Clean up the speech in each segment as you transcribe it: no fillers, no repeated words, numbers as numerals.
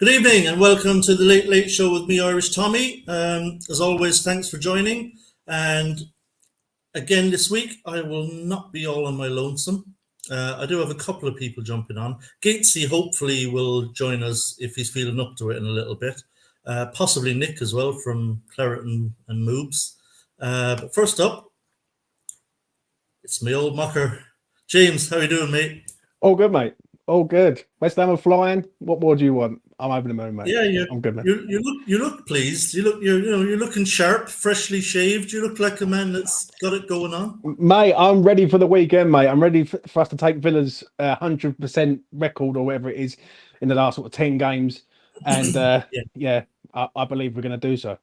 Good evening and welcome to the Late Late Show with me, Irish Tommy. As always, thanks for joining. And again this week, I will not be all on my lonesome. I do have a couple of people jumping on. Gatesy hopefully will join us if he's feeling up to it in a little bit. Possibly Nick as well from Claret and Moobs. But first up, it's my old mucker. James, how you doing, mate? All good, mate. All good. West Ham are flying. What more do you want? I'm over the moon, mate. Yeah, I'm good, man. You look pleased. You're looking sharp, freshly shaved. You look like a man that's got it going on. Mate, I'm ready for the weekend, mate. I'm ready for us to take Villa's 100% record or whatever it is in the last sort of 10 games. And I believe we're going to do so.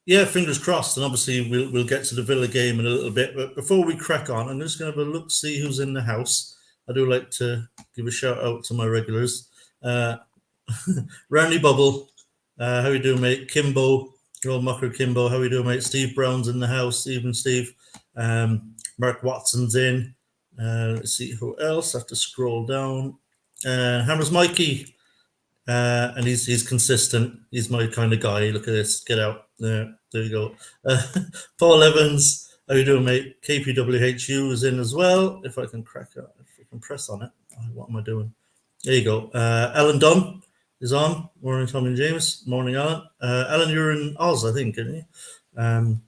Yeah, fingers crossed. And obviously we'll get to the Villa game in a little bit. But before we crack on, I'm just going to have a look, see who's in the house. I do like to give a shout out to my regulars. Randy Bubble, how you doing, mate? Kimbo, your old mucker Kimbo, how you doing, mate? Steve Brown's in the house, even Steve. Mark Watson's in. Let's see who else. I have to scroll down. Hammers Mikey, and he's consistent. He's my kind of guy. Look at this. Get out. There you go. Paul Evans, how you doing, mate? KPWHU is in as well. If I can crack it, if I can press on it. What am I doing? There you go. Alan Dunn is on. Morning, Tommy and James. Morning, Alan. Alan, you're in Oz, I think, aren't you? And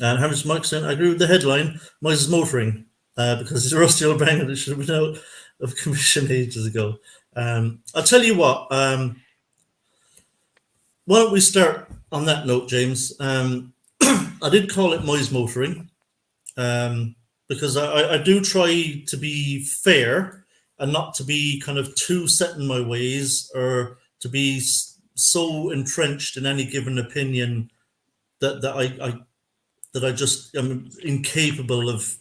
Hammers Mike's in. I agree with the headline. Moyes is motoring because he's a rusty old banger that should have been out of commission ages ago. I'll tell you what. Why don't we start on that note, James? I did call it Moyes motoring because I do try to be fair and not to be kind of too set in my ways or to be so entrenched in any given opinion that I just am incapable of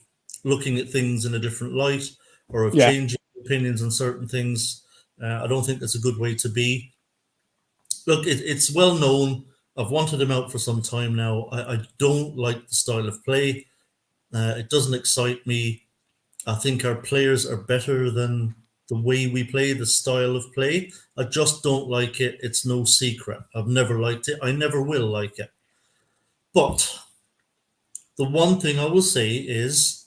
looking at things in a different light or of changing opinions on certain things. I don't think that's a good way to be. Look, it's well known. I've wanted him out for some time now. I don't like the style of play. It doesn't excite me. I think our players are better than the way we play, the style of play. I just don't like it. It's no secret. I've never liked it. I never will like it. But the one thing I will say is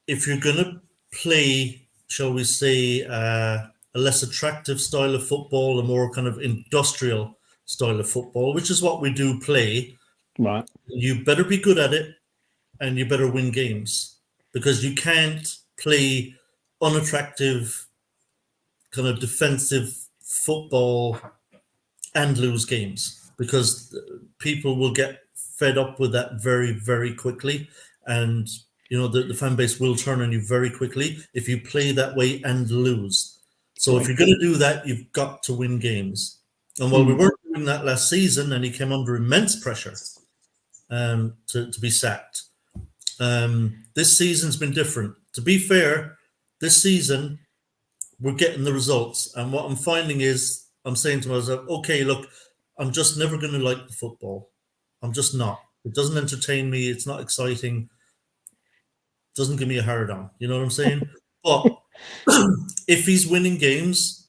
if you're going to play, shall we say, a less attractive style of football, a more kind of industrial style of football, which is what we do play, right? You better be good at it and you better win games because you can't play unattractive kind of defensive football and lose games because people will get fed up with that very, very quickly. And, you know, the fan base will turn on you very quickly if you play that way and lose. So if you're going to do that, you've got to win games. And while we weren't doing that last season and he came under immense pressure to be sacked, this season's been different. To be fair, this season, we're getting the results. And what I'm finding is I'm saying to myself, okay, look, I'm just never going to like the football. I'm just not. It doesn't entertain me. It's not exciting. It doesn't give me a hard on. You know what I'm saying? But if he's winning games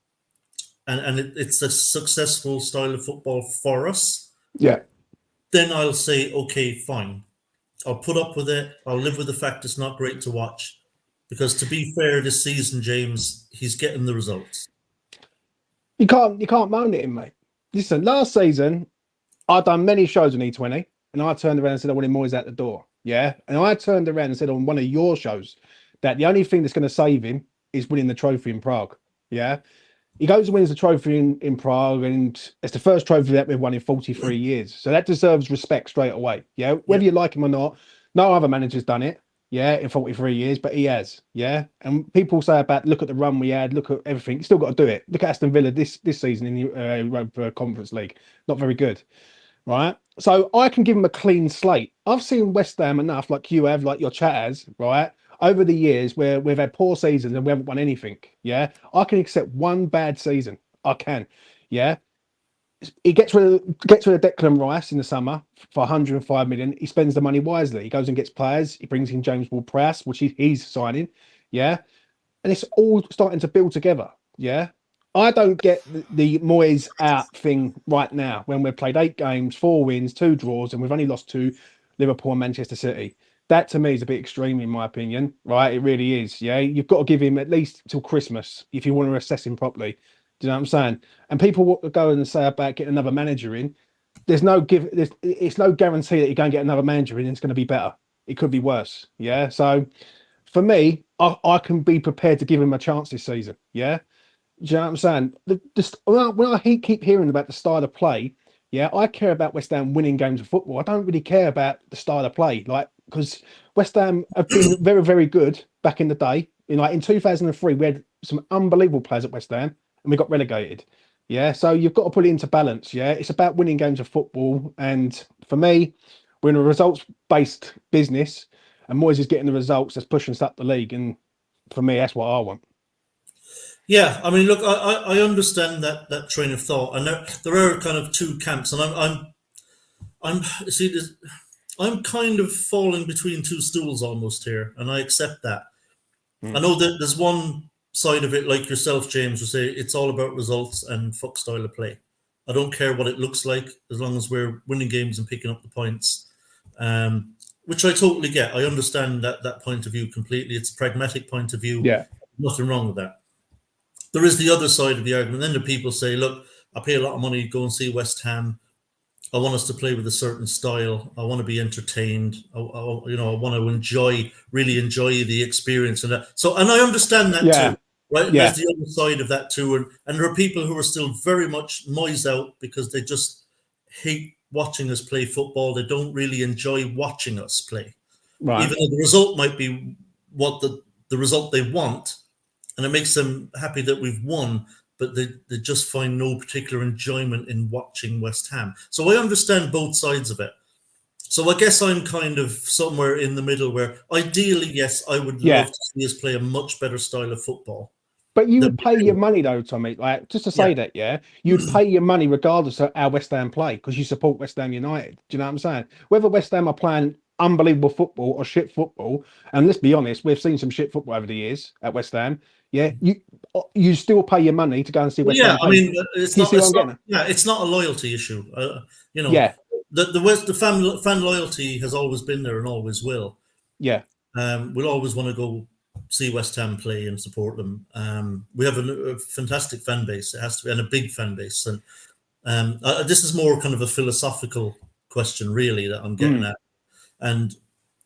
and it's a successful style of football for us, then I'll say, okay, fine. I'll put up with it. I'll live with the fact it's not great to watch. Because to be fair, this season, James, he's getting the results. You can't moan at him, mate. Listen, last season, I'd done many shows on E20, and I turned around and said I wanted Moyes out the door. Yeah, and I turned around and said on one of your shows that the only thing that's going to save him is winning the trophy in Prague. Yeah, he goes and wins the trophy in Prague, and it's the first trophy that we've won in 43 years. So that deserves respect straight away. Yeah, whether you like him or not, no other manager's done it. Yeah, in 43 years, but he has. Yeah, and people say about look at the run we had, look at everything. You still got to do it. Look at Aston Villa this season in the Europa Conference League, not very good, right? So I can give him a clean slate. I've seen West Ham enough, like you have, like your chat has, right? Over the years where we've had poor seasons and we haven't won anything. Yeah, I can accept one bad season. I can. Yeah. He gets rid of Declan Rice in the summer for 105 million. He spends the money wisely. He goes and gets players. He brings in James Ward-Prowse, which he's signing. Yeah. And it's all starting to build together. Yeah. I don't get the Moyes out thing right now when we've played 8 games, 4 wins, 2 draws, and we've only lost to Liverpool and Manchester City. That to me is a bit extreme, in my opinion. Right? It really is. Yeah, you've got to give him at least till Christmas if you want to assess him properly. Do you know what I'm saying? And people will go and say about getting another manager in. It's no guarantee that you're going to get another manager in and it's going to be better. It could be worse. Yeah. So for me, I can be prepared to give him a chance this season. Yeah. Do you know what I'm saying? When I keep hearing about the style of play, yeah, I care about West Ham winning games of football. I don't really care about the style of play, like because West Ham have been very, very good back in the day. In 2003, we had some unbelievable players at West Ham, and we got relegated. Yeah, so you've got to put it into balance. Yeah, it's about winning games of football, and for me, we're in a results-based business, and Moyes is getting the results that's pushing us up the league, and for me, that's what I want. Yeah, I mean, look, I understand that train of thought, and there are kind of two camps, and I'm see, I'm kind of falling between two stools almost here, and I accept that. I know that there's one side of it, like yourself, James, who say it's all about results and fuck style of play. I don't care what it looks like as long as we're winning games and picking up the points, which I totally get. I understand that point of view completely. It's a pragmatic point of view. Yeah, Nothing wrong with that. There is the other side of the argument. Then the people say, look, I pay a lot of money to go and see West Ham. I want us to play with a certain style. I want to be entertained. I want to really enjoy the experience. And I understand that too, right? And there's the other side of that too. And there are people who are still very much Moyes out because they just hate watching us play football. They don't really enjoy watching us play. Right. Even though the result might be what the result they want, and it makes them happy that we've won, but they just find no particular enjoyment in watching West Ham. So I understand both sides of it. So I guess I'm kind of somewhere in the middle where ideally, yes, I would love to see us play a much better style of football. But you would pay your money though, Tommy. Like just to say that, you'd pay your money regardless of how West Ham play because you support West Ham United. Do you know what I'm saying? Whether West Ham are playing unbelievable football or shit football, and let's be honest, we've seen some shit football over the years at West Ham. Yeah, you still pay your money to go and see West Ham. I mean, it's not a loyalty issue. The fan loyalty has always been there and always will. Yeah, we'll always want to go see West Ham play and support them. We have a fantastic fan base. It has to be, and a big fan base. And this is more kind of a philosophical question, really, that I'm getting at. And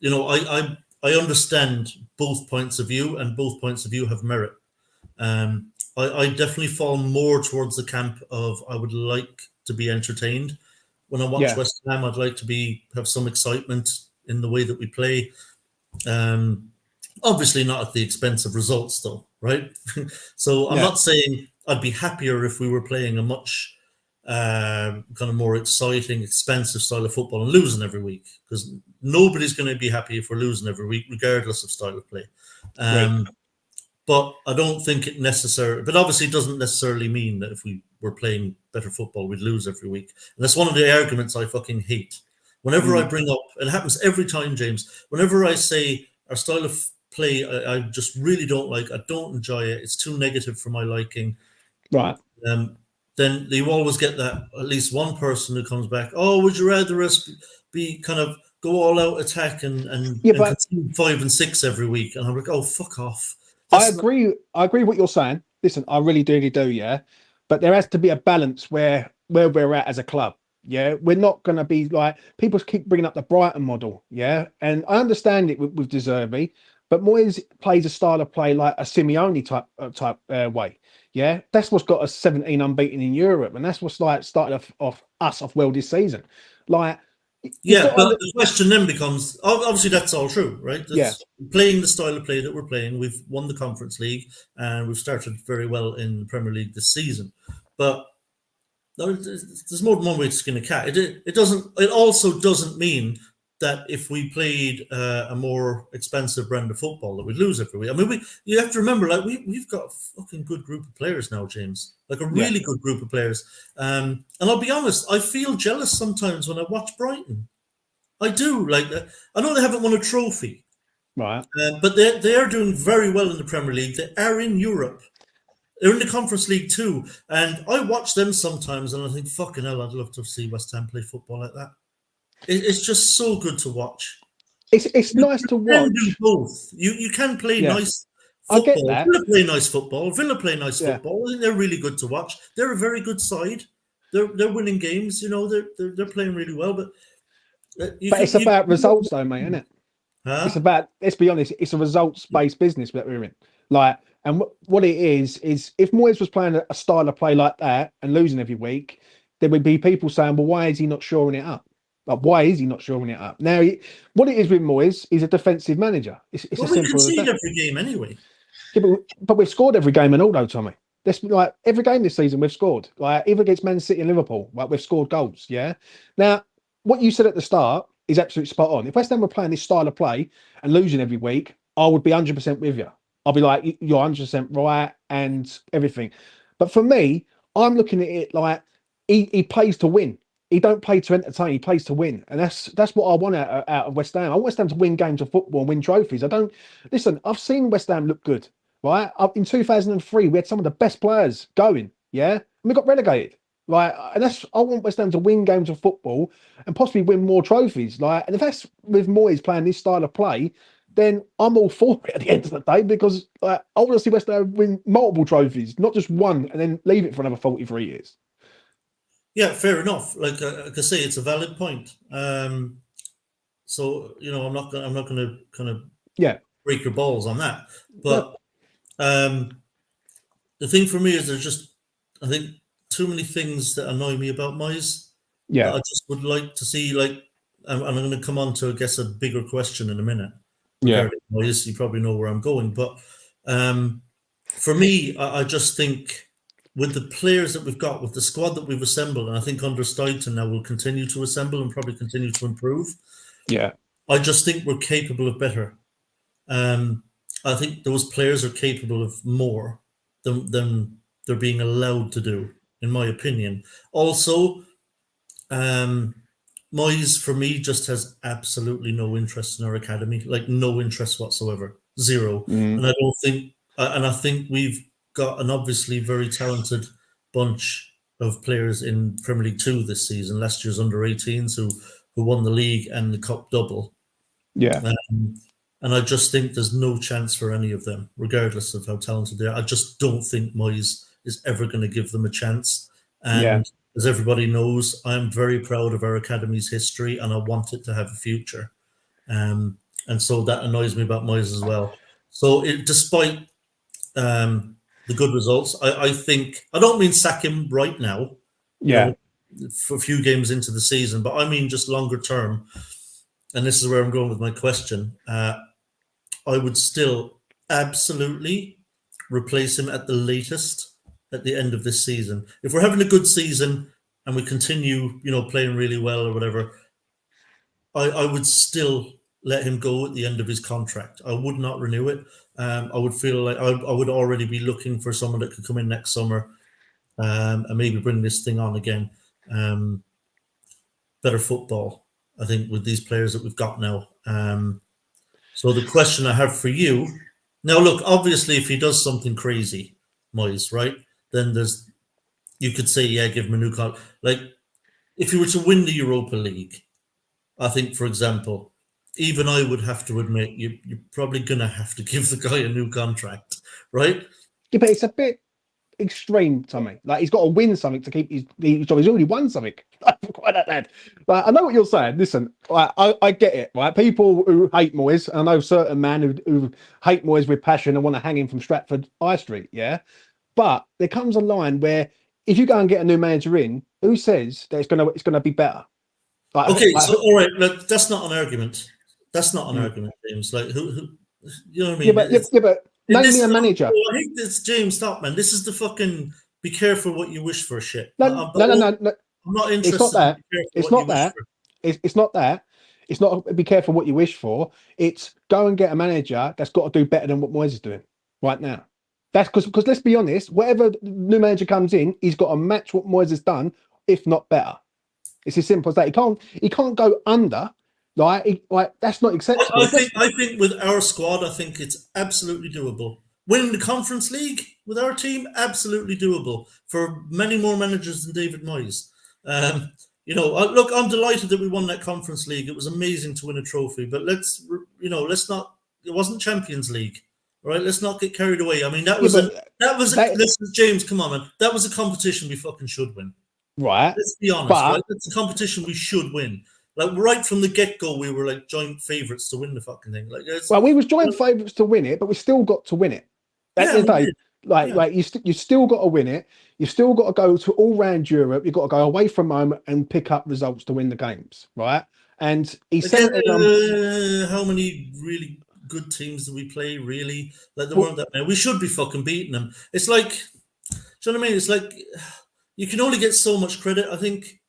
I understand both points of view, and both points of view have merit. I definitely fall more towards the camp of I would like to be entertained when I watch West Ham. I'd like to have some excitement in the way that we play. Obviously not at the expense of results, though, right? So I'm not saying I'd be happier if we were playing a much kind of more exciting, expensive style of football and losing every week, because nobody's going to be happy if we're losing every week, regardless of style of play. But I don't think it necessarily, but obviously it doesn't necessarily mean that if we were playing better football, we'd lose every week. And that's one of the arguments I fucking hate. Whenever I bring up, it happens every time, James, whenever I say our style of play, I just really don't like, I don't enjoy it, it's too negative for my liking. Right. Then you always get that at least one person who comes back, oh, would you rather us be kind of go all out attack and concede 5 and 6 every week? And I'm like, oh, fuck off. I agree what you're saying. Listen, I really do, yeah. But there has to be a balance where we're at as a club. Yeah, we're not going to be like people keep bringing up the Brighton model. Yeah, and I understand it with De Zerbi, but Moyes plays a style of play like a Simeone type way. Yeah, that's what's got us 17 unbeaten in Europe, and that's what's like started off well this season. Like, but the question then becomes, obviously that's all true, right? Playing the style of play that we're playing, we've won the Conference League and we've started very well in the Premier League this season. But there's more than one way to skin a cat. It also doesn't mean that if we played a more expensive brand of football that we'd lose every week. I mean, you have to remember, like we've got a fucking good group of players now, James. Like a really good group of players. And I'll be honest, I feel jealous sometimes when I watch Brighton. I do. Like, I know they haven't won a trophy, right? But they are doing very well in the Premier League. They are in Europe. They're in the Conference League too, and I watch them sometimes, and I think, fucking hell, I'd love to see West Ham play football like that. It's just so good to watch. It's nice to You can do watch. both. You can play Yeah, nice I get football. that. Villa play nice football. Villa play nice Yeah, football. I think they're really good to watch. They're a very good side. They're winning games. You know, they're playing really well. But you but can it's about results, though, mate, isn't it? It's huh? about, let's be honest, it's a results-based business that we're in. Like, and what it is if Moyes was playing a style of play like that and losing every week, there would be people saying, well, why is he not shoring it up? Like, why is he not shoring it up? Now, what it is with Moyes, he's a defensive manager. It's Well, as we simple as concede that. every game anyway. Yeah, but we've scored every game and all, though, Tommy. This, like, every game this season we've scored. Like, even against Man City and Liverpool, like, we've scored goals. Yeah. Now, what you said at the start is absolutely spot on. If West Ham were playing this style of play and losing every week, I would be 100% with you. I'll be like, you're 100% right and everything. But for me, I'm looking at it like he plays to win. He don't play to entertain. He plays to win, and that's what I want out of West Ham. I want West Ham to win games of football and win trophies. I don't listen. I've seen West Ham look good, right? In 2003, we had some of the best players going, yeah, and we got relegated. Like, and I want West Ham to win games of football and possibly win more trophies. Like, and if that's with Moyes playing this style of play, then I'm all for it at the end of the day because I want to see West Ham win multiple trophies, not just one, and then leave it for another 43 years. Yeah, fair enough. Like I say, it's a valid point. So I'm not going to kind of Yeah, break your balls on that. no, But the thing for me is there's just, I think, too many things that annoy me about Moyes that yeah, I just would like to see. Like, and I'm going to come on to, I guess, a bigger question in a minute yeah, regarding Moyes. You probably know where I'm going, but for me, I just think with the players that we've got, with the squad that we've assembled, and I think under Steidton now will continue to assemble and probably continue to improve. yeah, I just think we're capable of better. I think those players are capable of more than they're being allowed to do, in my opinion. Also, Moyes for me just has absolutely no interest in our academy, like no interest whatsoever, zero. mm, And I don't think, and I think we've got an obviously very talented bunch of players in Premier League Two this season. Last year's under 18s who won the league and the cup double. yeah, And I just think there's no chance for any of them, regardless of how talented they are. I just don't think Moyes is ever going to give them a chance. yeah, And as everybody knows, I'm very proud of our academy's history and I want it to have a future. And so that annoys me about Moyes as well. So despite the good results, I think, I don't mean sack him right now, yeah, for a few games into the season, but I mean just longer term. And this is where I'm going with my question. I would still absolutely replace him at the latest at the end of this season. If we're having a good season and we continue, playing really well or whatever, I would still let him go at the end of his contract. I would not renew it. I would feel like I would already be looking for someone that could come in next summer and maybe bring this thing on again. Better football, I think, with these players that we've got now. So the question I have for you now, look, obviously, if he does something crazy, Moyes, right? Then you could say, yeah, give him a new contract. Like, if you were to win the Europa League, I think, for example, even I would have to admit you're probably going to have to give the guy a new contract, right? yeah. But it's a bit extreme, Tommy. Like, he's got to win something to keep his job. He's already won something. Quite like that. Like, I know what you're saying. Listen, I get it. Right, people who hate Moyes, and I know certain men who hate Moyes with passion and want to hang him from Stratford High Street. Yeah, but there comes a line where if you go and get a new manager in, who says that it's gonna be better? Okay, so all right, look, that's not an argument. That's not an Mm. argument, James. Like, who you know what I Yeah, mean? but yeah, but name This me a is, manager. I hate this, James. Stop, man. This is the fucking be careful what you wish for shit. No, no, no, no, no. I'm not It's not interested in that. be careful It's what you not wish that. for. It's not that. It's not be careful what you wish for. It's go and get a manager that's got to do better than what Moyes is doing right now. That's because let's be honest, whatever new manager comes in, he's got to match what Moyes has done, if not better. It's as simple as that. He can't go under. Like that's not acceptable. I think with our squad, I think it's absolutely doable. Winning the Conference League with our team, absolutely doable for many more managers than David Moyes. Look, I'm delighted that we won that Conference League. It was amazing to win a trophy, but let's not. It wasn't Champions League, all right? Let's not get carried away. I mean, listen, James, come on, man. That was a competition we fucking should win. Right. Let's be honest, right? It's a competition we should win. Like right from the get-go, we were like joint favourites to win the fucking thing. We was joint favourites to win it, but we still got to win it. At the end of the day, you still got to win it. You've still got to go to all round Europe. You've got to go away from home and pick up results to win the games, right? And he said, how many really good teams do we play? Really, like there weren't that many. We should be fucking beating them. It's like, do you know what I mean? It's like you can only get so much credit. I think,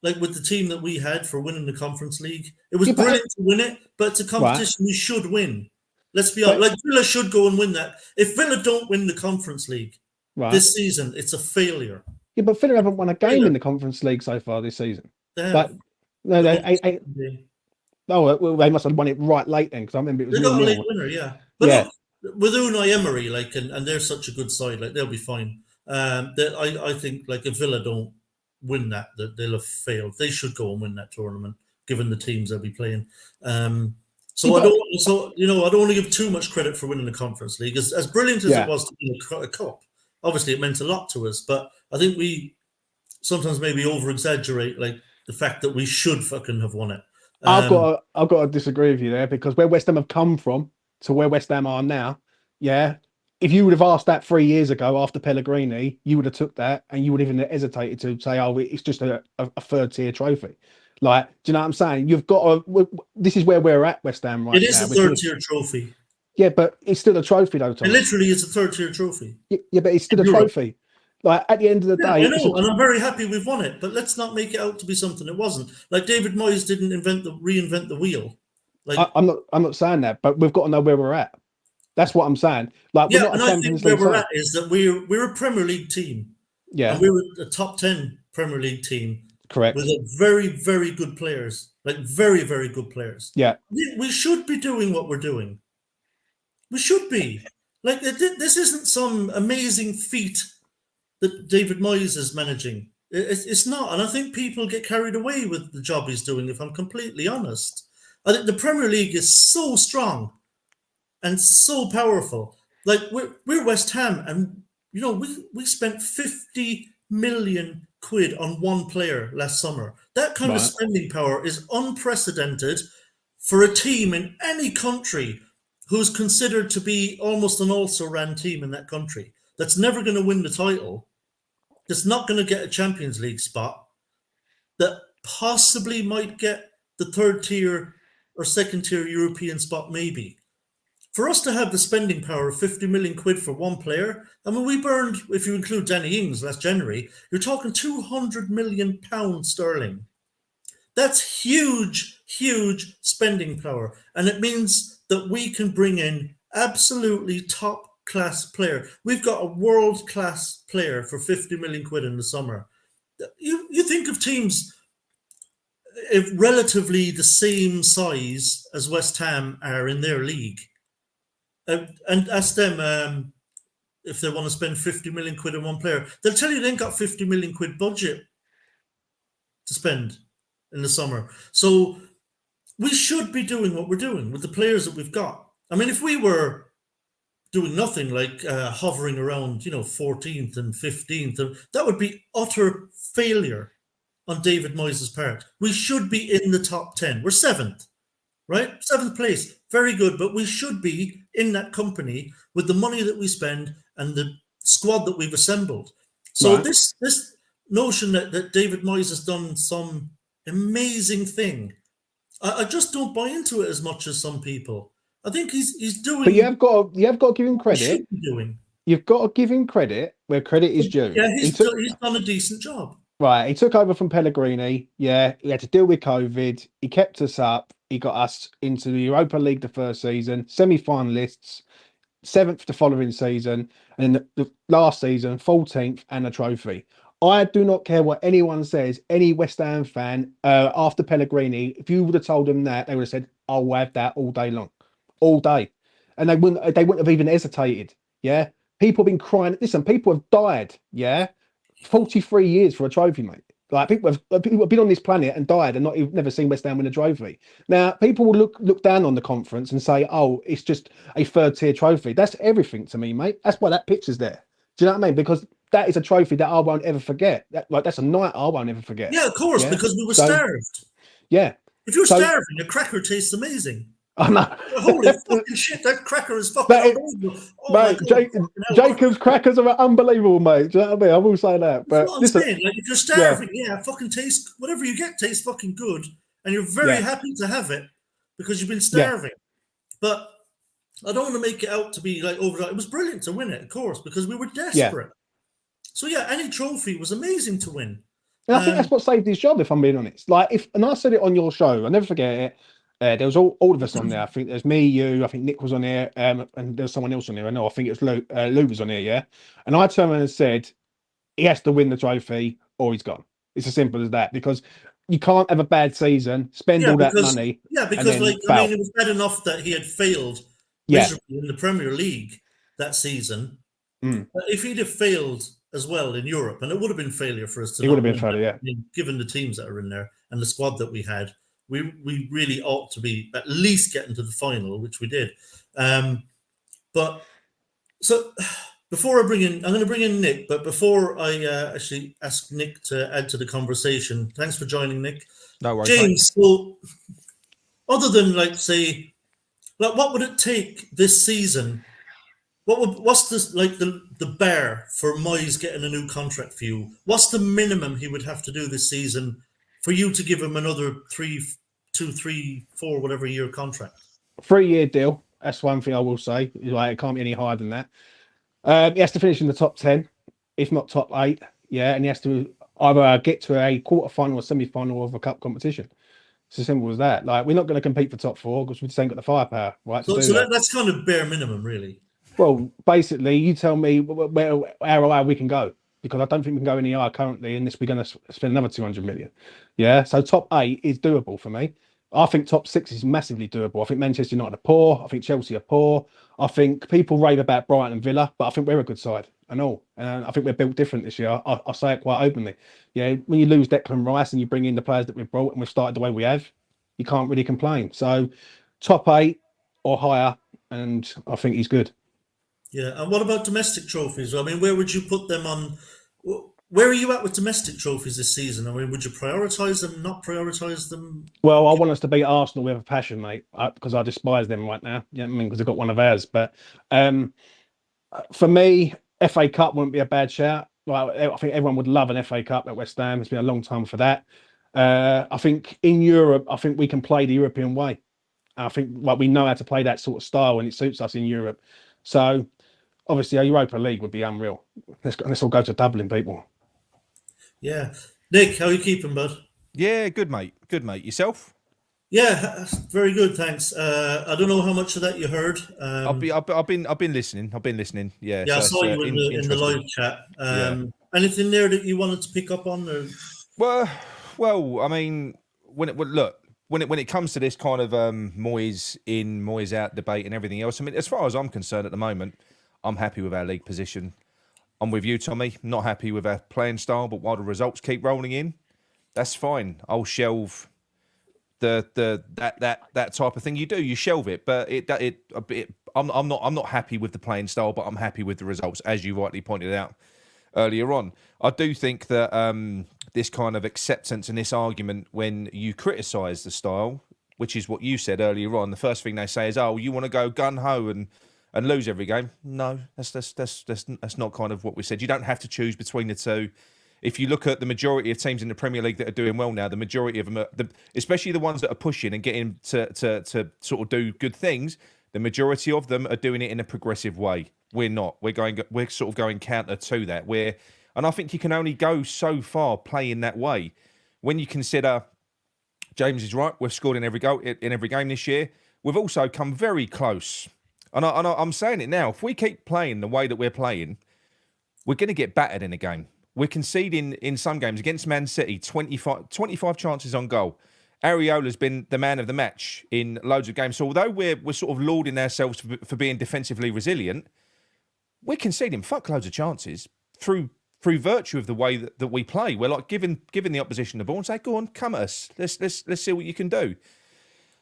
like with the team that we had for winning the Conference League, it was brilliant to win it, but it's a competition we should win. Let's be honest. Like Villa should go and win that. If Villa don't win the Conference League this season, it's a failure. Yeah, but Villa haven't won a game in the Conference League so far this season. They must have won it right late then, because I remember it was. They got a late winner, yeah. But look, with Unai Emery, like, and they're such a good side, like they'll be fine. I think, like, if Villa don't win that they'll have failed. They should go and win that tournament, given the teams they'll be playing. I don't want to give too much credit for winning the Conference League. As brilliant as it was to win a cup, obviously it meant a lot to us. But I think we sometimes maybe over-exaggerate, like, the fact that we should fucking have won it. I've got to disagree with you there, because where West Ham have come from to where West Ham are now, if you would have asked that 3 years ago after Pellegrini, you would have took that, and you would have even hesitated to say, "Oh, it's just a third-tier trophy." Like, do you know what I'm saying? You've got to. This is where we're at, West Ham, right now. It is a third-tier trophy. Yeah, but it's still a trophy, though, Tom. It literally is a third-tier trophy. Yeah, but it's still a trophy. Like, at the end of the day, I know, and I'm very happy we've won it. But let's not make it out to be something it wasn't. Like, David Moyes didn't reinvent the wheel. Like, I'm not saying that, but we've got to know where we're at. That's what I'm saying. Like, we're not a Champions League where we're at is that we're a Premier League team. Yeah, and we're a top 10 Premier League team. Correct. With very, very good players, like very, very good players. Yeah, we should be doing what we're doing. We should be. Like, this isn't some amazing feat that David Moyes is managing. It's not, and I think people get carried away with the job he's doing. If I'm completely honest, I think the Premier League is so strong and so powerful. Like, we're West Ham, and we spent 50 million quid on one player last summer. That kind of spending power is unprecedented for a team in any country who's considered to be almost an also-ran team in that country, that's never going to win the title, that's not going to get a Champions League spot, that possibly might get the third-tier or second-tier European spot maybe. For us to have the spending power of 50 million quid for one player, I mean, we burned, if you include Danny Ings last January, you're talking 200 million pounds sterling. That's huge, huge spending power. And it means that we can bring in absolutely top-class player. We've got a world-class player for 50 million quid in the summer. You think of teams relatively the same size as West Ham are in their league, and ask them if they want to spend 50 million quid on one player. They'll tell you they ain't got 50 million quid budget to spend in the summer. So we should be doing what we're doing with the players that we've got. I mean, if we were doing nothing, like hovering around, 14th and 15th, that would be utter failure on David Moyes' part. We should be in the top 10. We're 7th. Right? 7th place. Very good. But we should be in that company with the money that we spend and the squad that we've assembled. So this notion that David Moyes has done some amazing thing, I just don't buy into it as much as some people. I think he's doing. But you have got to give him credit. You've got to give him credit where credit is due. Yeah, he's done a decent job. Right. He took over from Pellegrini. Yeah. He had to deal with COVID. He kept us up. He got us into the Europa League the first season, semi-finalists, 7th the following season, and then the last season, 14th, and a trophy. I do not care what anyone says, any West Ham fan, after Pellegrini, if you would have told them that, they would have said, I'll have that all day long. All day. And they wouldn't have even hesitated. Yeah, people have been crying. Listen, people have died. Yeah, 43 years for a trophy, mate. Like people have been on this planet and died and not even never seen West Ham win a trophy. Now people will look down on the conference and say, "Oh, it's just a third tier trophy." That's everything to me, mate. That's why that picture's there. Do you know what I mean? Because that is a trophy that I won't ever forget. That's a night I won't ever forget. Yeah, of course, Yeah. because we were So starved. yeah. If you're So starving, a cracker tastes amazing. I know. Holy fucking shit, that cracker is fucking That is, unbelievable. Oh my mate, god, fucking hell, what a Jacob's crackers are unbelievable, mate. Do you know what I mean? I will say that. That's But what I'm listen, saying. Like, if you're yeah, starving, yeah, fucking taste whatever you get tastes fucking good, and you're very yeah, happy to have it because you've been yeah, starving. But I don't want to make it out to be like over. It was brilliant to win it, of course, because we were yeah. desperate. So yeah, any trophy was amazing to win. And I think that's what saved his job, if I'm being honest. Like, and I said it on your show, I'll never forget it. There was all of us on there. I think there's me, you, I think Nick was on there, and there's someone else on there. I know, I think it was Lou was on there, yeah. And I turned around and said, he has to win the trophy or he's gone. It's as simple as that because you can't have a bad season, spend Yeah, all that because money, yeah, and because then like I fail. mean, it was bad enough that he had failed Yeah. miserably in the Premier League that season. Mm. But if he'd have failed as well in Europe, and it would have been failure for us to He would have not been win failure, that, yeah. I mean, given the teams that are in there and the squad that we had, we really ought to be at least getting to the final, which we did. But so before I bring in, I'm going to bring in Nick. But before I actually ask Nick to add to the conversation, thanks for joining, Nick. No worries, James, well, other than like say, like what would it take this season? What's this like the bar for Moyes getting a new contract for you? What's the minimum he would have to do this season for you to give him another 2, 3, 4, whatever year contract? 3-year deal. That's one thing I will say. Like, it can't be any higher than that. He has to finish in the top 10, if not top 8. Yeah, and he has to either get to a quarter-final or semi-final of a cup competition. It's as simple as that. Like, we're not going to compete for top 4 because we just ain't got the firepower, right? So that's kind of bare minimum, really. Well, basically, you tell me where how high we can go because I don't think we can go any higher currently unless we're going to spend another 200 million. Yeah, so top 8 is doable for me. I think top 6 is massively doable. I think Manchester United are poor. I think Chelsea are poor. I think people rave about Brighton and Villa, but I think we're a good side and all. And I think we're built different this year. I say it quite openly. Yeah, when you lose Declan Rice and you bring in the players that we've brought and we've started the way we have, you can't really complain. So top 8 or higher, and I think he's good. Yeah, and what about domestic trophies? I mean, where would you put them on? Where are you at with domestic trophies this season? I mean, would you prioritise them, not prioritise them? Well, I want us to beat Arsenal with a passion, mate, because I despise them right now. Yeah, I mean, because they've got one of ours. But for me, FA Cup wouldn't be a bad shout. Well, I think everyone would love an FA Cup at West Ham. It's been a long time for that. I think in Europe, I think we can play the European way. I think we know how to play that sort of style, and it suits us in Europe. So obviously, a Europa League would be unreal. Let's all go to Dublin, people. Yeah, Nick, how are you keeping, bud? Yeah, good mate. Good mate. Yourself? Yeah, very good, thanks. I don't know how much of that you heard. I've been listening. Yeah. Yeah, I so saw you in the live chat. Anything there that you wanted to pick up on? Or? Well, I mean, when it comes to this kind of Moyes in, Moyes out debate and everything else, I mean, as far as I'm concerned at the moment, I'm happy with our league position. I'm with you, Tommy. Not happy with our playing style, but while the results keep rolling in, that's fine. I'll shelve that type of thing. You shelve it, but I'm not happy with the playing style, but I'm happy with the results, as you rightly pointed out earlier on. I do think that this kind of acceptance and this argument when you criticise the style, which is what you said earlier on, the first thing they say is, "Oh, you want to go gun ho and lose every game." No, that's not kind of what we said. You don't have to choose between the two. If you look at the majority of teams in the Premier League that are doing well now, the majority of them, especially the ones that are pushing and getting to sort of do good things, the majority of them are doing it in a progressive way. We're not. We're sort of going counter to that. And I think you can only go so far playing that way. When you consider, James is right, we've scored in every game this year. We've also come very close. And I'm saying it now. If we keep playing the way that we're playing, we're going to get battered in a game. We're conceding in some games against Man City 25 chances on goal. Areola's been the man of the match in loads of games. So although we're sort of lauding ourselves for being defensively resilient, we're conceding fuckloads of chances through virtue of the way that we play. We're like giving the opposition the ball and say, "Go on, come at us. Let's see what you can do."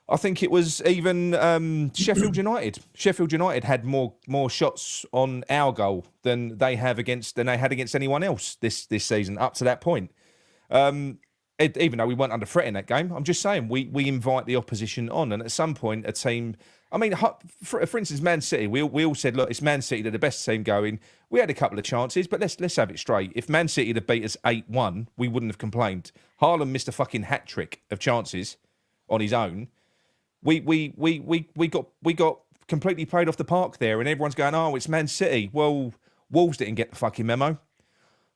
I think it was even Sheffield United. Sheffield United had more shots on our goal than they had against anyone else this season up to that point. Even though we weren't under threat in that game, I'm just saying we invite the opposition on, and at some point a team. I mean, for instance, Man City. We all said, look, it's Man City. They're the best team going. We had a couple of chances, but let's have it straight. If Man City had beat us 8-1, we wouldn't have complained. Haaland missed a fucking hat trick of chances on his own. We got completely played off the park there, and everyone's going, oh, it's Man City. Well, Wolves didn't get the fucking memo.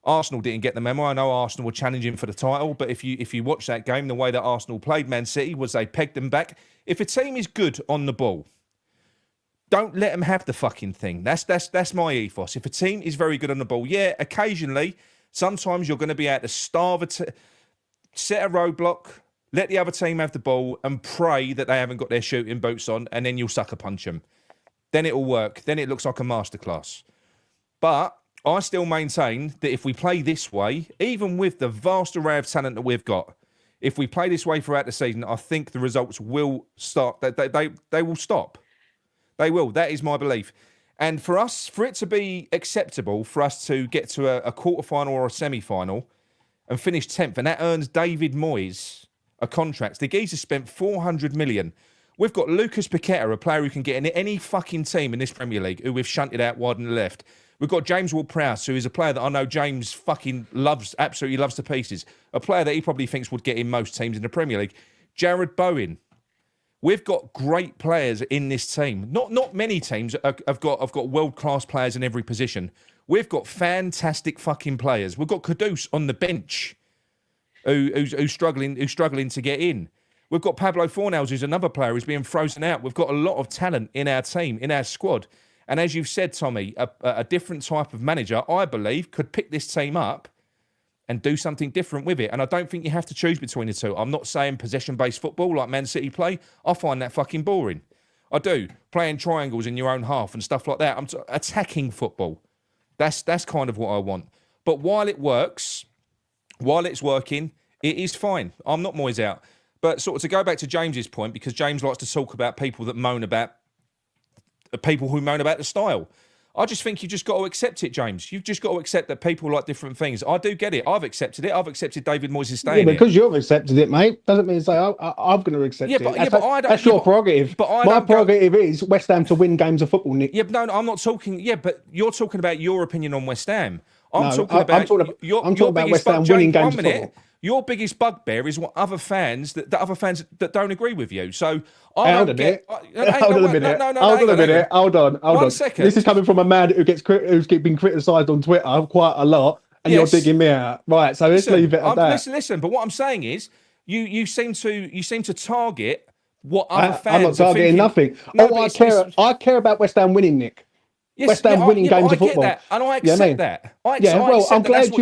Arsenal didn't get the memo. I know Arsenal were challenging for the title, but if you watch that game, the way that Arsenal played Man City was they pegged them back. If a team is good on the ball, don't let them have the fucking thing. That's my ethos. If a team is very good on the ball, yeah, occasionally, sometimes you're going to be able to set a roadblock, let the other team have the ball, and pray that they haven't got their shooting boots on, and then you'll sucker punch them. Then it'll work. Then it looks like a masterclass. But I still maintain that if we play this way, even with the vast array of talent that we've got, if we play this way throughout the season, I think the results will start. They will stop. They will. That is my belief. And for it to be acceptable, for us to get to a quarterfinal or a semi-final and finish 10th, and that earns David Moyes a contract. The geezer spent 400 million. We've got Lucas Paqueta, a player who can get in any fucking team in this Premier League, who we've shunted out wide and left. We've got James Ward-Prowse, who is a player that I know James fucking absolutely loves to pieces. A player that he probably thinks would get in most teams in the Premier League. Jared Bowen. We've got great players in this team. Not many teams have got world-class players in every position. We've got fantastic fucking players. We've got Kudus on the bench, who's struggling to get in. We've got Pablo Fornals, who's another player who's being frozen out. We've got a lot of talent in our team, in our squad. And as you've said, Tommy, a different type of manager, I believe, could pick this team up and do something different with it. And I don't think you have to choose between the two. I'm not saying possession-based football like Man City play. I find that fucking boring. I do. Playing triangles in your own half and stuff like that. Attacking football. That's kind of what I want. But while it works, while it's working, it is fine. I'm not Moyes out. But sort of to go back to James's point, because James likes to talk about people who moan about the style. I just think you've just got to accept it, James. You've just got to accept that people like different things. I do get it. I've accepted it. I've accepted David Moyes' staying here. Because you've accepted it, mate, doesn't mean to say I'm going to accept it. That's your prerogative. But my prerogative is West Ham to win games of football, Nick. Yeah, but no, I'm not talking. Yeah, but you're talking about your opinion on West Ham. I'm talking about West Ham winning games of football. Your biggest bugbear is what other fans that don't agree with you. So Hold on a minute. Hold on. 1 second. This is coming from a man who's been criticised on Twitter quite a lot, and you're digging me out. Right. So let's leave it at that. Listen. But what I'm saying is, you seem to target what other fans. I'm not targeting nothing. No, I care about West Ham winning, Nick. Yes, West Ham winning games of football. That, and I accept that. I'm glad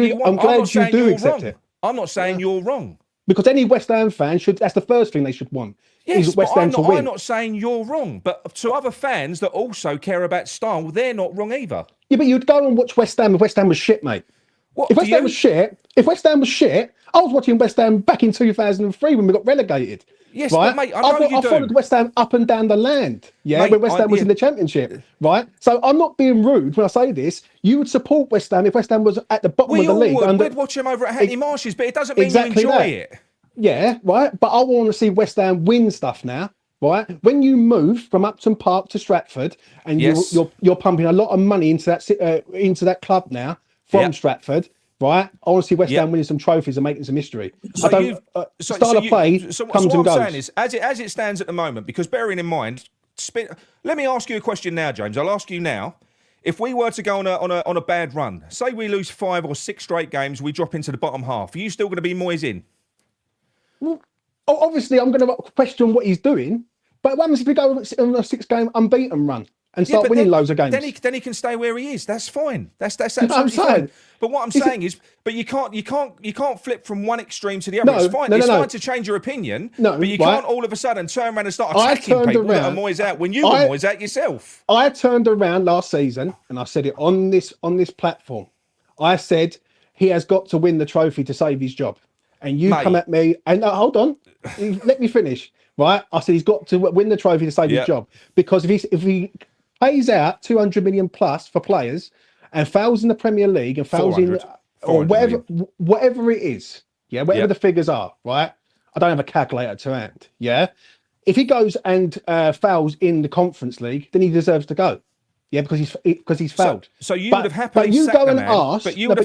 you do accept it. I'm not saying you're wrong. Because any West Ham fan that's the first thing they should want. Yes, is West Ham to win. I'm not saying you're wrong. But to other fans that also care about style, they're not wrong either. Yeah, but you'd go and watch West Ham if West Ham was shit, mate. If West Ham was shit, I was watching West Ham back in 2003 when we got relegated. Yes, right? But mate, I followed West Ham up and down the land, when West Ham was in the Championship, right? So I'm not being rude when I say this. You would support West Ham if West Ham was at the bottom of the league. We'd watch him over at Hackney Marshes, but it doesn't mean you enjoy it. Yeah, right. But I want to see West Ham win stuff now, right? When you move from Upton Park to Stratford, and you're pumping a lot of money into that club now from Stratford. Right, I want to see West Ham winning some trophies and making some history. Style of play comes and goes. What I'm saying is, as it stands at the moment, because bearing in mind, let me ask you a question now, James. I'll ask you now. If we were to go on a bad run, say we lose 5 or 6 straight games, we drop into the bottom half. Are you still going to be Moyes in? Well, obviously, I'm going to question what he's doing. But what happens if we go on a 6-game unbeaten run? and start winning loads of games. Then he can stay where he is. That's fine. That's You know what I'm absolutely saying? fine. But what I'm saying is, but you can't flip from one extreme to the other. No, It's fine. no, no, It's no. fine to change your opinion. No, but you right. can't all of a sudden turn around and start I attacking turned people that are around- Moyes out when you were Moyes out yourself. I turned around last season and I said it on this platform. I said he has got to win the trophy to save his job. And you Mate. come at me and hold on, let me finish. Right? I said he's got to win the trophy to save his job, because if he pays out 200 million plus for players and fails in the Premier League and fails in or whatever it is, whatever the figures are, right? I don't have a calculator to hand. Yeah. If he goes and fails in the Conference League, then he deserves to go. Yeah, because he's failed. So you would have happily sacked the man. But you would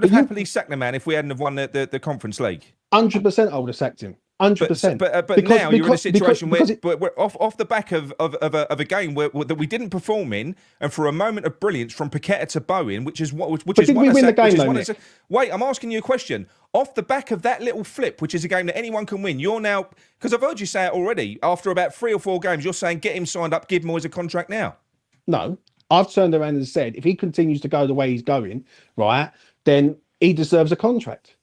have happily sacked the man if we hadn't have won the Conference League. 100% I would have sacked him. 100%. But now you're in a situation where we're off the back of a game that we didn't perform in, and for a moment of brilliance from Paqueta to Bowen, which is what did we win the game though, Nick? Wait, I'm asking you a question. Off the back of that little flip, which is a game that anyone can win, you're now, because I've heard you say it already, after about 3 or 4 games, you're saying get him signed up, give Moyes a contract now. No, I've turned around and said if he continues to go the way he's going, right, then he deserves a contract.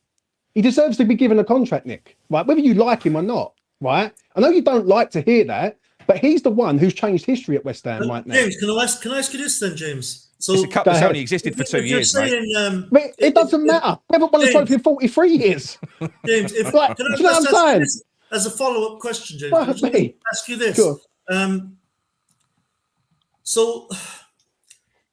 He deserves to be given a contract, Nick, right? Whether you like him or not, right? I know you don't like to hear that, but he's the one who's changed history at West Ham right now. James, can I ask you this then, James? So it's a cup that's only existed for 2 years, saying, mate. It doesn't matter. We haven't won a trophy in 43 years. James, can I just ask this as a follow-up question, James? Well, Can I ask you this? Sure. So,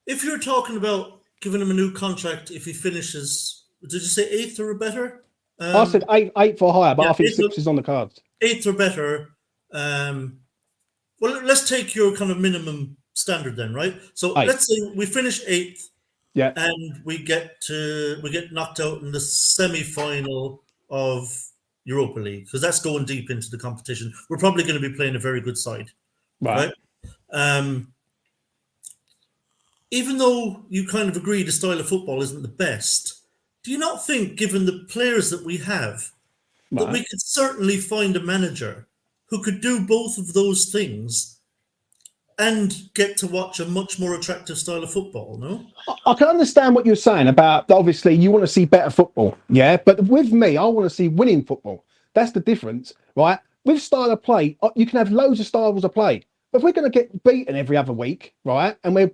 if you're talking about giving him a new contract if he finishes, did you say 8th or better? I said 8 for higher, but I think 6 is on the cards. 8th or better. Well, let's take your kind of minimum standard then, right? So 8. Let's say we finish 8th, yeah, and we get knocked out in the semi-final of Europa League, because that's going deep into the competition. We're probably going to be playing a very good side, right? Even though you kind of agree the style of football isn't the best, do you not think, given the players that we have, that we could certainly find a manager who could do both of those things and get to watch a much more attractive style of football, no? I can understand what you're saying about, obviously, you want to see better football, yeah? But with me, I want to see winning football. That's the difference, right? With style of play, you can have loads of styles of play. But if we're going to get beaten every other week, right, and we're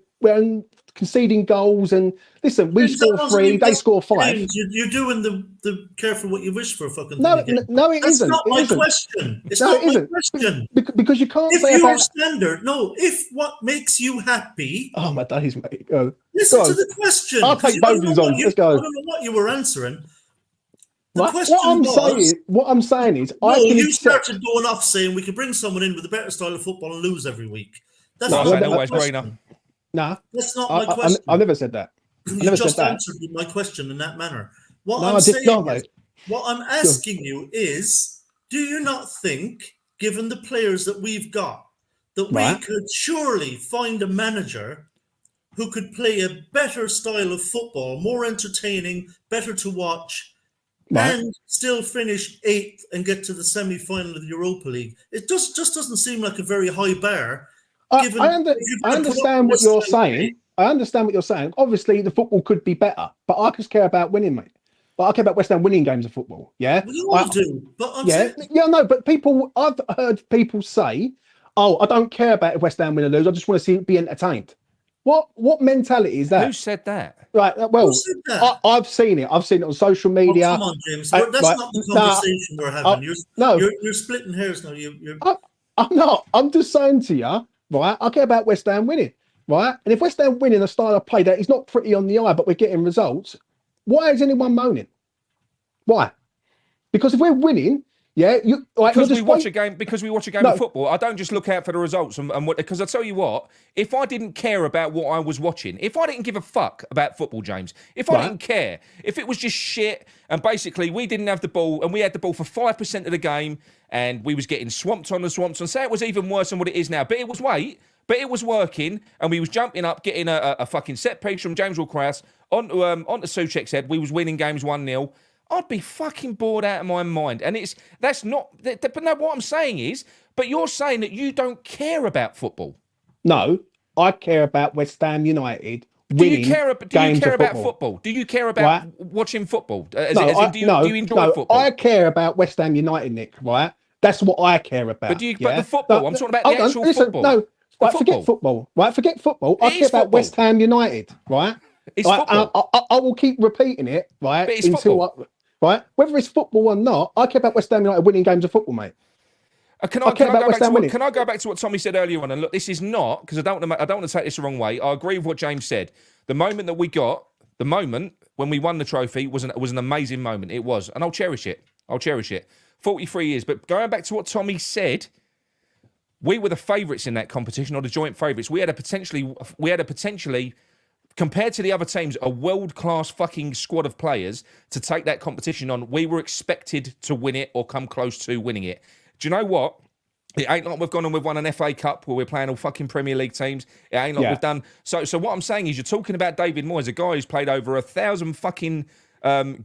conceding goals, and listen, we score 3, they score 5. You're doing the careful what you wish for fucking no, thing again. No, it isn't. That's not my question. It's not my question. Because you can't if say your about... standard, if what makes you happy... Oh, my days, mate. Listen to the question. I'll take both of these on. Let's go. I don't know what you were answering. What I'm saying is, you started going off saying we could bring someone in with a better style of football and lose every week. That's not my question. Nah, that's not my question. I never said that. You just answered my question in that manner. What I'm asking you is, do you not think, given the players that we've got, that we could surely find a manager who could play a better style of football, more entertaining, better to watch, and still finish 8th and get to the semi-final of the Europa League? It just doesn't seem like a very high bar. I understand what you're saying. I understand what you're saying. Obviously, the football could be better, but I just care about winning, mate. But I care about West Ham winning games of football. Yeah, we all do. But but I've heard people say, "Oh, I don't care about if West Ham win or lose. I just want to see it be entertained." What mentality is that? Who said that? Right. Well, I've seen it. I've seen it on social media. Oh, come on, James. That's not the conversation we're having. You're splitting hairs now. I'm not. I'm just saying to you, right? I care about West Ham winning, right? And if West Ham winning a style of play that is not pretty on the eye, but we're getting results, why is anyone moaning? Why? Because if we're winning, because we watch a game of football. I don't just look out for the results and what. Because I tell you what, if I didn't care about what I was watching, if I didn't give a fuck about football, James, if I didn't care, if it was just shit, and basically we didn't have the ball and we had the ball for 5% of the game, and we was getting swamped on, say it was even worse than what it is now. But it was working, and we was jumping up, getting a fucking set piece from James Ward-Prowse onto Souček's head. We was winning games 1-0. I'd be fucking bored out of my mind. And but no, what I'm saying is, but you're saying that you don't care about football. No, I care about West Ham United Do you winning care? Do you games care of about football. football? Do you care about Right. watching football? Do you enjoy no, football? I care about West Ham United, Nick. Right, that's what I care about. But the football. I'm talking about the hold on, actual listen, football. no, The right, forget football. Right, forget football. I It care is about football. West Ham United. Right, It's right, football. I will keep repeating it. Right, But it's until football. right, whether it's football or not, I care about West Ham United winning games of football, mate. Can I I care about go West back to Ham what, winning. can I go back to what Tommy said earlier on? And look, this is not because I don't want to take this the wrong way. I agree with what James said. The moment that we got, the moment when we won the trophy was an amazing moment. It was, and I'll cherish it. 43 years. But going back to what Tommy said, we were the favourites in that competition, or the joint favourites. We had a potentially, compared to the other teams, a world-class fucking squad of players to take that competition on. We were expected to win it or come close to winning it. Do you know what? It ain't like we've gone and we've won an FA Cup where we're playing all fucking Premier League teams. It ain't like we've done. So what I'm saying is, you're talking about David Moyes, a guy who's played over 1,000 fucking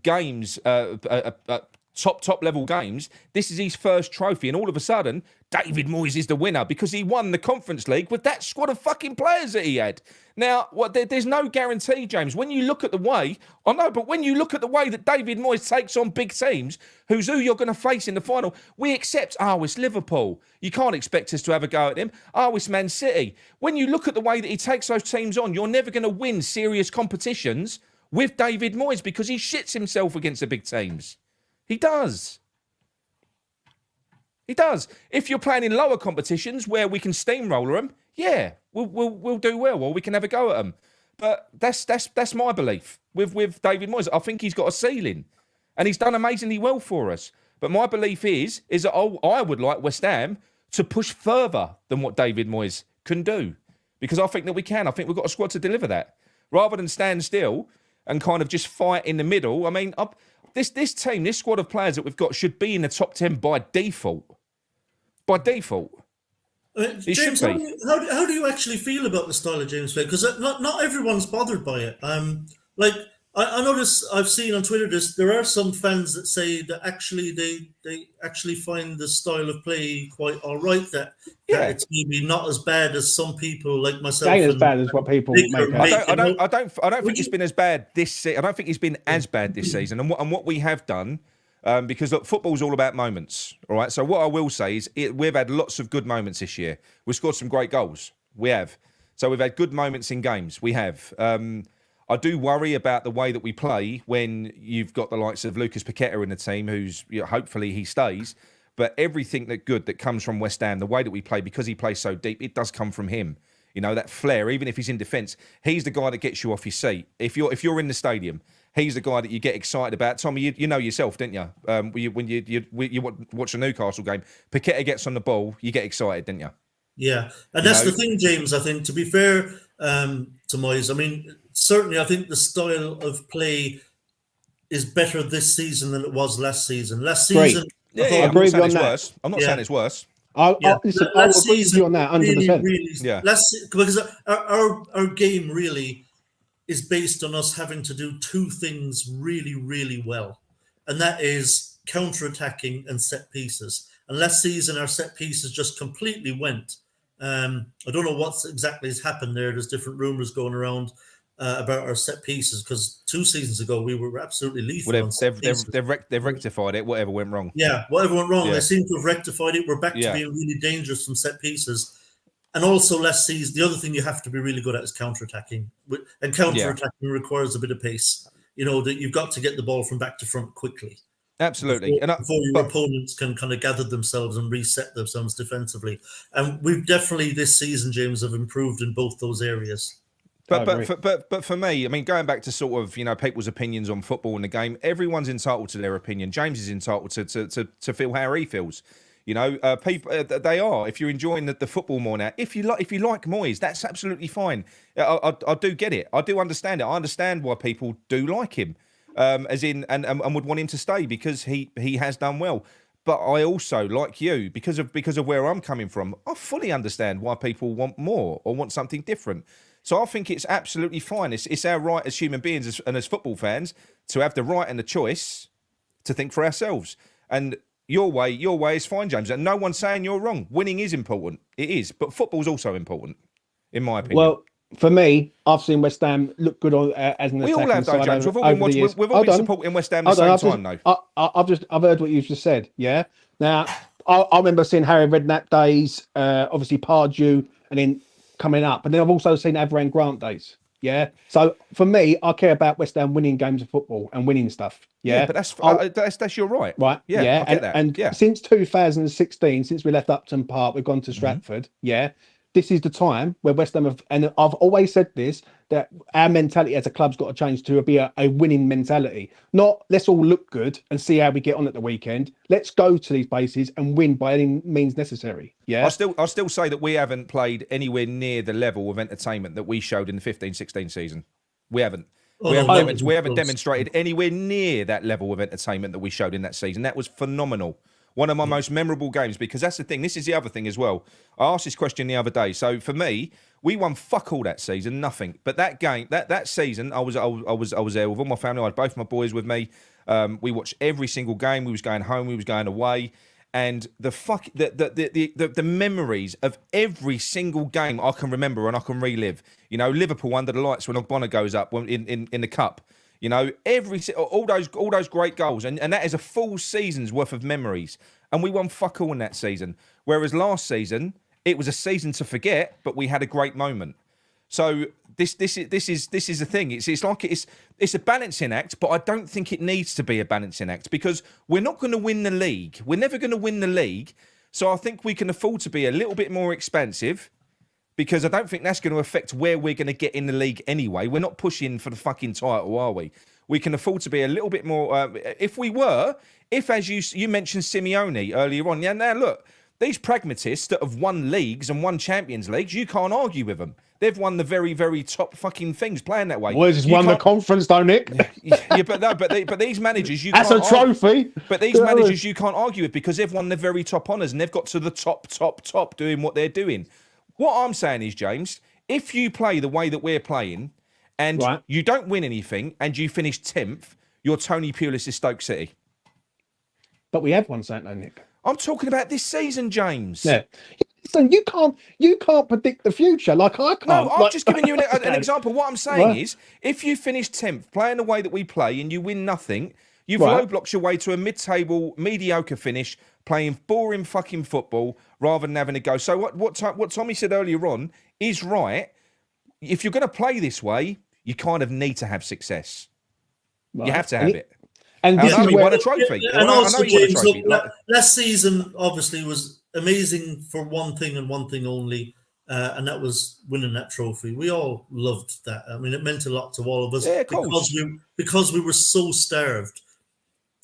games, top level games. This is his first trophy, and all of a sudden, David Moyes is the winner because he won the Conference League with that squad of fucking players that he had. Now, there's no guarantee, James. When you look at the way, I know, but when you look at the way that David Moyes takes on big teams, who you're going to face in the final, we accept, it's Liverpool. You can't expect us to have a go at them. It's Man City. When you look at the way that he takes those teams on, you're never going to win serious competitions with David Moyes because he shits himself against the big teams. He does. He does. If you're playing in lower competitions where we can steamroller them, yeah, we'll do well, or we can have a go at them. But that's my belief with David Moyes. I think he's got a ceiling, and he's done amazingly well for us. But my belief is that I would like West Ham to push further than what David Moyes can do, because I think that we can. I think we've got a squad to deliver that, rather than stand still and kind of just fight in the middle. I mean, this team, this squad of players that we've got should be in the top 10 by default. By default. James, how do you actually feel about the style of James play? Because not everyone's bothered by it. I notice, I've seen on Twitter there are some fans that say that actually they actually find the style of play quite all right. That it's maybe not as bad as some people like myself. It ain't as bad as what people make it. I don't think it's been as bad this season. I don't think it's been as bad this season. And what we have done. Because look, football's all about moments, all right? So what I will say is we've had lots of good moments this year. We've scored some great goals. We have. So we've had good moments in games. We have. I do worry about the way that we play when you've got the likes of Lucas Paqueta in the team, who's hopefully he stays. But everything that comes from West Ham, the way that we play, because he plays so deep, it does come from him. You know, that flair, even if he's in defence, he's the guy that gets you off your seat. If you're in the stadium, he's the guy that you get excited about. Tommy, you know yourself, didn't you? When you watch a Newcastle game, Paqueta gets on the ball, you get excited, didn't you? Yeah, and that's the thing, James. I think, to be fair to Moyes, I mean, certainly I think the style of play is better this season than it was last season. Last season, I agree with you on that. I'm not saying it's worse. Listen, I will agree with you on that 100%. Because our game really is based on us having to do two things really, really well. And that is counter-attacking and set pieces. And last season, our set pieces just completely went. I don't know what exactly has happened there. There's different rumours going around about our set pieces, because 2 seasons ago, we were absolutely lethal. Well, they've rectified it, whatever went wrong. Yeah, whatever went wrong. They seem to have rectified it. We're back to being really dangerous from set pieces. And also last season, the other thing you have to be really good at is counter-attacking. And counter-attacking requires a bit of pace. You know, that you've got to get the ball from back to front quickly. Absolutely. Before your opponents can kind of gather themselves and reset themselves defensively. And we've definitely this season, James, have improved in both those areas. But for me, I mean, going back to sort of, people's opinions on football and the game, everyone's entitled to their opinion. James is entitled to feel how he feels. People they are. If you're enjoying the football more now, if you like Moyes, that's absolutely fine. I do get it. I do understand it. I understand why people do like him, and would want him to stay because he has done well. But I also, like you, because of where I'm coming from, I fully understand why people want more or want something different. So I think it's absolutely fine. It's our right as human beings and as football fans to have the right and the choice to think for ourselves. And your way is fine, James. And no one's saying you're wrong. Winning is important. It is. But football's also important. in my opinion. Well, for me, I've seen West Ham look good on as an we all attacking have, though, side James. over, We've all been over the years. we've all been supporting West Ham at the same time, though. I've heard what you've just said. Yeah. Now, I remember seeing Harry Redknapp days, obviously Pardew, and then coming up, and then I've also seen Avram Grant days. Yeah. So for me, I care about West Ham winning games of football and winning stuff. Yeah. But that's your right. Right. Yeah. I get that. And yeah. since 2016, since we left Upton Park, we've gone to Stratford. Yeah. This is the time where West Ham have, and I've always said this, that our mentality as a club's got to change to be a winning mentality. Not let's all look good and see how we get on at the weekend. Let's go to these places and win by any means necessary. Yeah. I still say that we haven't played anywhere near the level of entertainment that we showed in the 15-16 season. We haven't. We haven't demonstrated anywhere near that level of entertainment that we showed in that season. That was phenomenal. One of my most memorable games, because that's the thing. This is the other thing as well. I asked this question the other day. So for me, we won fuck all that season, nothing. But that game, that season, I was there with all my family. I had both my boys with me. We watched every single game. We was going home. We was going away. And the memories of every single game I can remember and I can relive. You know, Liverpool under the lights when Ogbonna goes up in the cup. You know, all those great goals, and that is a full season's worth of memories. And we won fuck all in that season. Whereas last season, it was a season to forget, but we had a great moment. So this is the thing. It's like it's a balancing act, but I don't think it needs to be a balancing act because we're not going to win the league. We're never going to win the league. So I think we can afford to be a little bit more expansive. Because I don't think that's going to affect where we're going to get in the league anyway. We're not pushing for the fucking title, are we? We can afford to be a little bit more... if as you mentioned Simeone earlier on, yeah, now look, these pragmatists that have won leagues and won Champions Leagues, you can't argue with them. They've won the very, very top fucking things playing that way. Moyes has won the conference, though, Nick. Yeah, but these managers, that's a trophy. But these managers, you can't argue with because they've won the very top honours and they've got to the top doing what they're doing. What I'm saying is, James, if you play the way that we're playing and you don't win anything and you finish 10th, you're Tony Pulis' Stoke City. But we have won something, Nick. I'm talking about this season, James. Yeah. Listen, you can't predict the future like I can't. No, I'm just giving you an example. What I'm saying is, if you finish 10th, playing the way that we play and you win nothing, you've low blocked your way to a mid-table, mediocre finish, playing boring fucking football rather than having a go. So what Tommy said earlier on is right. If you're going to play this way, you kind of need to have success. Right. You have to have it. And this is we won a trophy. Yeah, and also, James, look, last season obviously was amazing for one thing and one thing only, and that was winning that trophy. We all loved that. I mean, it meant a lot to all of us because we were so starved.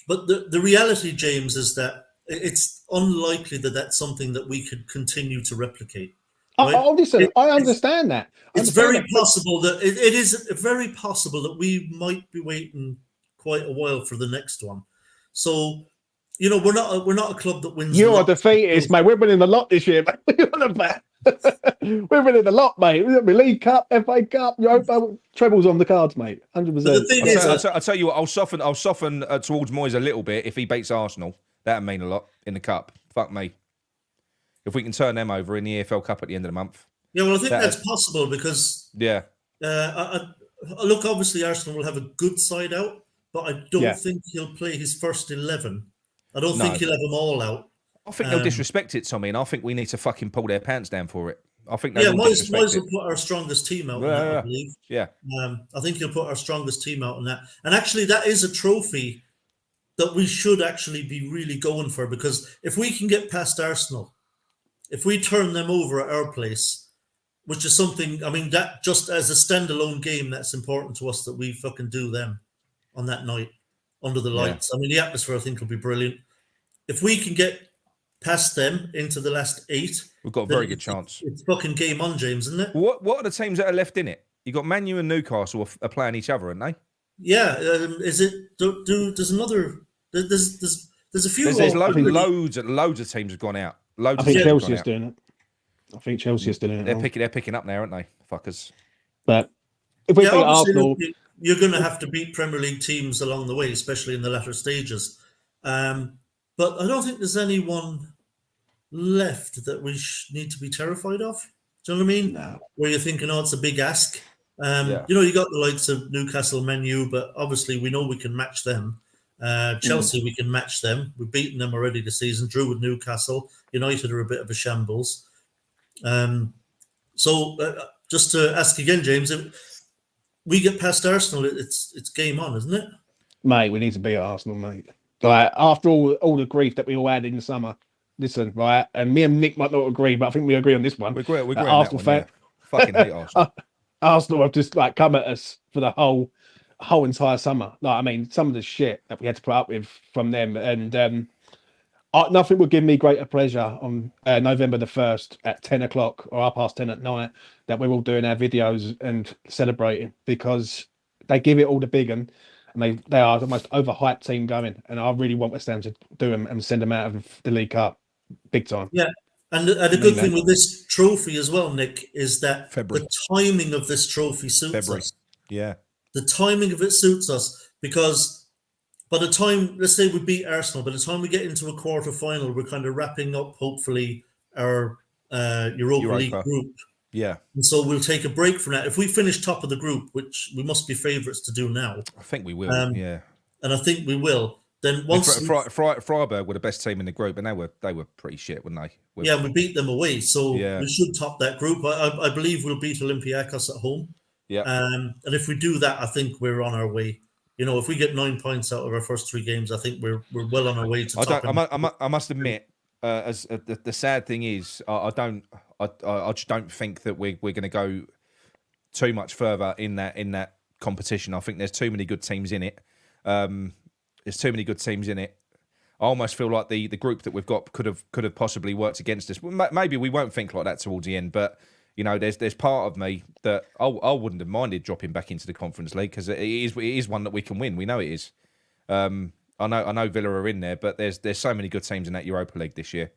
But the reality, James, is that it's unlikely that that's something that we could continue to replicate. Right? Listen, I understand that. It's very possible that it is very possible that we might be waiting quite a while for the next one. So, you know, we're not a club that wins. You are defeatist, mate. We're winning the lot this year, mate. We're winning the lot, mate. We're League Cup, FA Cup, Europa, trebles on the cards, mate. 100%. The thing is, I'll tell you what. I'll soften towards Moyes a little bit if he beats Arsenal. That'd mean a lot in the cup. Fuck me. If we can turn them over in the EFL Cup at the end of the month. Yeah, well, I think that's possible because look, obviously Arsenal will have a good side out, but I don't think he'll play his first 11. I don't think he'll have them all out. I think they'll disrespect it, Tommy, and I think we need to fucking pull their pants down for it. I think Moyes will put our strongest team out on that, I believe. Yeah. I think he'll put our strongest team out on that. And actually, that is a trophy that we should actually be really going for, because if we can get past Arsenal, if we turn them over at our place, which is something, I mean, that just as a standalone game, that's important to us that we fucking do them on that night under the lights. I mean, the atmosphere, I think, will be brilliant. If we can get past them into the last 8, we've got a very good chance. It's fucking game on, James, isn't it? What are the teams that are left in it? You got Man U and Newcastle are playing each other, aren't they? Yeah. Is it? There's another. There's a few. There's loads of teams have gone out. I think Chelsea is doing it. I think Chelsea is doing it. They're picking up now, aren't they, fuckers? But if we beat Arsenal, you're going to have to beat Premier League teams along the way, especially in the latter stages. But I don't think there's anyone left that we need to be terrified of. Do you know what I mean? No. Where you're thinking, oh, it's a big ask. Yeah. You know, you got the likes of Newcastle, Menu, but obviously we know we can match them. Chelsea, we can match them. We've beaten them already this season. Drew with Newcastle. United are a bit of a shambles. So just to ask again, James, if we get past Arsenal, it's game on, isn't it? Mate, we need to beat Arsenal, mate. Like, after all the grief that we all had in the summer. Listen, right, and me and Nick might not agree, but I think we agree on this one. We agree on Arsenal that one, yeah. Fucking hate Arsenal. Arsenal have just like come at us for the whole entire summer. Like, I mean, some of the shit that we had to put up with from them, and nothing would give me greater pleasure on November the 1st at 10 o'clock or 10:30 at night that we're all doing our videos and celebrating, because they give it all the big one, and they are the most overhyped team going. And I really want West Ham to do them and send them out of the League Cup big time. Yeah. And the good thing with this trophy as well, Nick, is that February. the timing of this trophy suits February. us. Yeah. The timing of it suits us, because by the time, let's say we beat Arsenal, by the time we get into a quarter final, we're kind of wrapping up, hopefully, our Europa League group. Yeah. And so we'll take a break from that. If we finish top of the group, which we must be favourites to do now. I think we will, yeah. And I think we will. Then once Freiburg were the best team in the group, and they were pretty shit, weren't they? We beat them away, so we should top that group. I believe we'll beat Olympiacos at home. Yeah. And if we do that, I think we're on our way. You know, if we get 9 points out of our first 3 games, I think we're well on our way to topping. I must admit, as the sad thing is, I just don't think that we're going to go too much further in that competition. I think there's too many good teams in it. There's too many good teams in it. I almost feel like the group that we've got could have possibly worked against us. Maybe we won't think like that towards the end, but you know, there's part of me that I wouldn't have minded dropping back into the Conference League, because it is one that we can win. We know it is. I know Villa are in there, but there's so many good teams in that Europa League this year.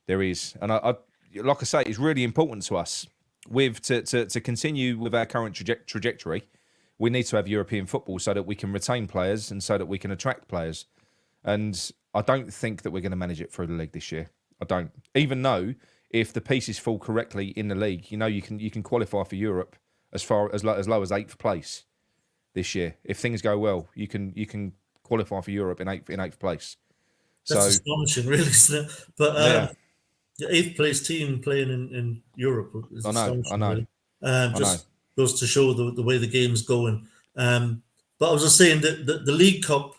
There is, and I like I say, it's really important to us to continue with our current trajectory. We need to have European football so that we can retain players and so that we can attract players. And I don't think that we're going to manage it through the league this year. I don't. Even though if the pieces fall correctly in the league, you know, you can qualify for Europe as low as 8th place this year. If things go well, you can qualify for Europe in eighth place. That's astonishing, really, isn't it? But the 8th place team playing in Europe is astonishing. I know. Really. Just goes to show the way the game's going. But I was just saying that the League Cup,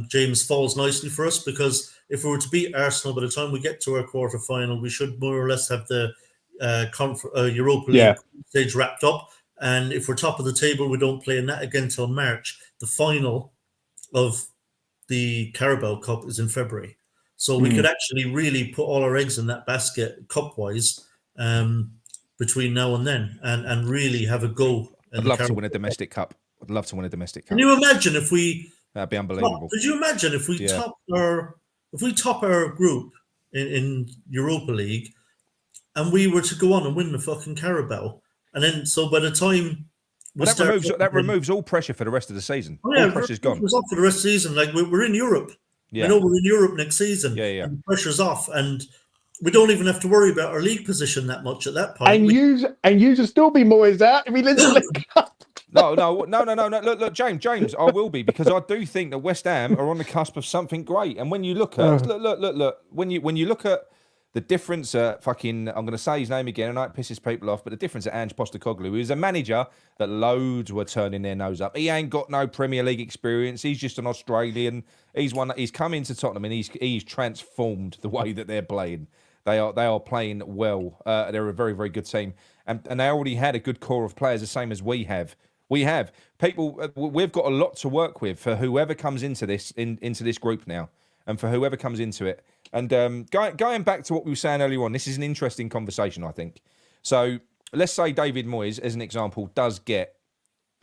James, falls nicely for us, because if we were to beat Arsenal by the time we get to our quarter final, we should more or less have the Europa League stage wrapped up. And if we're top of the table, we don't play in that again till March. The final of the Carabao Cup is in February. So we could actually really put all our eggs in that basket cup-wise between now and then, and really have a go. I'd love to win a domestic cup. I'd love to win a domestic cup. Can you imagine if we... That'd be unbelievable. Could you imagine if we top our group in Europa League, and we were to go on and win the fucking Carabao, and then so by the time that removes all pressure for the rest of the season. All pressure's gone. It's off for the rest of the season. Like we're in Europe. Yeah. We know we're in Europe next season. Yeah. And the pressure's off, and we don't even have to worry about our league position that much at that point. And you should still be Moyes out if we lose the League Cup. No. Look, James, I will be, because I do think that West Ham are on the cusp of something great. And when you look at when you look at the difference at fucking, I'm going to say his name again, and it pisses people off, but the difference at Ange Postecoglou, who is a manager that loads were turning their nose up. He ain't got no Premier League experience. He's just an Australian. He's come into Tottenham and he's transformed the way that they're playing. They are playing well. They're a very, very good team, and they already had a good core of players, the same as we have. We have people. We've got a lot to work with for whoever comes into this group now, and for whoever comes into it. And going back to what we were saying earlier on, this is an interesting conversation, I think. So let's say David Moyes, as an example, does get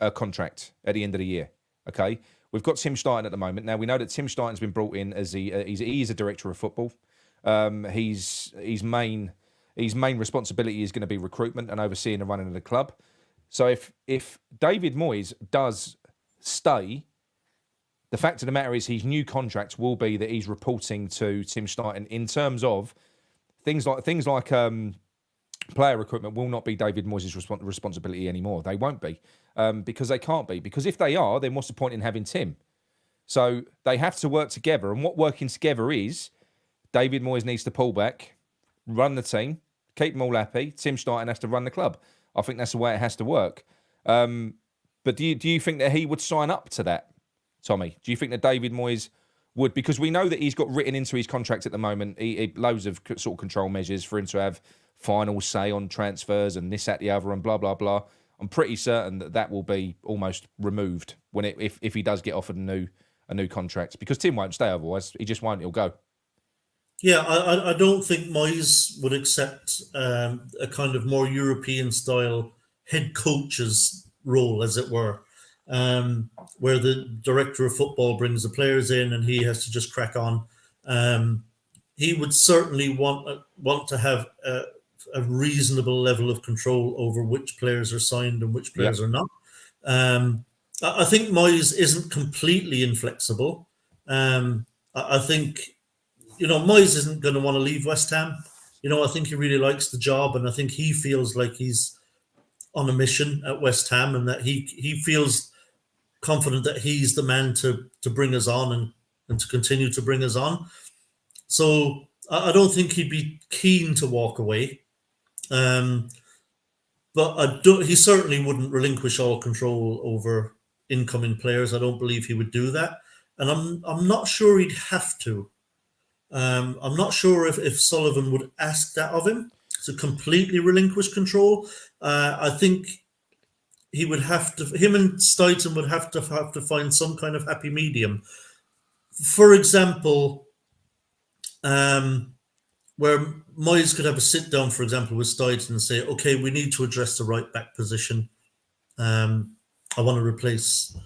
a contract at the end of the year. Okay, we've got Tim Stein at the moment. Now we know that Tim Stein's been brought in as he's a director of football. His main responsibility is going to be recruitment and overseeing the running of the club. So if David Moyes does stay, the fact of the matter is his new contract will be that he's reporting to Tim Stein in terms of things like player recruitment will not be David Moyes' responsibility anymore. They won't be, because they can't be. Because if they are, then what's the point in having Tim? So they have to work together. And what working together is, David Moyes needs to pull back, run the team, keep them all happy. Tim Stein has to run the club. I think that's the way it has to work. But do you think that he would sign up to that, Tommy? Do you think that David Moyes would? Because we know that he's got written into his contract at the moment loads of sort of control measures for him to have final say on transfers and this, that, the other, and blah, blah, blah. I'm pretty certain that will be almost removed if he does get offered a new contract, because Tim won't stay otherwise. He just won't. He'll go. Yeah, I don't think Moyes would accept a kind of more European style head coach's role, as it were, where the director of football brings the players in and he has to just crack on. He would certainly want to have a reasonable level of control over which players are signed and which players are not. I think Moyes isn't completely inflexible. I think, Moyes isn't going to want to leave West Ham. I think he really likes the job, and I think he feels like he's on a mission at West Ham, and that he feels confident that he's the man to bring us on and to continue to bring us on. So I don't think he'd be keen to walk away. But he certainly wouldn't relinquish all control over incoming players. I don't believe he would do that. And I'm not sure he'd have to. I'm not sure if Sullivan would ask that of him, to completely relinquish control. I think him and Steidten would have to find some kind of happy medium. For example, where Moyes could have a sit down, for example, with Steidten and say, okay, we need to address the right back position. I want to replace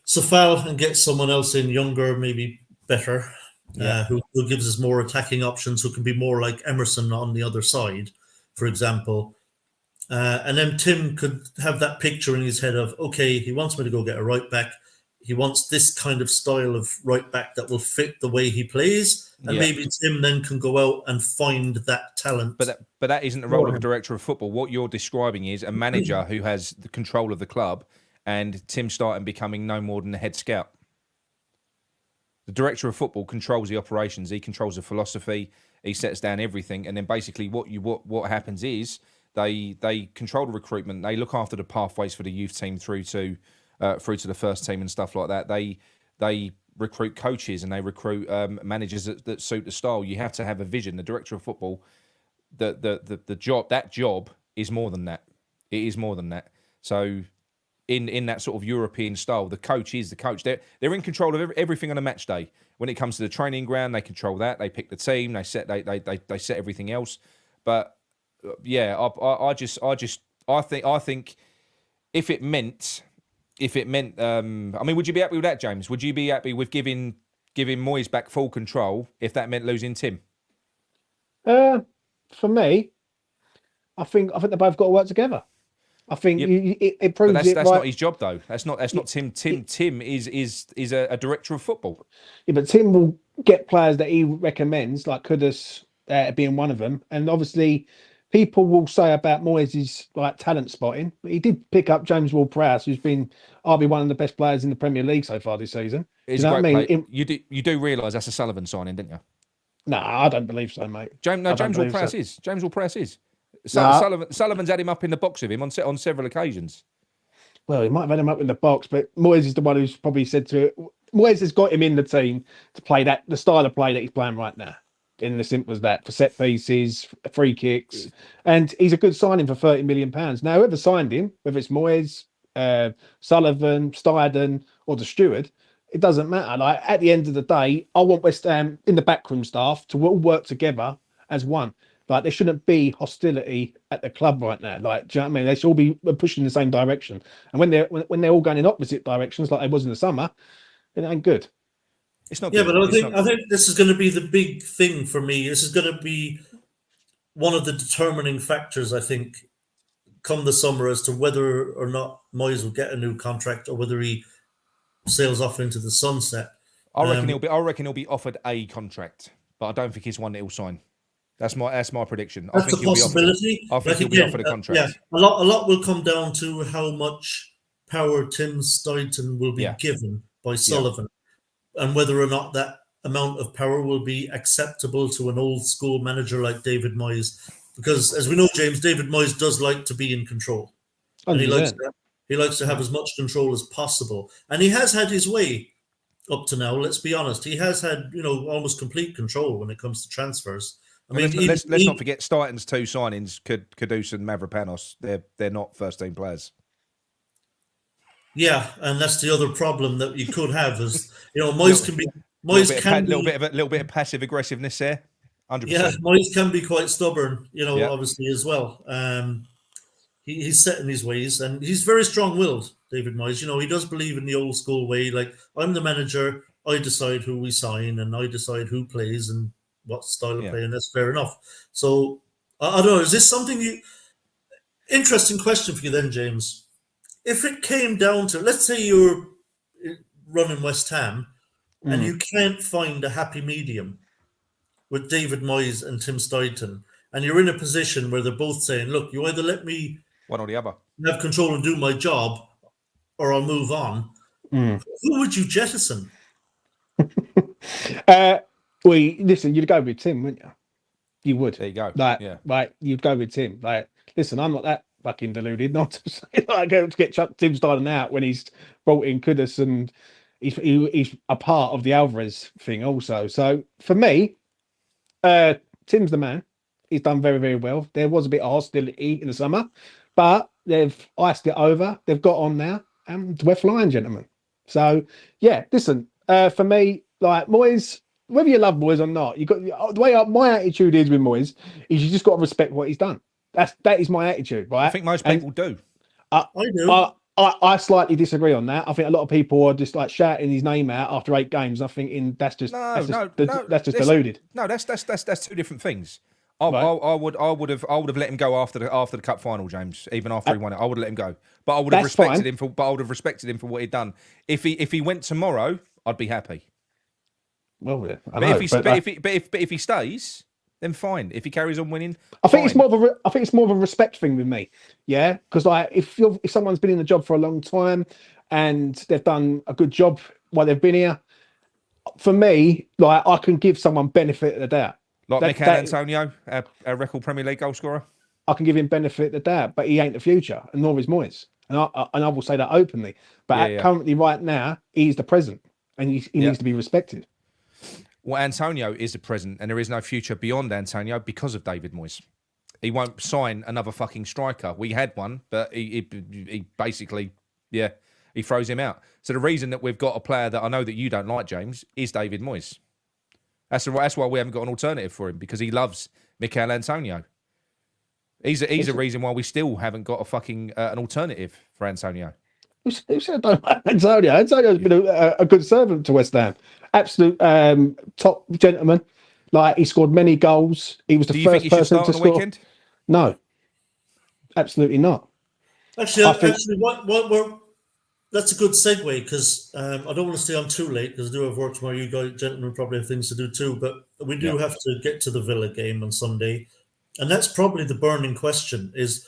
Safal and get someone else in, younger, maybe better, who gives us more attacking options, who can be more like Emerson on the other side, for example. And then Tim could have that picture in his head of, okay, he wants me to go get a right back. He wants this kind of style of right back that will fit the way he plays. And maybe Tim then can go out and find that talent. But that isn't the role of a director of football. What you're describing is a manager who has the control of the club, and Tim Stein becoming no more than the head scout. The director of football controls the operations. He controls the philosophy. He sets down everything. And then basically what happens is they control the recruitment. They look after the pathways for the youth team through to the first team and stuff like that. They recruit coaches and they recruit managers that suit the style. You have to have a vision. The director of football, the job is more than that. It is more than that. So in that sort of European style, the coach is the coach. They're in control of everything on a match day. When it comes to the training ground, they control that. They pick the team. They set everything else. But I think if it meant. I mean, would you be happy with that, James? Would you be happy with giving Moyes back full control if that meant losing Tim? For me, I think they both got to work together. I think it proves but that's right. not his job, though. That's not Tim. Tim is a director of football. Yeah, but Tim will get players that he recommends, like Kudus being one of them, and obviously. People will say about Moyes' like talent spotting, but he did pick up James Ward-Prowse, who's been arguably one of the best players in the Premier League so far this season. He's a great player. You do realise that's a Sullivan signing, didn't you? No, I don't believe so, mate. James Ward-Prowse is. James Ward-Prowse is. Sullivan's had him up in the box with him on several occasions. Well, he might have had him up in the box, but Moyes is the one who's probably said to it. Moyes has got him in the team to play the style of play that he's playing right now. In as simple as that, for set pieces, free kicks, and he's a good signing for £30 million. Now, whoever signed him, whether it's Moyes, Sullivan, Steidten, or the steward, it doesn't matter. Like at the end of the day, I want West Ham in the backroom staff to all work together as one. Like there shouldn't be hostility at the club right now. Like, do you know what I mean? They should all be pushing in the same direction. And when they're all going in opposite directions, like they was in the summer, it ain't good. It's not. Yeah, good. But I think this is going to be the big thing for me. This is going to be one of the determining factors, I think, come the summer as to whether or not Moyes will get a new contract or whether he sails off into the sunset. I reckon he'll be offered a contract, but I don't think it's one that he'll sign. That's my prediction. That's I think a he'll be offered. possibility. I think Like he'll be again, offered a yeah, contract. a lot will come down to how much power Tim Stoyton will be Yeah. given by Sullivan, and whether or not that amount of power will be acceptable to an old school manager like David Moyes. Because as we know, James, David Moyes does like to be in control, and 100%. he likes to have as much control as possible, and he has had his way up to now. Let's be honest, he has had almost complete control when it comes to transfers. I mean, let's not forget Stighton's 2 signings, Kudus and Mavropanos. They're not first team players. Yeah, and that's the other problem that you could have is Moyes can be little bit of passive aggressiveness there. 100%. Yeah, Moyes can be quite stubborn, Yeah. obviously as well. He's set in his ways, and he's very strong-willed, David Moyes. He does believe in the old school way. Like, I'm the manager, I decide who we sign, and I decide who plays and what style of play, and that's fair enough. So, I don't know, is this something interesting question for you then, James? If it came down to, let's say you're running West Ham, and you can't find a happy medium with David Moyes and Tim Stoyton, and you're in a position where they're both saying, look, you either let me one or the other have control and do my job, or I'll move on. Who would you jettison? Listen, you'd go with Tim, wouldn't you? You would. There you go. Right, you'd go with Tim. Like, listen, I'm not that fucking deluded not to say like to get Tim Stoyton out when he's brought in Kudus, and he's a part of the Alvarez thing also. So for me, Tim's the man. He's done very, very well. There was a bit of hostility in the summer, but they've iced it over. They've got on now, and we're flying, gentlemen. So yeah, listen. For me, like Moyes, whether you love Moyes or not, you got the way my attitude is with Moyes is you just got to respect what he's done. That is my attitude, right? I think most people do. I do. I slightly disagree on that. I think a lot of people are just like shouting his name out after 8 games. I think that's just deluded. No, that's 2 different things. I would have let him go after the cup final, James. Even after he won it, I would have let him go. But I would have respected him for what he'd done. If he went tomorrow, I'd be happy. Well, yeah, if he stays, then fine. If he carries on winning, I think it's more of a respect thing with me. Yeah, because like if someone's been in the job for a long time and they've done a good job while they've been here, for me, like I can give someone benefit of the doubt. Like Mikel Antonio, a record Premier League goal scorer. I can give him benefit of the doubt, but he ain't the future, and nor is Moyes. And I will say that openly. But currently, right now, he's the present, and he needs to be respected. Well, Antonio is the present, and there is no future beyond Antonio because of David Moyes. He won't sign another fucking striker. We had one, but he basically, he throws him out. So the reason that we've got a player that I know that you don't like, James, is David Moyes. That's why we haven't got an alternative for him, because he loves Mikel Antonio. He's a reason why we still haven't got a fucking an alternative for Antonio. Who said I don't like Antonio? Antonio's been a good servant to West Ham. Absolute top gentleman. Like, he scored many goals. He was the first person to score. Weekend? No, absolutely not. Actually, that's a good segue, because I don't want to stay on too late, because I do have work tomorrow. You guys, gentlemen, probably have things to do too. But we do have to get to the Villa game on Sunday, and that's probably the burning question: is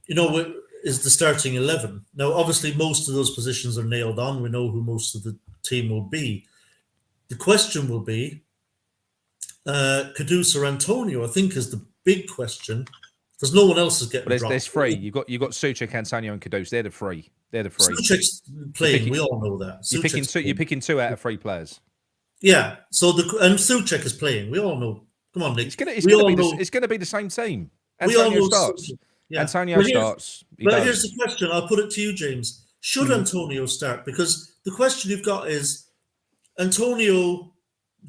the starting 11. Now, obviously, most of those positions are nailed on. We know who most of the team will be. The question will be Kudus or Antonio, I think, is the big question, because no one else is getting dropped. There's 3. You've got Souček, Antonio, and Kudus. They're the 3. Souček's playing. We all know that. You're picking 2 out of 3 players. Yeah. So and Souček is playing. We all know. Come on, Nick. It's going to be the same team. Antonio starts. Yeah. Antonio starts. But here's the question. I'll put it to you, James. Should Antonio start? Because the question you've got is Antonio,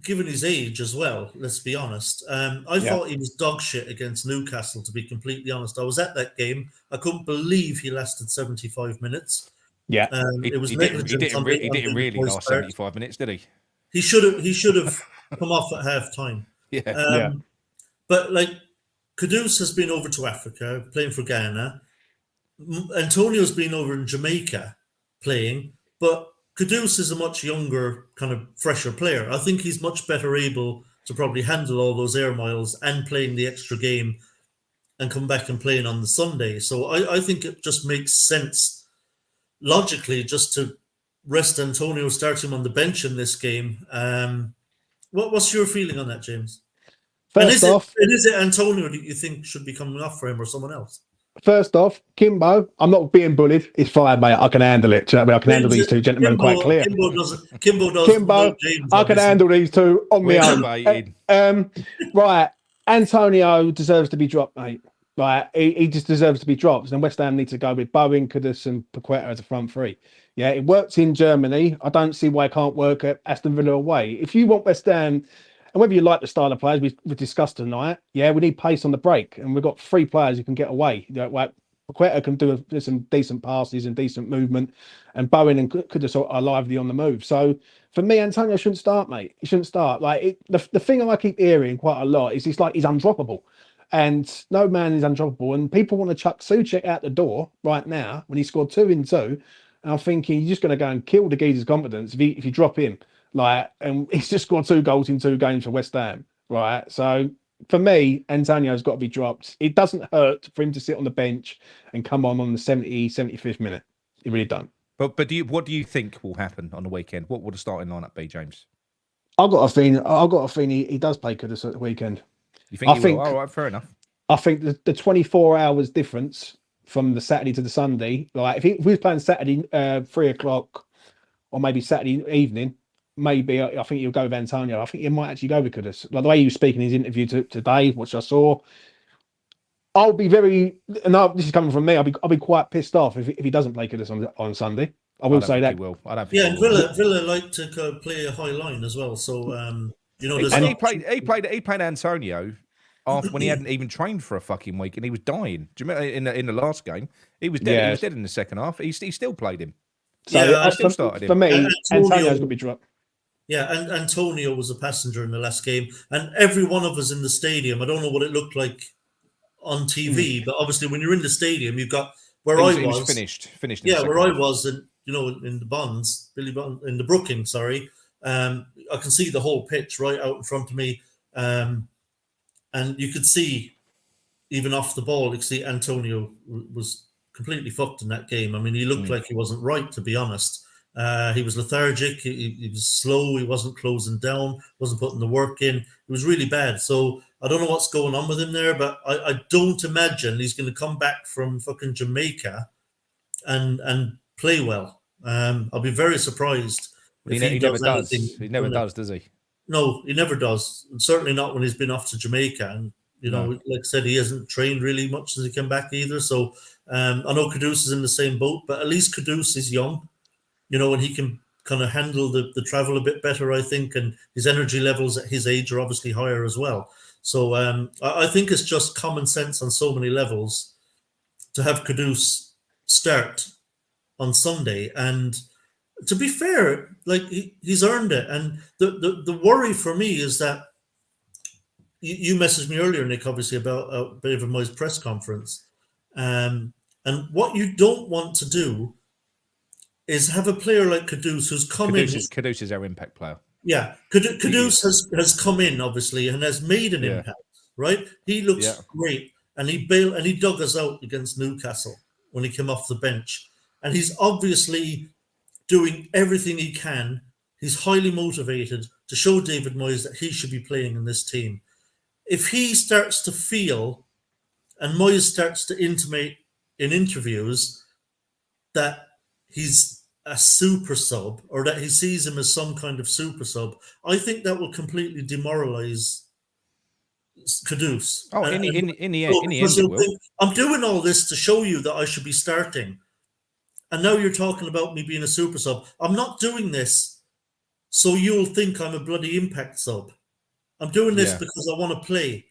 given his age as well, let's be honest. I thought he was dog shit against Newcastle, to be completely honest. I was at that game. I couldn't believe he lasted 75 minutes. Yeah. It was negligent. He didn't really last 75 minutes, did he? He should have come off at half time. Yeah. But like, Kudus has been over to Africa playing for Ghana. Antonio's been over in Jamaica playing, but Kudus is a much younger, kind of fresher player. I think he's much better able to probably handle all those air miles and playing the extra game and come back and playing on the Sunday. So I think it just makes sense logically just to rest Antonio, start him on the bench in this game. What's your feeling on that, James? First off, is it Antonio that you think should be coming off for him or someone else? Kimbo, I'm not being bullied. It's fine, mate. I can handle it. Do you know what I mean? I can handle these two gentlemen quite clear. Kimbo does. James, I can handle these two on my own. Right, Antonio deserves to be dropped, mate. Right, he just deserves to be dropped. And West Ham need to go with Bowen, Kudus, and Paqueta as a front three. Yeah, it works in Germany. I don't see why it can't work at Aston Villa away. If you want West Ham, and whether you like the style of players we discussed tonight, yeah, we need pace on the break, and we've got 3 players who can get away. You know, like Paqueta can do some decent passes and decent movement, and Bowen and Kudus are lively on the move. So for me, Antonio shouldn't start, mate. He shouldn't start. Like the thing I keep hearing quite a lot is he's undroppable. And no man is undroppable. And people want to chuck Souček out the door right now when he scored 2 in 2. And I'm thinking you're just going to go and kill the geezer's confidence if you drop him. Like, and he's just scored 2 goals in 2 games for West Ham, right? So for me, Antonio's got to be dropped. It doesn't hurt for him to sit on the bench and come on the 75th minute. It really don't. But what do you think will happen on the weekend? What will the starting lineup be, James? I've got a feeling he does play Kudus at the weekend. You think he will? All right, fair enough. I think the 24 hours difference from the Saturday to the Sunday, like if he was playing Saturday 3 o'clock or maybe Saturday evening, maybe I think he'll go with Antonio. I think he might actually go with Kudus. Like the way he was speaking in his interview today, which I saw, I'll be very. No, this is coming from me. I'll be quite pissed off if he doesn't play Kudus on Sunday. I will say that. He will. I don't think. Yeah, and Villa like to play a high line as well. So you know, he played Antonio after when he hadn't even trained for a fucking week and he was dying. Do you remember in the last game? He was dead. Yeah. He was dead in the second half. He still played him. So I still started him. For me, Antonio's going to be dropped. Yeah, and Antonio was a passenger in the last game, and every one of us in the stadium. I don't know what it looked like on TV, but obviously when you're in the stadium, you've got where I was finished. Yeah, where I was, in the Bonds, in the Brooklyn. Sorry, I can see the whole pitch right out in front of me, and you could see even off the ball, you could see Antonio was completely fucked in that game. I mean, he looked like he wasn't right, to be honest. He was lethargic. He was slow. He wasn't closing down. Wasn't putting the work in. It was really bad. So I don't know what's going on with him there, but I don't imagine he's going to come back from fucking Jamaica and play well. I'll be very surprised. He never does. He never does he? No, he never does. And certainly not when he's been off to Jamaica. And like I said, he hasn't trained really much since he came back either. So I know Kudus is in the same boat, but at least Kudus is young. And he can kind of handle the travel a bit better, I think, and his energy levels at his age are obviously higher as well. So I think it's just common sense on so many levels to have Kudus start on Sunday. And to be fair, like he's earned it. And the worry for me is that you messaged me earlier, Nick, obviously about David Moyes' press conference. And what you don't want to do is have a player like Kudus who's come in. Kudus is our impact player. Yeah, Kudus has come in obviously and has made an impact. Right, he looks great, and he dug us out against Newcastle when he came off the bench, and he's obviously doing everything he can. He's highly motivated to show David Moyes that he should be playing in this team. If he starts to feel, and Moyes starts to intimate in interviews that he's a super sub or that he sees him as some kind of super sub, I think that will completely demoralize Kudus. Oh, in the end, it will. I'm doing all this to show you that I should be starting. And now you're talking about me being a super sub. I'm not doing this so you'll think I'm a bloody impact sub. I'm doing this because I want to play.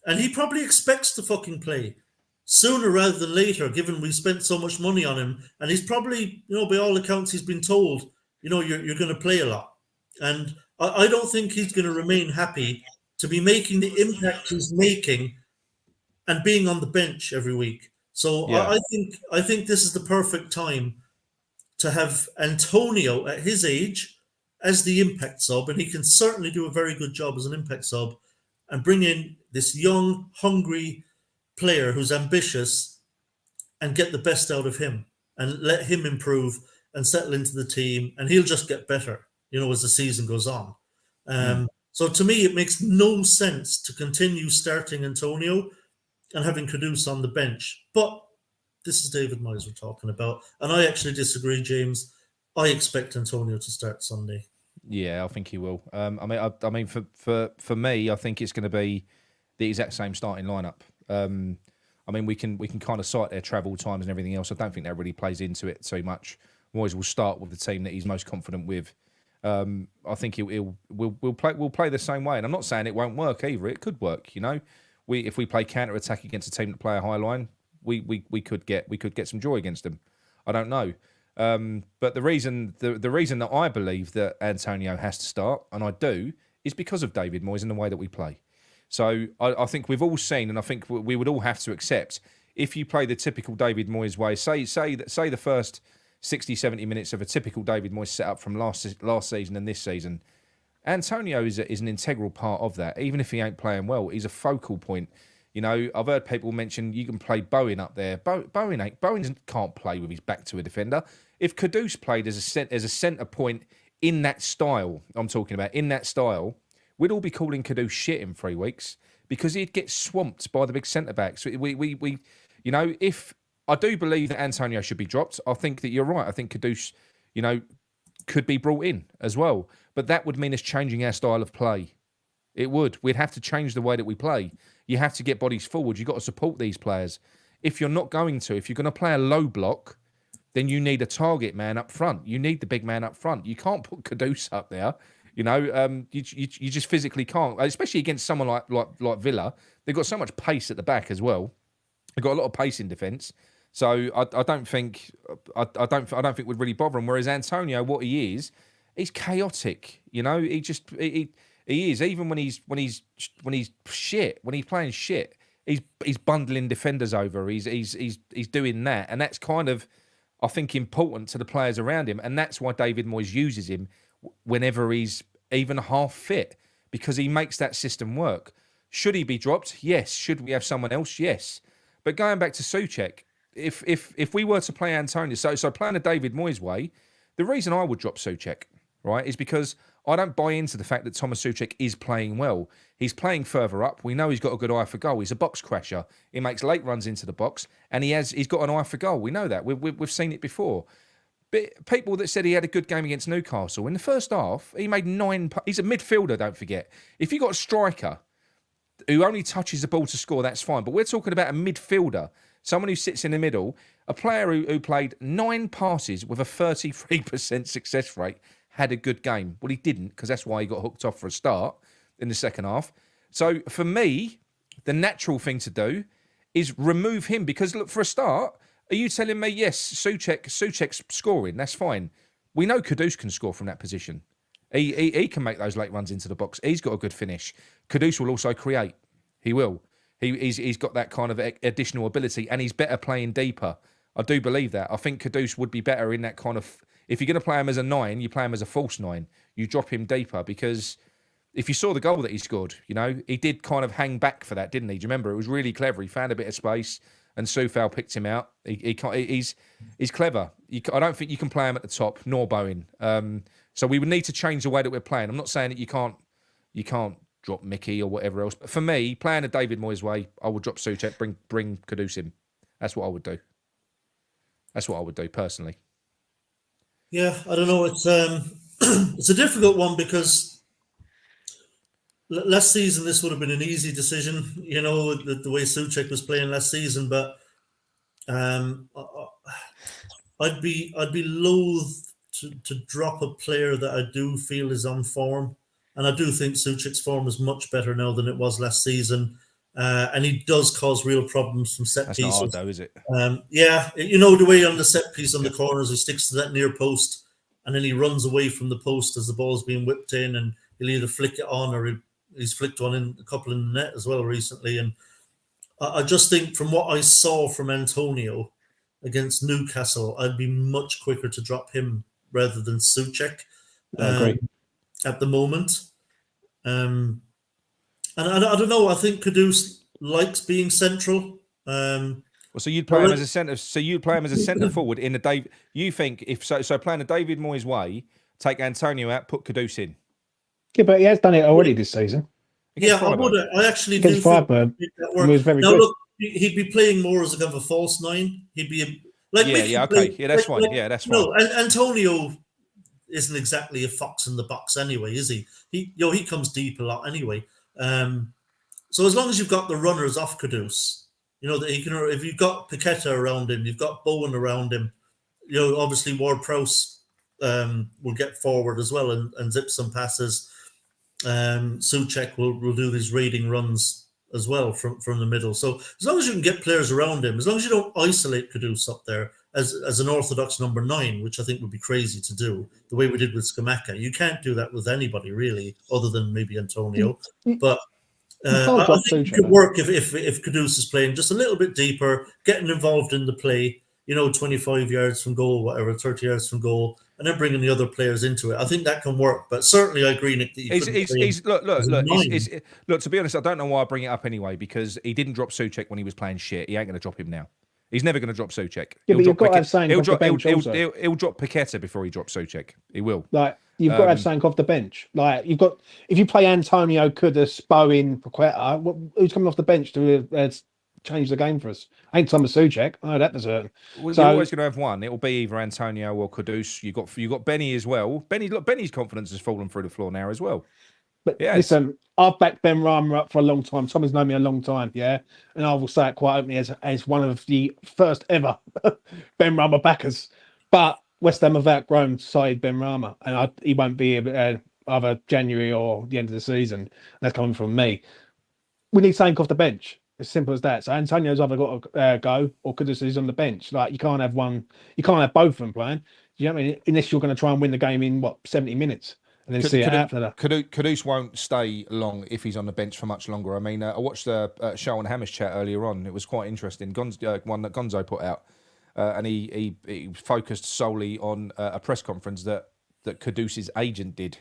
And he probably expects to fucking play sooner rather than later, given we spent so much money on him. And he's probably, by all accounts, he's been told, you're going to play a lot. And I don't think he's going to remain happy to be making the impact he's making and being on the bench every week. So I think this is the perfect time to have Antonio at his age as the impact sub, and he can certainly do a very good job as an impact sub, and bring in this young, hungry player who's ambitious and get the best out of him and let him improve and settle into the team, and he'll just get better, as the season goes on. So to me, it makes no sense to continue starting Antonio and having Kudus on the bench. But this is David Moyes we're talking about, and I actually disagree, James. I expect Antonio to start Sunday. Yeah, I think he will. I mean, for me, I think it's going to be the exact same starting lineup. I mean, we can kind of cite their travel times and everything else. I don't think that really plays into it too much. Moyes will start with the team that he's most confident with. I think we'll play the same way, and I'm not saying it won't work either. It could work, If we play counter attack against a team that play a high line, we could get some joy against them. I don't know. But the reason that I believe that Antonio has to start, and I do, is because of David Moyes and the way that we play. So I think we've all seen, and I think we would all have to accept, if you play the typical David Moyes way, say the first 60, 70 minutes of a typical David Moyes setup from last season and this season, Antonio is an integral part of that. Even if he ain't playing well, he's a focal point. I've heard people mention you can play Bowen up there. Bowen can't play with his back to a defender. If Kudus played as a centre point in that style, I'm talking about in that style, we'd all be calling Kudus shit in 3 weeks because he'd get swamped by the big centre backs. If I do believe that Antonio should be dropped, I think that you're right. I think Kudus, could be brought in as well, but that would mean us changing our style of play. It would. We'd have to change the way that we play. You have to get bodies forward. You've got to support these players. If you're not going to, if you're going to play a low block, then you need a target man up front. You need the big man up front. You can't put Kudus up there. You just physically can't, especially against someone like Villa. They've got so much pace at the back as well. They've got a lot of pace in defence. So I don't think we'd really bother him. Whereas Antonio, what he is, he's chaotic. He is. Even when he's shit, when he's playing shit, he's bundling defenders over. He's doing that, and that's kind of, I think, important to the players around him, and that's why David Moyes uses him whenever he's even half fit, because he makes that system work. Should he be dropped? Yes. Should we have someone else? Yes. But going back to Souček, if we were to play Antonio, so playing a David Moyes way, the reason I would drop Souček, right, is because I don't buy into the fact that Thomas Souček is playing well. He's playing further up. We know he's got a good eye for goal. He's a box crasher. He makes late runs into the box, and he's got an eye for goal. We know that. We've seen it before. But people that said he had a good game against Newcastle, in the first half, he made 9... He's a midfielder, don't forget. If you've got a striker who only touches the ball to score, that's fine. But we're talking about a midfielder, someone who sits in the middle, a player who played 9 passes with a 33% success rate, had a good game. Well, he didn't, because that's why he got hooked off for a start in the second half. So for me, the natural thing to do is remove him, because look, for a start, are you telling me, yes, Souček's scoring, that's fine. We know Kudus can score from that position. He can make those late runs into the box. He's got a good finish. Kudus will also create. He will. He's got that kind of additional ability, and he's better playing deeper. I do believe that. I think Kudus would be better in that kind of... If you're going to play him as a 9, you play him as a false 9. You drop him deeper, because if you saw the goal that he scored, he did kind of hang back for that, didn't he? Do you remember? It was really clever. He found a bit of space, and Soufal picked him out. He's clever. I don't think you can play him at the top, nor Bowen. So we would need to change the way that we're playing. I'm not saying that you can't drop Mickey or whatever else. But for me, playing a David Moyes way, I would drop Souček, bring Kudus in. That's what I would do. That's what I would do personally. Yeah, I don't know. It's it's a difficult one, because last season this would have been an easy decision, the way Souček was playing last season. But I'd be loath to drop a player that I do feel is on form, and I do think Souček's form is much better now than it was last season. And he does cause real problems from set pieces. That's not hard, though, is it? Yeah, the way on the set piece on the corners, he sticks to that near post, and then he runs away from the post as the ball's being whipped in, and he'll either flick it on, or he's flicked one in, a couple in the net as well recently. And I just think, from what I saw from Antonio against Newcastle, I'd be much quicker to drop him rather than Souček. I agree. At the moment. And I don't know. I think Kudus likes being central. Well, so you'd play him as a centre. So you'd play him as a centre forward in the Dave. You think if so? So playing the David Moyes way, take Antonio out, put Kudus in. Yeah, but he has done it already this season. Yeah, I would. I actually do Against think Freiburg, that he was very now, good. look, he'd be playing more as a kind of a false nine. He'd be like okay, yeah, that's fine. Yeah, that's fine. No, Antonio isn't exactly a fox in the box anyway, is he? He comes deep a lot anyway. So as long as you've got the runners off Kudus, that he can. If you've got Paqueta around him, you've got Bowen around him. Obviously Ward-Prowse will get forward as well and zip some passes. Souček will do these raiding runs as well from the middle. So as long as you can get players around him, as long as you don't isolate Kudus up there as an orthodox number 9, which I think would be crazy to do, the way we did with Scamacca. You can't do that with anybody really, other than maybe Antonio. But I think it could work if Kudus is playing just a little bit deeper, getting involved in the play. 25 yards from goal, whatever, 30 yards from goal, and then bringing the other players into it. I think that can work. But certainly, I agree, Nick, that look. To be honest, I don't know why I bring it up anyway, because he didn't drop Souček when he was playing shit. He ain't going to drop him now. He's never going to drop Souček. Yeah, but you've got to have something off the bench also. He'll drop Paqueta before he drops Souček. He will. Like, you've got to have something off the bench. Like, if you play Antonio, Kudus, Bowen, Paqueta, who's coming off the bench to change the game for us? Ain't Thomas Souček. Oh, that was hurt. Well, you're always going to have one. It will be either Antonio or Kudus. You got Benny as well. Benny's confidence has fallen through the floor now as well. But listen, I've backed Ben Rama up for a long time. Tommy's known me a long time, yeah, and I will say it quite openly as one of the first ever Ben Rama backers. But West Ham have outgrown side Ben Rama, and he won't be either January or the end of the season. That's coming from me. We need something off the bench. As simple as that. So Antonio's either got to go or Kudus is on the bench. Like, you can't have one. You can't have both of them playing. You know what I mean? Unless you're going to try and win the game in 70 minutes and then see it after that. Kudus won't stay long if he's on the bench for much longer. I mean, I watched the show on Hamish chat earlier on. It was quite interesting. One that Gonzo put out, and he focused solely on a press conference that Kudus's agent did.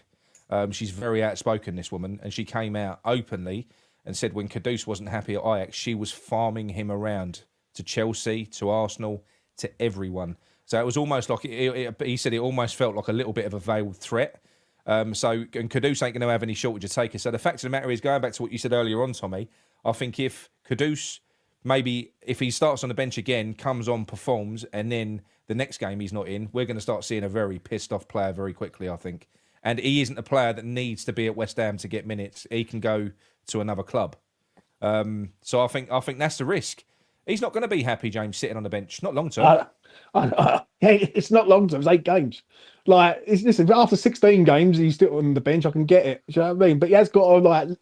She's very outspoken, this woman, and she came out openly and said when Kudus wasn't happy at Ajax, she was farming him around to Chelsea, to Arsenal, to everyone. So it was almost like, he said it almost felt like a little bit of a veiled threat. And Kudus ain't going to have any shortage of takers. So the fact of the matter is, going back to what you said earlier on, Tommy, I think if Kudus, maybe if he starts on the bench again, comes on, performs, and then the next game he's not in, we're going to start seeing a very pissed off player very quickly, I think. And he isn't a player that needs to be at West Ham to get minutes. He can go to another club. So I think that's the risk. He's not going to be happy, James, sitting on the bench. Not long term. It's not long term. It's 8 games. Like, listen, after 16 games, he's still on the bench. I can get it. Do you know what I mean? But he has got to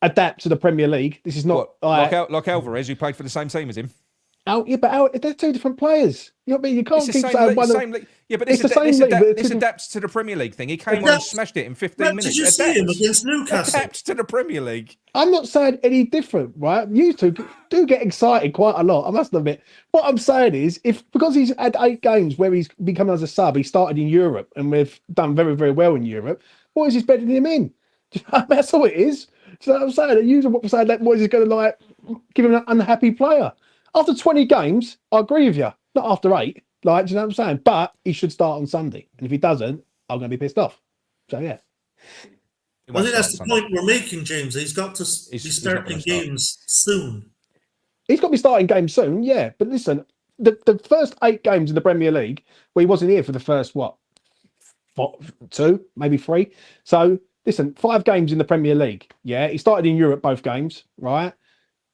adapt to the Premier League. This is not like Alvarez, who played for the same team as him. They're 2 different players. You know what I mean? You can't keep saying one. Yeah, but this adapts to the Premier League thing. He came on and smashed it in 15 minutes. Did you see him against Newcastle? Adapts to the Premier League. I'm not saying any different, right? You two do get excited quite a lot, I must admit. What I'm saying is, because he's had 8 games where he's become as a sub, he started in Europe, and we've done very, very well in Europe. Moyes is bedding him in. That's all it is. So I'm saying, you what saying that Moyes is going to give him an unhappy player. After 20 games, I agree with you. Not after 8. Do you know what I'm saying? But he should start on Sunday. And if he doesn't, I'm going to be pissed off. So, yeah. I think that's the point we're making, James. He's got to be starting games soon. He's got to be starting games soon, yeah. But listen, the first 8 games in the Premier League, he wasn't here for the first, 2, maybe 3. So, listen, 5 games in the Premier League, yeah. He started in Europe, both games, right?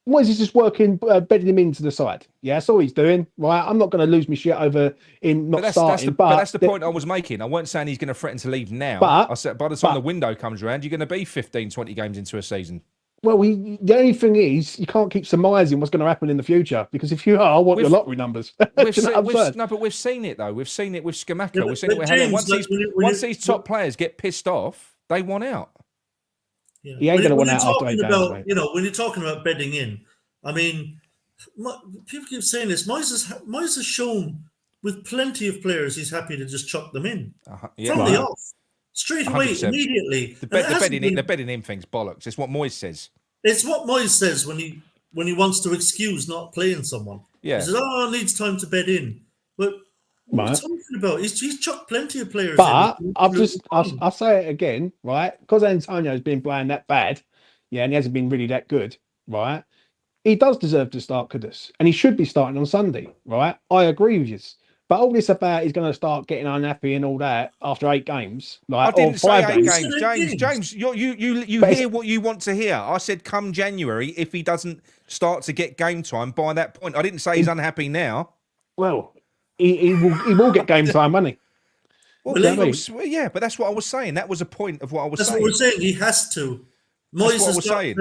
Moyes is just working, bedding him into the side. Yeah, that's all he's doing, right? I'm not going to lose my shit over him not starting. But that's the point I was making. I wasn't saying he's going to threaten to leave now. I said by the time the window comes around, you're going to be 15, 20 games into a season. Well, the only thing is, you can't keep surmising what's going to happen in the future, because if you are, I want your lottery numbers. But we've seen it, though. We've seen it with Scamacca. Yeah, we've seen it with Helen. Once these top players get pissed off, they want out. Yeah. He ain't going to want out after 8 games. When you're talking about bedding in, I mean, people keep saying this. Moyes has shown with plenty of players he's happy to just chuck them in from the off. straight away, 100%. immediately. The And it hasn't been- betting in thing's bollocks. It's what Moyes says. It's what Moyes says when he wants to excuse not playing someone. Yeah. He says, "Oh, it needs time to bed in." But what are you Right. talking about? He's chucked plenty of players. But in. I'll say it again, right? Because Antonio's been playing that bad, yeah, and he hasn't been really that good, right? He does deserve to start Kudus, and he should be starting on Sunday, right? I agree with you. But all this about he's going to start getting unhappy and all that after 8 games, like I didn't say 8 games. games. James, you But hear what you want to hear. I said come January, if he doesn't start to get game time by that point. I didn't say he's unhappy now. Well, he will get game time, won't he? Well, yeah, but that's what I was saying. That was a point of what I was That's saying. what we're saying. He has to. That's what I was saying.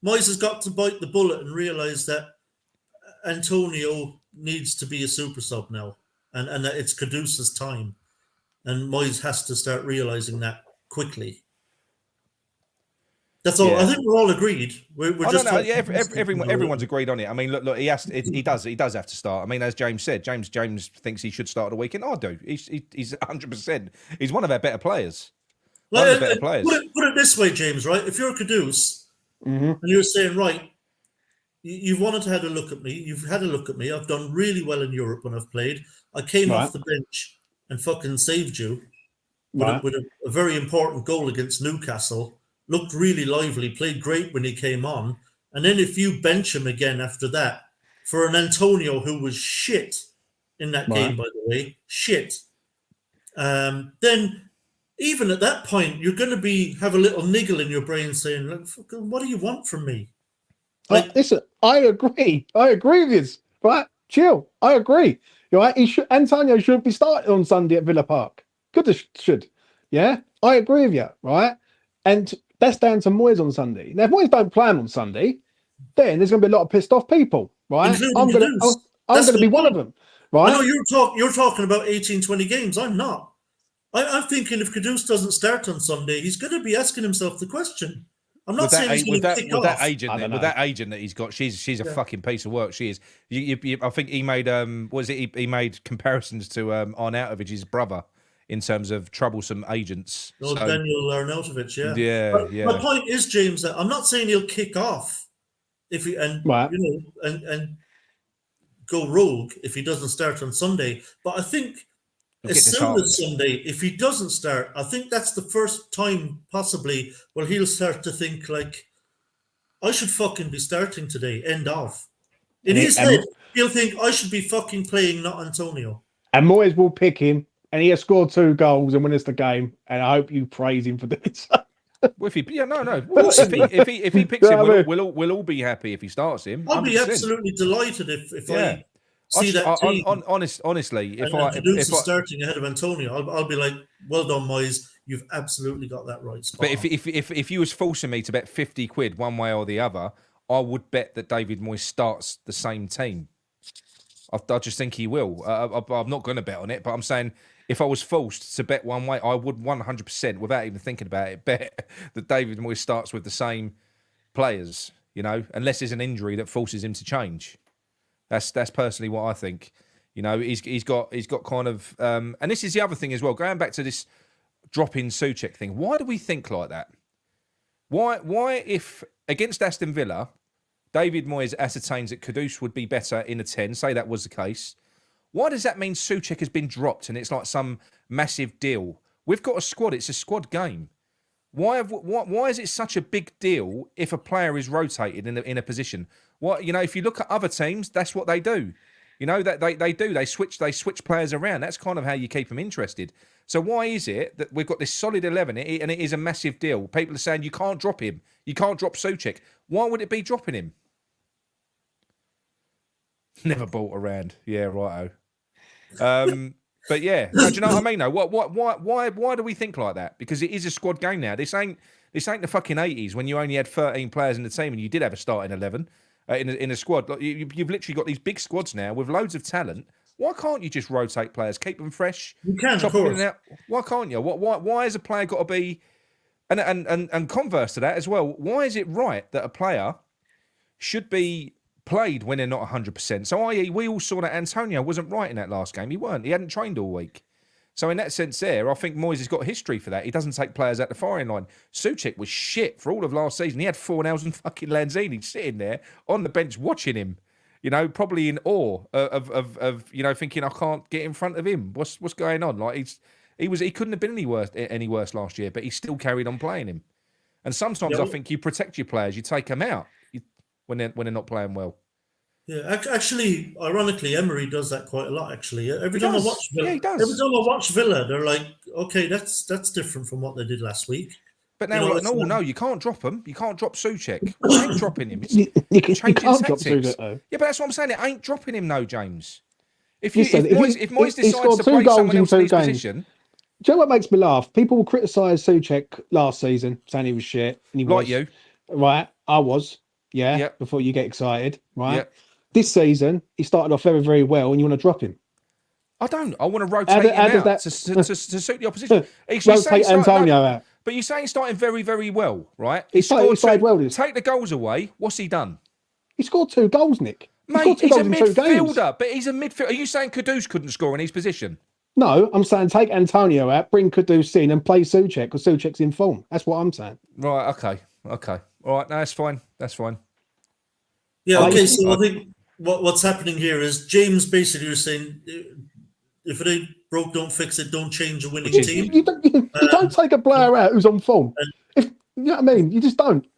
Moyes has got to bite the bullet and realise that Antonio needs to be a super sub now, and that it's Kudus's time, and Moyes has to start realising that quickly. That's all. Yeah. I think we're all agreed. We're just everyone's agreed on it. I mean, look, he does have to start. I mean, as James said, James thinks he should start the weekend. I do. He's 100%. He's one of our better players. One of the better players. Put it this way, James. Right? If you're Kudus and you're saying, right, you've wanted to have a look at me. You've had a look at me. I've done really well in Europe when I've played. I came off the bench and fucking saved you with a very important goal against Newcastle. Looked really lively, played great when he came on. And then if you bench him again after that for an Antonio who was shit in that game, by the way, shit, then even at that point, you're going to have a little niggle in your brain saying, look, what do you want from me? Listen, I agree. I agree with this. Right? Chill. I agree. You're right. Antonio should be starting on Sunday at Villa Park. Should. Yeah? I agree with you. Right? And that's down to Moyes on Sunday. Now, if Moyes don't play him on Sunday, then there's going to be a lot of pissed off people, right? I'm going to be one of them, right? I know you're talking about 18, 20 games. I'm not. I'm thinking if Kudus doesn't start on Sunday, he's going to be asking himself the question. I'm not saying he's going to kick off. That agent that he's got, she's a fucking piece of work. She is. I think he made he made comparisons to Arnautovic's brother in terms of troublesome agents. Oh, so, Daniel Arnautovic, yeah. My point is, James, that I'm not saying he'll kick off if he and go rogue if he doesn't start on Sunday. But I think as soon as Sunday, if he doesn't start, I think that's the first time possibly where he'll start to think like, I should fucking be starting today. End of. In his head, he'll think I should be fucking playing, not Antonio. And Moyes will pick him. And he has scored 2 goals and win us the game. And I hope you praise him for doing so. Well, if he picks him, we'll all be happy if he starts him. I'll be absolutely delighted if I see that team. Honestly, if Kudus is starting ahead of Antonio, I'll be like, well done, Moyes. You've absolutely got that right. But if you was forcing me to bet 50 quid one way or the other, I would bet that David Moyes starts the same team. I just think he will. I'm not going to bet on it, but I'm saying if I was forced to bet one way, I would 100%, without even thinking about it, bet that David Moyes starts with the same players, unless there's an injury that forces him to change. That's personally what I think. He's got kind of, and this is the other thing as well, going back to this drop-in Souček thing. Why do we think like that? Why if against Aston Villa, David Moyes ascertains that Kudus would be better in a 10, say that was the case, why does that mean Souček has been dropped and it's like some massive deal? We've got a squad. It's a squad game. Why is it such a big deal if a player is rotated in a position? If you look at other teams, that's what they do. They switch players around. That's kind of how you keep them interested. So why is it that we've got this solid 11 and it is a massive deal? People are saying you can't drop him. You can't drop Souček. Why would it be dropping him? Never bought around. Yeah, righto. But yeah, do you know what I mean? Though, why do we think like that? Because it is a squad game now. This ain't the fucking 80s when you only had 13 players in the team and you did have a starting 11 in a squad. Like, you've literally got these big squads now with loads of talent. Why can't you just rotate players, keep them fresh? You can, of course. Why can't you? Why has a player got to be? And converse to that as well. Why is it right that a player should be played when they're not 100%? So, i.e., we all saw that Antonio wasn't right in that last game. He weren't. He hadn't trained all week. So in that sense there, I think Moyes has got a history for that. He doesn't take players out the firing line. Souček was shit for all of last season. He had Fornals and fucking Lanzini sitting there on the bench watching him, probably in awe of thinking, I can't get in front of him. What's going on? Like he couldn't have been any worse last year, but he still carried on playing him. And sometimes I think you protect your players, you take them out when they're not playing well. Yeah, actually, ironically, Emery does that quite a lot. Actually, every time I watch Villa, they're like, okay, that's different from what they did last week. But now, no, you can't drop him. You can't drop Souček. You ain't dropping him. It's you can't drop Souček, though. Yeah, but that's what I'm saying. It ain't dropping him, no, James. If Listen, Moyes decides to play someone else in his position. Do you know what makes me laugh? People will criticise Souček last season, saying he was shit. And he was. Like you. Right, I was. Yeah, yep. Before you get excited, right? Yep. This season, he started off very, very well, and you want to drop him. I don't. I want to rotate him out to suit the opposition. Rotate Antonio out. But you're saying starting very, very well, right? He played well. Take the goals away. What's he done? He scored 2 goals, Nick. Mate, he's a midfielder, but he's a midfielder. Are you saying Kudus couldn't score in his position? No, I'm saying take Antonio out, bring Kudus in, and play Souček because Souček's in form. That's what I'm saying. Right. Okay. All right. No, that's fine. Yeah. Okay. So I think what's happening here is James basically was saying, if it ain't broke, don't fix it. Don't change a winning team. You don't take a player out who's on form. If you know what I mean, you just don't. Do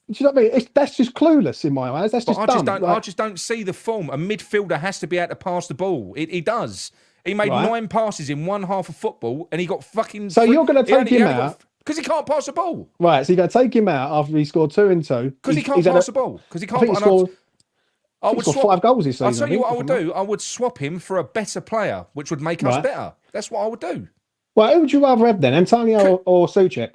you know what I mean? That's just clueless in my eyes. That's just dumb. I just don't see the form. A midfielder has to be able to pass the ball. He does. He made 9 passes in one half of football, and he got fucking. So you're going to take him out because he can't pass the ball. Right. So you're going to take him out after he scored 2 and 2 because he can't pass the ball. Because he can't. I would swap 5 goals this season. I'll tell you what I would do. I would swap him for a better player, which would make us better. That's what I would do. Well, who would you rather have then, Antonio or Souček?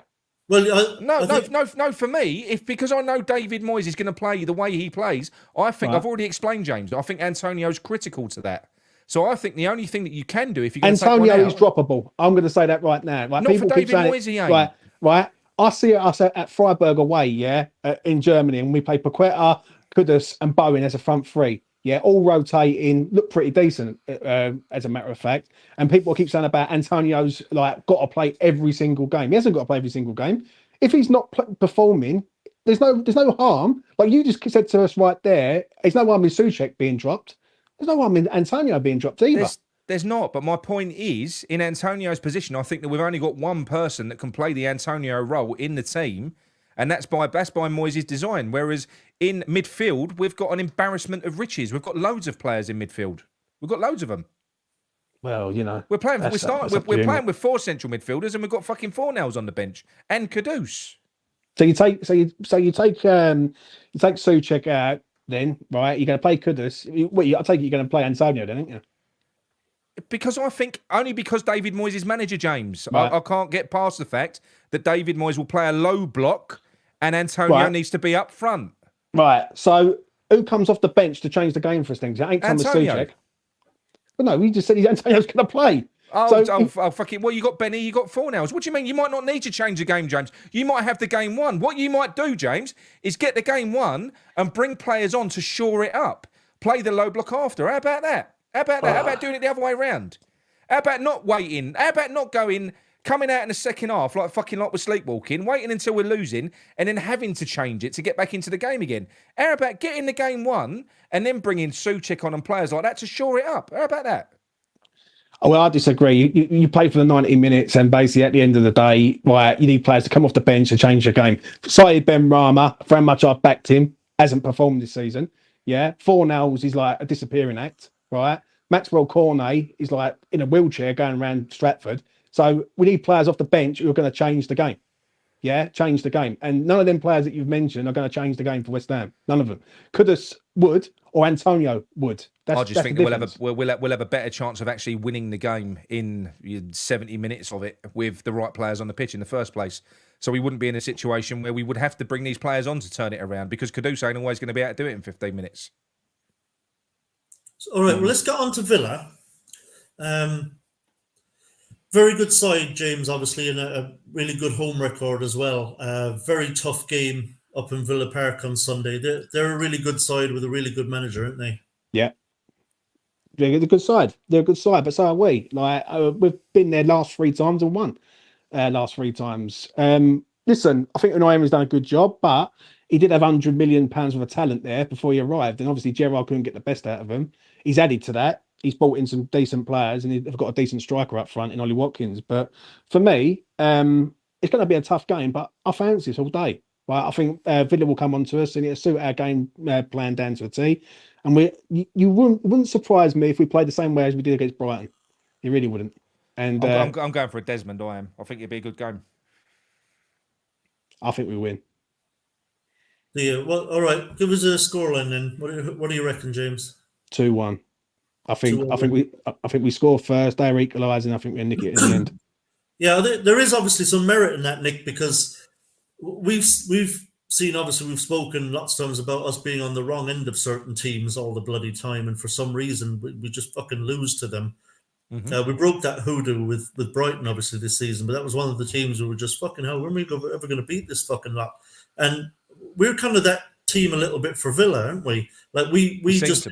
Well, no. For me, because I know David Moyes is going to play the way he plays, I think I've already explained, James. I think Antonio's critical to that. So I think the only thing that you can do if you're going to take one out, Antonio is droppable. I'm going to say that right now. Like, not for David Moyes, he ain't. Right. I see us at Freiburg away, in Germany, and we play Paqueta, Kudus, and Bowen as a front 3. Yeah, all rotating, look pretty decent, as a matter of fact. And people keep saying about Antonio's got to play every single game. He hasn't got to play every single game. If he's not performing, there's no harm. Like you just said to us right there, there's no harm in Souček being dropped. There's no harm in Antonio being dropped either. There's not, but my point is, in Antonio's position, I think that we've only got one person that can play the Antonio role in the team, and that's by Moyes' design. Whereas in midfield, we've got an embarrassment of riches. We've got loads of players in midfield. We've got loads of them. Well, we're playing. We're playing with 4 central midfielders, and we've got fucking Fornals on the bench and Kudus. So you take Souček out, then right? You're going to play Kudus. I take it you're going to play Antonio, then, aren't you? Because I think only because David Moyes is manager, James. Right. I can't get past the fact that David Moyes will play a low block, and Antonio needs to be up front. Right. So who comes off the bench to change the game for us? Things it ain't Thomas Souček. But no, we just said Antonio's going to play. Fucking. Well, you got Benny, you got Fornals. What do you mean? You might not need to change the game, James. You might have the game won. What you might do, James, is get the game won and bring players on to shore it up. Play the low block after. How about that? How about doing it the other way around? How about not waiting? How about not coming out in the second half like we're sleepwalking, waiting until we're losing, and then having to change it to get back into the game again? How about getting the game won and then bringing Souček on and players like that to shore it up? How about that? Oh, well, I disagree. You play for the 90 minutes, and basically at the end of the day, you need players to come off the bench and change the game. Cited Ben Rama, for how much I've backed him, hasn't performed this season. Yeah, Fornals is like a disappearing act, right? Maxwell Cornet is like in a wheelchair going around Stratford. So we need players off the bench who are going to change the game. Yeah, change the game. And none of them players that you've mentioned are going to change the game for West Ham. None of them. Kudus would, or Antonio would. I just think that we'll have a better chance of actually winning the game in 70 minutes of it with the right players on the pitch in the first place. So we wouldn't be in a situation where we would have to bring these players on to turn it around, because Kudus ain't always going to be able to do it in 15 minutes. All right, well, let's get on to Villa. Very good side, James, obviously, and a really good home record as well. Very tough game up in Villa Park on Sunday. They're a really good side with a really good manager, aren't they? Yeah. They're a good side. They're a good side, but so are we. Like we've been there last 3 times and won last 3 times. Listen, I think Unai Emery's done a good job, but he did have £100 million worth of talent there before he arrived, and obviously Gerrard couldn't get the best out of him. He's added to that. He's brought in some decent players, and they've got a decent striker up front in Ollie Watkins. But for me, it's going to be a tough game, but I fancy this all day. Right? I think Villa will come on to us, and it'll suit our game plan down to a T. And you wouldn't surprise me if we played the same way as we did against Brighton. You really wouldn't. And I'm going for a Desmond. I think it'd be a good game. I think we win. Yeah. Well, all right. Give us a scoreline then. What do you reckon, James? 2-1. I think 2-1. I think we score first. They're equalising. I think we nick it in the end. Yeah, there is obviously some merit in that, Nick, because we've seen, obviously, we've spoken lots of times about us being on the wrong end of certain teams all the bloody time, and for some reason we just fucking lose to them. Mm-hmm. We broke that hoodoo with Brighton, obviously, this season, but that was one of the teams who were just fucking hell. When are we ever going to beat this fucking lot? And we're kind of that team a little bit for Villa, aren't we? Like we just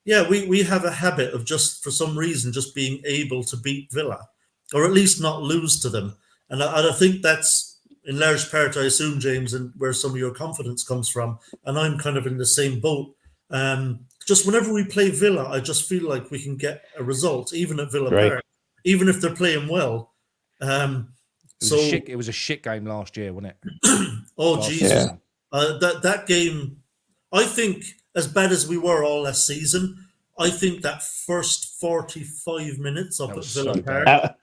we have a habit of just for some reason just being able to beat Villa, or at least not lose to them. And I think that's in large part, I assume, James, and where some of your confidence comes from. And I'm kind of in the same boat. Just whenever we play Villa, I just feel like we can get a result, even at Villa Park, even if they're playing well. It was a shit game last year, wasn't it? Oh, Jesus. Yeah. That game, I think, as bad as we were all last season, I think that first 45 minutes up at Villa Park.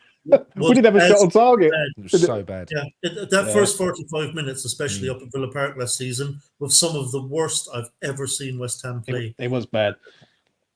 We didn't have a shot on target. It was so bad. Yeah, that first 45 minutes, especially up at Villa Park last season, was some of the worst I've ever seen West Ham play. It was bad.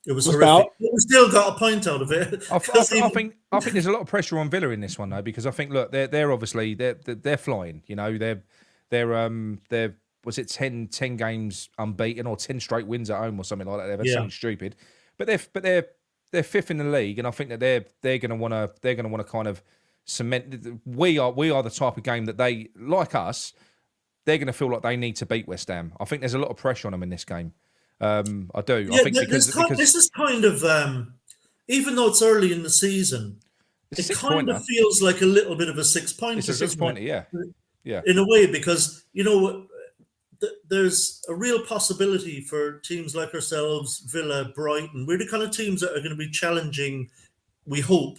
It was horrific. But we still got a point out of it. I think there's a lot of pressure on Villa in this one though, because I think they're obviously they're flying. You know, they're was it 10 games unbeaten or 10 straight wins at home or something like that. They're something stupid, but they're fifth in the league, and I think that they're going to want to kind of cement. We are the type of game that they, like us, they're going to feel like they need to beat West Ham. I think there's a lot of pressure on them in this game. I do. Yeah, I think because this is kind of even though it's early in the season, it kind of feels like a little bit of a 6-pointer. It's a 6-pointer, yeah, in a way, because you know. There's a real possibility for teams like ourselves, Villa, Brighton. We're the kind of teams that are going to be challenging, we hope,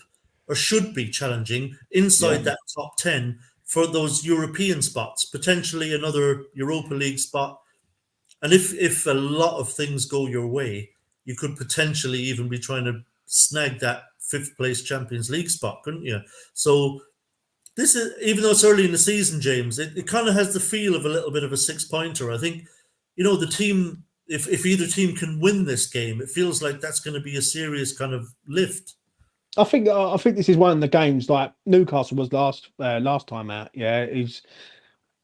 or should be challenging inside that top 10 for those European spots, potentially another Europa League spot. And if a lot of things go your way, you could potentially even be trying to snag that 5th place Champions League spot, couldn't you? So this is, even though it's early in the season, James, it kind of has the feel of a little bit of a 6-pointer. I think, you know, the team, if either team can win this game, it feels like that's going to be a serious kind of lift. I think this is one of the games like Newcastle was last time out. Yeah, is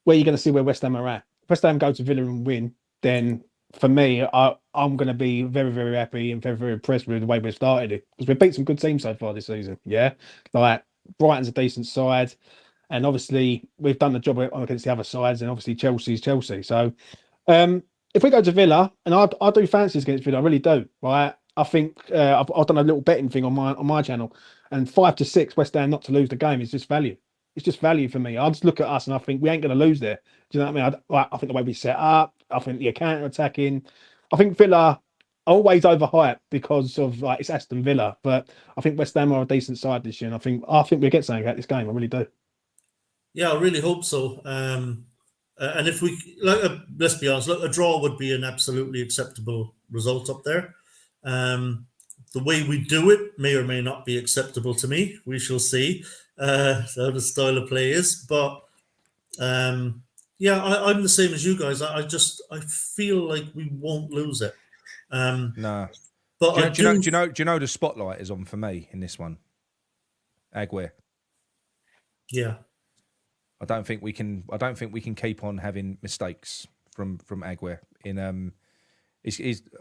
where you're going to see where West Ham are at. West Ham go to Villa and win, then for me, I'm going to be very, very happy and very, very impressed with the way we've started it, because we've beat some good teams so far this season. Yeah, like Brighton's a decent side, and obviously we've done the job against the other sides, and obviously Chelsea's Chelsea. So if we go to Villa, and I do fancy against Villa, I really do. Right, I think I've done a little betting thing on my channel, and 5-6 West Ham not to lose the game is just value. It's just value for me. I just look at us and I think we ain't going to lose there. Do you know what I mean? I think the way we set up, I think the counter attacking, I think Villa always overhyped because of it's Aston Villa, but I think West Ham are a decent side this year, and I think we get something out of this game. I really do. Yeah, I really hope so. And if we let's be honest, a draw would be an absolutely acceptable result up there. The way we do it may or may not be acceptable to me. We shall see how the style of play is, but I'm the same as you guys. I feel like we won't lose it. No, but do you know the spotlight is on for me in this one? Aguirre. Yeah, I don't think we can keep on having mistakes from Aguirre.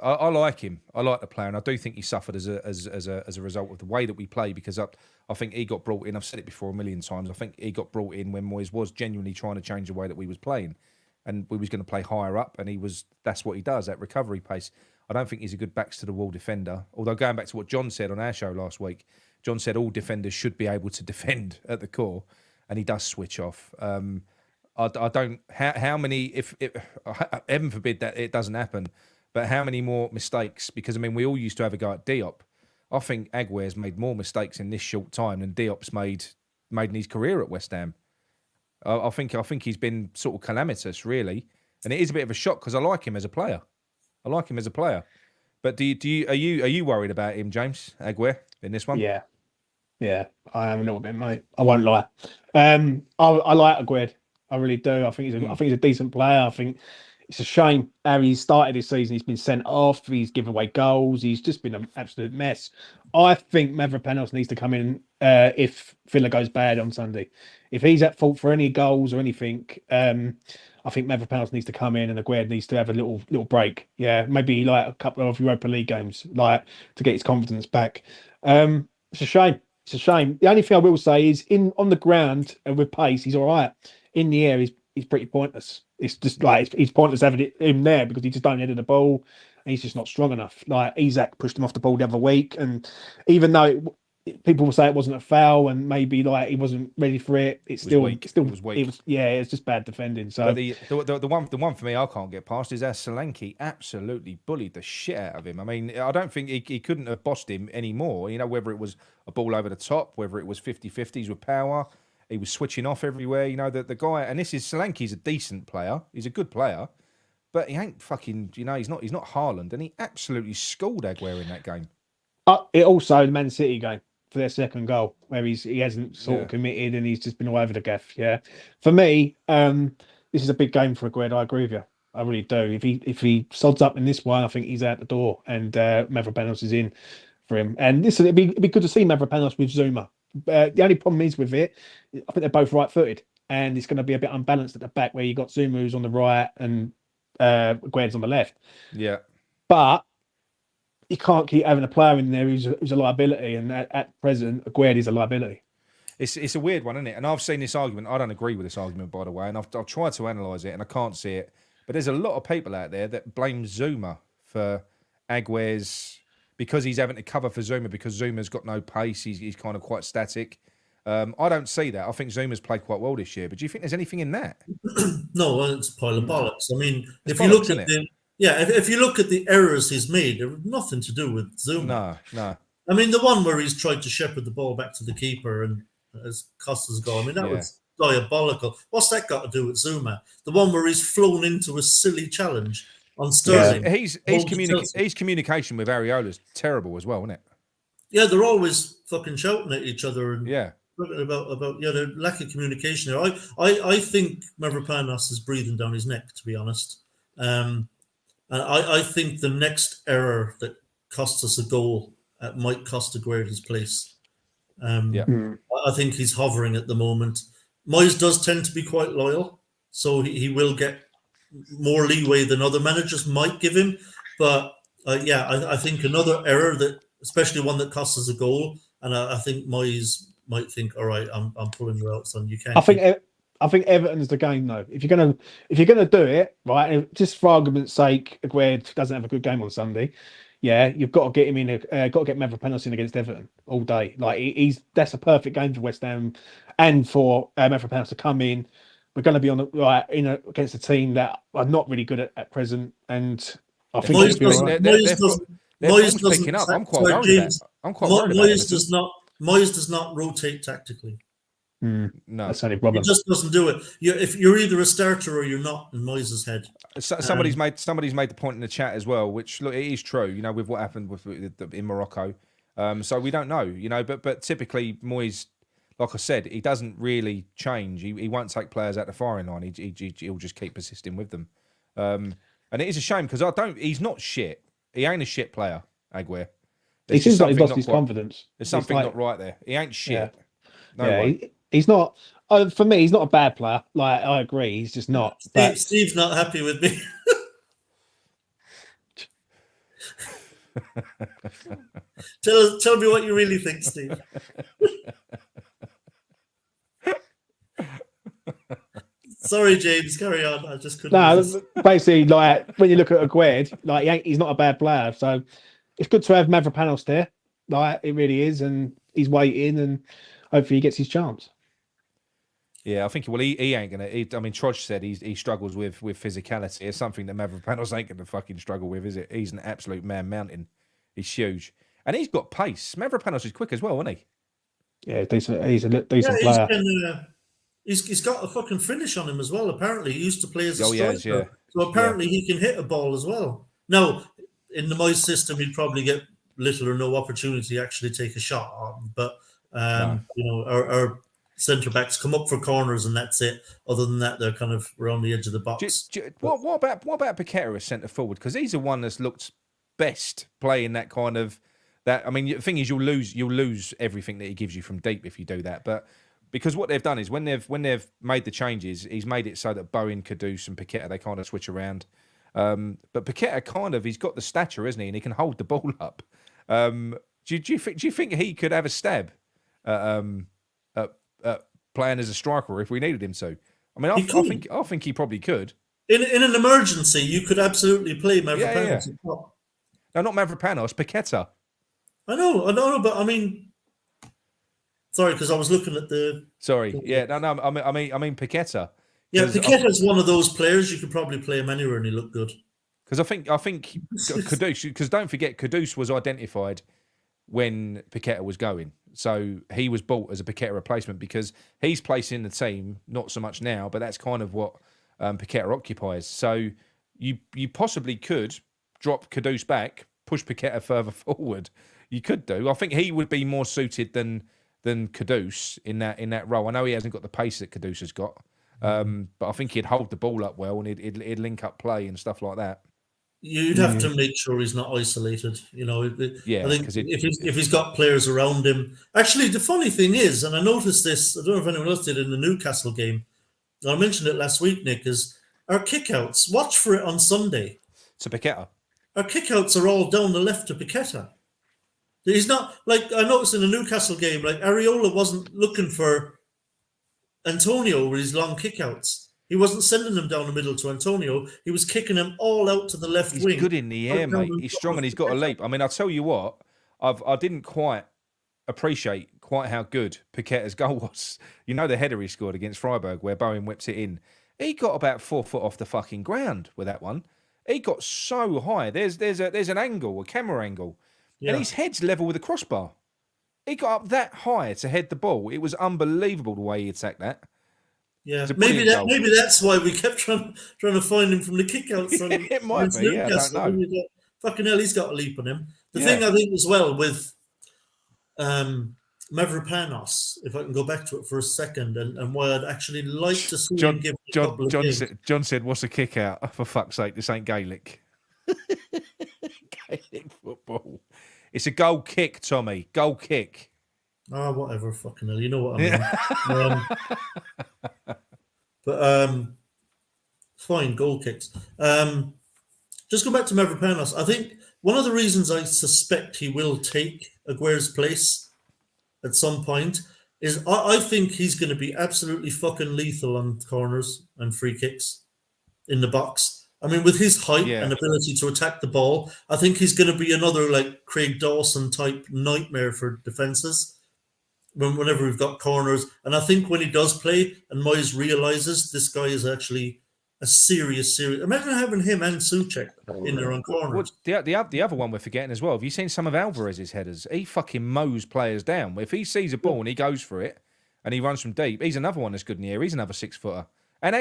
I like him. I like the player, and I do think he suffered as a result of the way that we play, because I think he got brought in. I've said it before a million times. I think he got brought in when Moyes was genuinely trying to change the way that we was playing, and we was going to play higher up, and that's what he does at recovery pace. I don't think he's a good backs to the wall defender. Although going back to what John said on our show last week, John said all defenders should be able to defend at the core, and he does switch off. I don't. How many? If heaven forbid that it doesn't happen, but how many more mistakes? Because I mean, we all used to have a go at Diop. I think Aguirre's made more mistakes in this short time than Diop's made in his career at West Ham. I think he's been sort of calamitous, really, and it is a bit of a shock because I like him as a player. But are you worried about him, James Aguirre, in this one? Yeah, I am a little bit, mate. I won't lie. I like Aguirre. I really do. I think he's a decent player. I think it's a shame how he started this season. He's been sent off. He's given away goals. He's just been an absolute mess. I think Mavropanos needs to come in if Villa goes bad on Sunday. If he's at fault for any goals or anything, I think Mavropanos needs to come in and Aguirre needs to have a little break. Yeah, maybe like a couple of Europa League games, like to get his confidence back. It's a shame. It's a shame. The only thing I will say is on the ground and with pace, he's all right. In the air, he's pretty pointless. It's just like it's pointless having him there because he just don't head the ball and he's just not strong enough. Like Isak pushed him off the ball the other week, and even though people will say it wasn't a foul and maybe like he wasn't ready for it, it was weak. It's just bad defending. So but the one for me I can't get past is how Solanke absolutely bullied the shit out of him. I mean, I don't think he couldn't have bossed him anymore. You know, whether it was a ball over the top, whether it was 50-50s with power. He was switching off everywhere. You know, the guy, and this is Solanke's a decent player. He's a good player, but he ain't fucking, you know, he's not Haaland, and he absolutely schooled Aguirre in that game. It also the Man City game for their second goal, where he hasn't sort of committed and he's just been all over the gaff. Yeah. For me, this is a big game for Aguirre. I agree with you. I really do. If he sods up in this one, I think he's out the door and Mavropanos is in for him. And listen, it'd be good to see Mavropanos with Zuma. The only problem is with it, I think they're both right-footed, and it's going to be a bit unbalanced at the back where you got Zuma who's on the right and Aguirre's on the left. Yeah, but you can't keep having a player in there who's a liability, and at present, Aguirre is a liability. It's a weird one, isn't it? And I've seen this argument. I don't agree with this argument, by the way, and I've tried to analyse it, and I can't see it. But there's a lot of people out there that blame Zuma for Aguirre's. Because he's having to cover for Zuma because Zuma's got no pace, he's kind of quite static. I don't see that. I think Zuma's played quite well this year. But do you think there's anything in that? No, well, it's a pile of bollocks. I mean, if you look at the errors he's made, they're nothing to do with Zuma. No. I mean, the one where he's tried to shepherd the ball back to the keeper and as Costa's goal, I mean, that was diabolical. What's that got to do with Zuma? The one where he's flown into a silly challenge on Sterling. Yeah. His communication with Areola's terrible as well, isn't it? Yeah, they're always fucking shouting at each other and about the lack of communication there. I think Mavropanos is breathing down his neck, to be honest. And I think the next error that costs us a goal might cost Aguirre his place. I think he's hovering at the moment. Moyes does tend to be quite loyal, so he will get more leeway than other managers might give him. But I think another error that, especially one that costs us a goal, and I think Moyes might think, all right, I'm pulling you out, son. You can't. I think Everton's the game though. If you're gonna do it right, just for argument's sake, Aguirre doesn't have a good game on Sunday. Yeah, you've got to get him in. Got to get Mavropanos in against Everton all day. Like that's a perfect game for West Ham, and for Mavropanos to come in. We're going to be on the against a team that are not really good at present, and I think Moyes doesn't picking up. I'm quite worried about. Moyes does not rotate tactically. No, that's the only problem. He just doesn't do it. If you're either a starter or you're not in Moyes' head. Somebody's made the point in the chat as well, which look, it is true. You know, with what happened in Morocco, so we don't know. You know, but typically Moyes, like I said, he doesn't really change. He won't take players out the firing line. He'll just keep persisting with them. And it is a shame because he's not shit. He ain't a shit player, Aguirre. It seems like he's lost his confidence. There's something not right there. He ain't shit. Yeah. No way. He's not. For me, he's not a bad player. Like I agree, he's just not. Steve's not happy with me. Tell me what you really think, Steve. Sorry, James, carry on. I just couldn't No, resist. basically, like when you look at Aguerd, like he's not a bad player. So it's good to have Mavropanos there. Like it really is, and he's waiting, and hopefully he gets his chance. Yeah, I think he ain't gonna. I mean, Troj said he struggles with physicality. It's something that Mavropanos ain't gonna fucking struggle with, is it? He's an absolute man mountain. He's huge, and he's got pace. Mavropanos is quick as well, isn't he? Yeah, decent. He's a decent Yeah, player. he's got a fucking finish on him as well. Apparently, he used to play as a Oh, he striker, has, yeah. so apparently he can hit a ball as well. Now, in the Moyes system, he'd probably get little or no opportunity to actually take a shot on. But No. you know, our centre backs come up for corners and that's it. Other than that, they're kind of around the edge of the box. What about Paqueta as centre forward? Because he's the one that's looked best playing that kind of that. I mean, the thing is, you'll lose everything that he gives you from deep if you do that. But because what they've done is when they've made the changes, he's made it so that Bowen, Kudus, and Paqueta, they kind of switch around. But Paqueta he's got the stature, isn't he? And he can hold the ball up. Do you think he could have a stab at playing as a striker if we needed him to? I mean, I think he probably could. In an emergency, you could absolutely play Mavropanos. Yeah. No, not Mavropanos, Paqueta. I know, but I mean, sorry, because I was looking at the. Sorry, yeah, no, I mean Paqueta. Yeah, Paqueta's one of those players you could probably play him anywhere and he looked good. Because I think Kudus, because don't forget, Kudus was identified when Paqueta was going. So he was bought as a Paqueta replacement because he's placed in the team, not so much now, but that's kind of what Paqueta occupies. So you possibly could drop Kudus back, push Paqueta further forward. You could do. I think he would be more suited than Kudus in that role. I know he hasn't got the pace that Kudus has got, but I think he'd hold the ball up well and he'd link up play and stuff like that. You'd have to make sure he's not isolated. You know, I think if he's got players around him. Actually, the funny thing is, and I noticed this, I don't know if anyone else did in the Newcastle game. I mentioned it last week, Nick, is our kickouts. Watch for it on Sunday. To Paqueta. Our kickouts are all down the left to Paqueta. He's not, like, I noticed in the Newcastle game, like, Areola wasn't looking for Antonio with his long kickouts. He wasn't sending them down the middle to Antonio. He was kicking them all out to the left wing. He's good in the air, mate. He's strong and he's got a leap. I mean, I'll tell you what, I didn't quite appreciate quite how good Paqueta's goal was. You know the header he scored against Freiburg where Bowen whips it in. He got about 4 foot off the fucking ground with that one. He got so high. There's an angle, a camera angle. Yeah. And his head's level with the crossbar. He got up that high to head the ball. It was unbelievable the way he attacked that. Yeah, maybe that's why we kept trying to find him from the kickouts. It might be, yeah, I don't know. Fucking hell, he's got a leap on him. The thing I think as well with Mavropanos, if I can go back to it for a second, and why I'd actually like to see him give a couple of games. John said, "What's a kick out? For fuck's sake, this ain't Gaelic." Gaelic football. It's a goal kick, Tommy. Goal kick. Oh, whatever, fucking hell. You know what I mean. But fine, goal kicks. Just go back to Mavropanos. I think one of the reasons I suspect he will take Aguerd's place at some point is I think he's going to be absolutely fucking lethal on corners and free kicks in the box. I mean, with his height and ability to attack the ball, I think he's going to be another like Craig Dawson type nightmare for defenses. Whenever we've got corners, and I think when he does play, and Moyes realizes this guy is actually a serious. Imagine having him and Souček in there on corners. Well, the other one we're forgetting as well. Have you seen some of Alvarez's headers? He fucking mows players down. If he sees a ball and he goes for it, and he runs from deep, he's another one that's good in the air. He's another 6-footer. And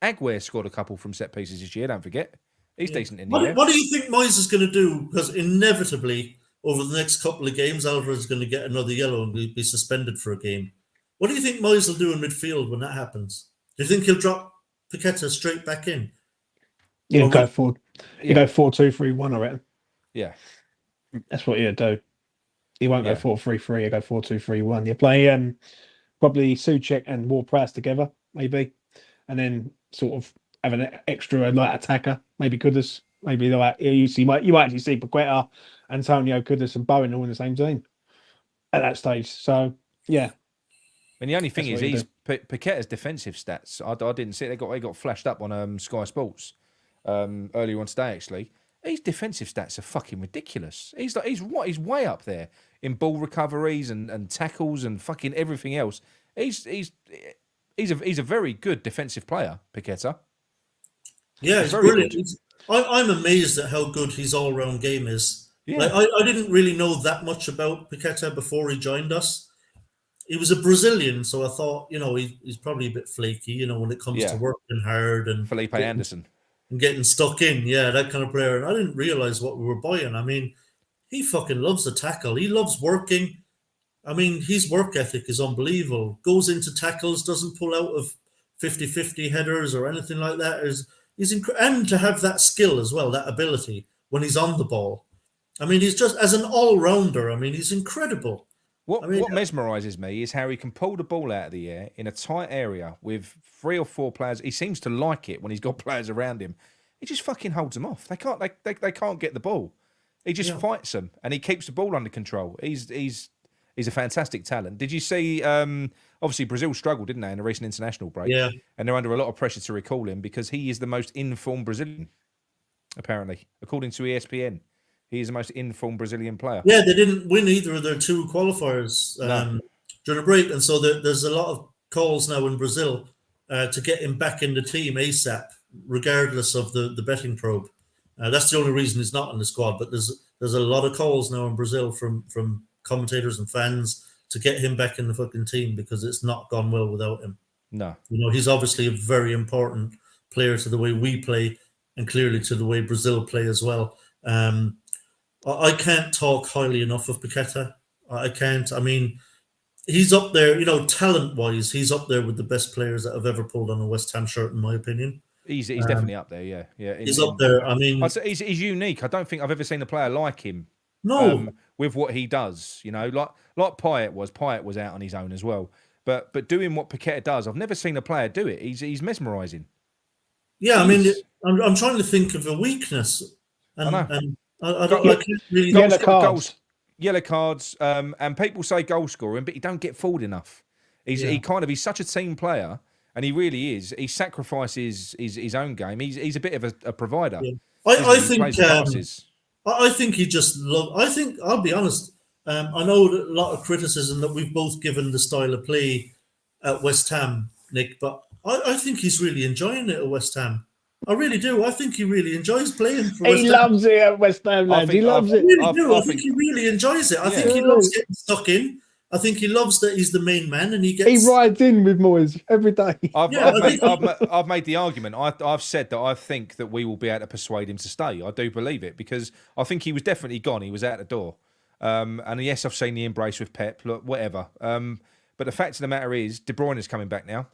Aguerd scored a couple from set pieces this year. Don't forget, he's decent in the air. What do you think Moyes is going to do? Because inevitably, over the next couple of games, Alvarez is going to get another yellow and be suspended for a game. What do you think Moyes will do in midfield when that happens? Do you think he'll drop Paqueta straight back in? He'll go 4-2-3-1, I reckon. Yeah. That's what he'll do. He won't go 4-3-3, he'll go 4-2-3-1. He'll play probably Souček and Ward-Prowse together, maybe. And then sort of have an extra light attacker, maybe Kudus. Maybe like you might actually see Paqueta, Antonio, Kudus, and Bowen all in the same team at that stage. So yeah. And the only thing is, Paqueta's defensive stats. I didn't see it. They got flashed up on Sky Sports earlier on today. Actually, his defensive stats are fucking ridiculous. He's way up there in ball recoveries and tackles and fucking everything else. He's a very good defensive player, Paqueta. Yeah, it's brilliant. I'm amazed at how good his all-round game is. Yeah. Like, I didn't really know that much about Paqueta before he joined us. He was a Brazilian, so I thought, he's probably a bit flaky, when it comes to working hard and Felipe Anderson and getting stuck in. Yeah, that kind of player. And I didn't realize what we were buying. I mean, he fucking loves the tackle. He loves working. I mean, his work ethic is unbelievable. Goes into tackles, doesn't pull out of 50-50 headers or anything like that. And to have that skill as well, that ability when he's on the ball. I mean, he's just, as an all-rounder, I mean, he's incredible. What mesmerises me is how he can pull the ball out of the air in a tight area with 3 or 4 players. He seems to like it when he's got players around him. He just fucking holds them off. They can't get the ball. He just fights them and he keeps the ball under control. He's a fantastic talent. Did you see? Obviously, Brazil struggled, didn't they, in a recent international break? Yeah. And they're under a lot of pressure to recall him because he is the most informed Brazilian, apparently, according to ESPN. He is the most informed Brazilian player. Yeah, they didn't win either of their 2 qualifiers during the break. And so there's a lot of calls now in Brazil to get him back in the team ASAP, regardless of the betting probe. That's the only reason he's not in the squad. But there's a lot of calls now in Brazil from commentators and fans to get him back in the fucking team because it's not gone well without him. No. He's obviously a very important player to the way we play and clearly to the way Brazil play as well. I can't talk highly enough of Paqueta. I can't. I mean, he's up there, talent-wise, he's up there with the best players that have ever pulled on a West Ham shirt, in my opinion. He's definitely up there, yeah. He's up there. I mean, he's unique. I don't think I've ever seen a player like him. No. With what he does, like Payet was. Payet was out on his own as well. But doing what Paqueta does, I've never seen a player do it. He's mesmerising. Yeah, I mean, I'm trying to think of a weakness. I know. And I can't really... Yellow cards, and people say goal scoring, but he don't get forward enough. He's such a team player, and he really is. He sacrifices his own game. He's a bit of a provider. Yeah. I think he just I think, I'll be honest, I know a lot of criticism that we've both given the style of play at West Ham, Nick, but I think he's really enjoying it at West Ham. I really do. I think he really enjoys playing for West Ham. He loves it at West Ham, lads. He loves it. I think he really enjoys it. I think he loves getting stuck in. I think he loves that he's the main man and he rides in with Moyes every day. I've made the argument. I've said that I think that we will be able to persuade him to stay. I do believe it because I think he was definitely gone. He was out the door. And yes, I've seen the embrace with Pep. Look, whatever. But the fact of the matter is, De Bruyne is coming back now.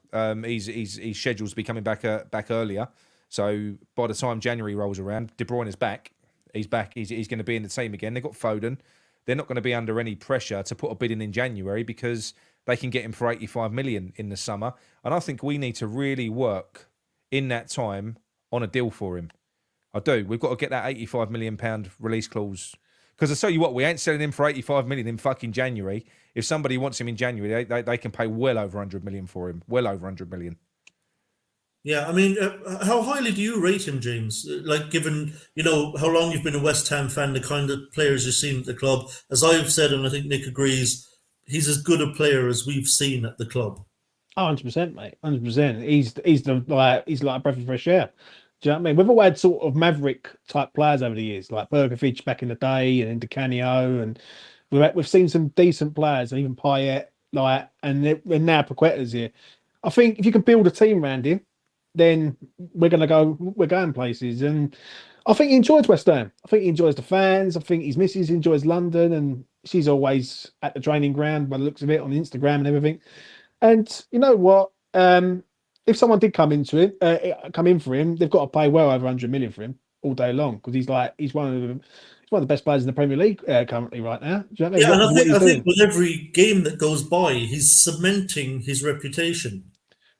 He's scheduled to be coming back earlier. So by the time January rolls around, De Bruyne is back. He's back. He's going to be in the team again. They've got Foden. They're not going to be under any pressure to put a bid in January because they can get him for 85 million in the summer. And I think we need to really work in that time on a deal for him. I do. We've got to get that 85 million pound release clause. Because I tell you what, we ain't selling him for 85 million in fucking January. If somebody wants him in January, they can pay well over 100 million for him. Well over 100 million. Yeah, I mean, how highly do you rate him, James? Like, given, how long you've been a West Ham fan, the kind of players you've seen at the club. As I've said, and I think Nick agrees, he's as good a player as we've seen at the club. 100%, mate. 100%. He's like a breath of fresh air. Do you know what I mean? We've all had sort of maverick type players over the years, like Berkovic back in the day, and Di Canio, and we've seen some decent players, even Payet, and now Paqueta's here. I think if you can build a team around him, then we're going places. And I think he enjoys West Ham. I think he enjoys the fans. I think his missus enjoys London, and she's always at the training ground by the looks of it on Instagram and everything. And you know what? If someone did come in for him, they've got to pay well over 100 million for him all day long because he's one of the best players in the Premier League currently right now. Do you know what I mean? Yeah, and I think with every game that goes by, he's cementing his reputation.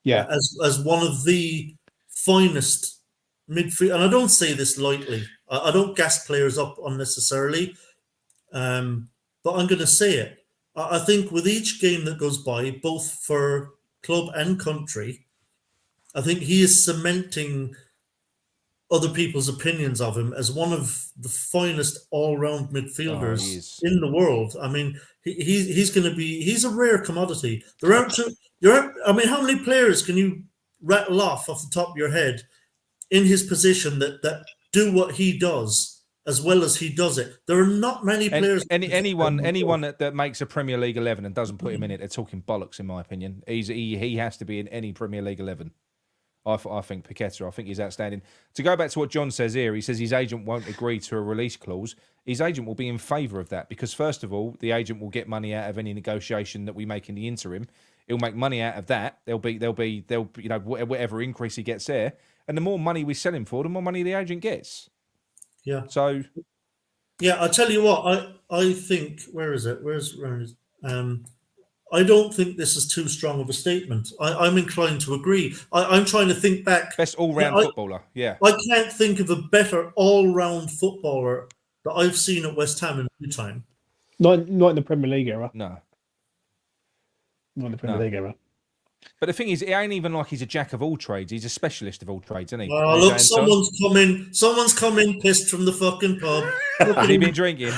Yeah, as one of the finest midfield, and I don't say this lightly. I don't gas players up unnecessarily, but I'm going to say it. I think with each game that goes by, both for club and country. I think he is cementing other people's opinions of him as one of the finest all-round midfielders in the world. I mean, he's going to be, he's a rare commodity. I mean, how many players can you rattle off the top of your head in his position that do what he does as well as he does it? There are not many players. Anyone that makes a Premier League 11 and doesn't put him in it, they're talking bollocks, in my opinion. He has to be in any Premier League 11. I think Paqueta, I think he's outstanding. To go back to what John says here, he says his agent won't agree to a release clause. His agent will be in favour of that because, first of all, the agent will get money out of any negotiation that we make in the interim. He'll make money out of that. There'll be whatever increase he gets there, and the more money we sell him for, the more money the agent gets. Yeah. So. Yeah, I'll tell you what. I think where is it? I don't think this is too strong of a statement. I'm inclined to agree. I'm trying to think back. Best all-round footballer, yeah. I can't think of a better all-round footballer that I've seen at West Ham in a long time. Not in the Premier League era. No. Not in the Premier League era. But the thing is, it ain't even like he's a jack of all trades. He's a specialist of all trades, isn't he? Oh, look, someone's come in pissed from the fucking pub. Has he been drinking?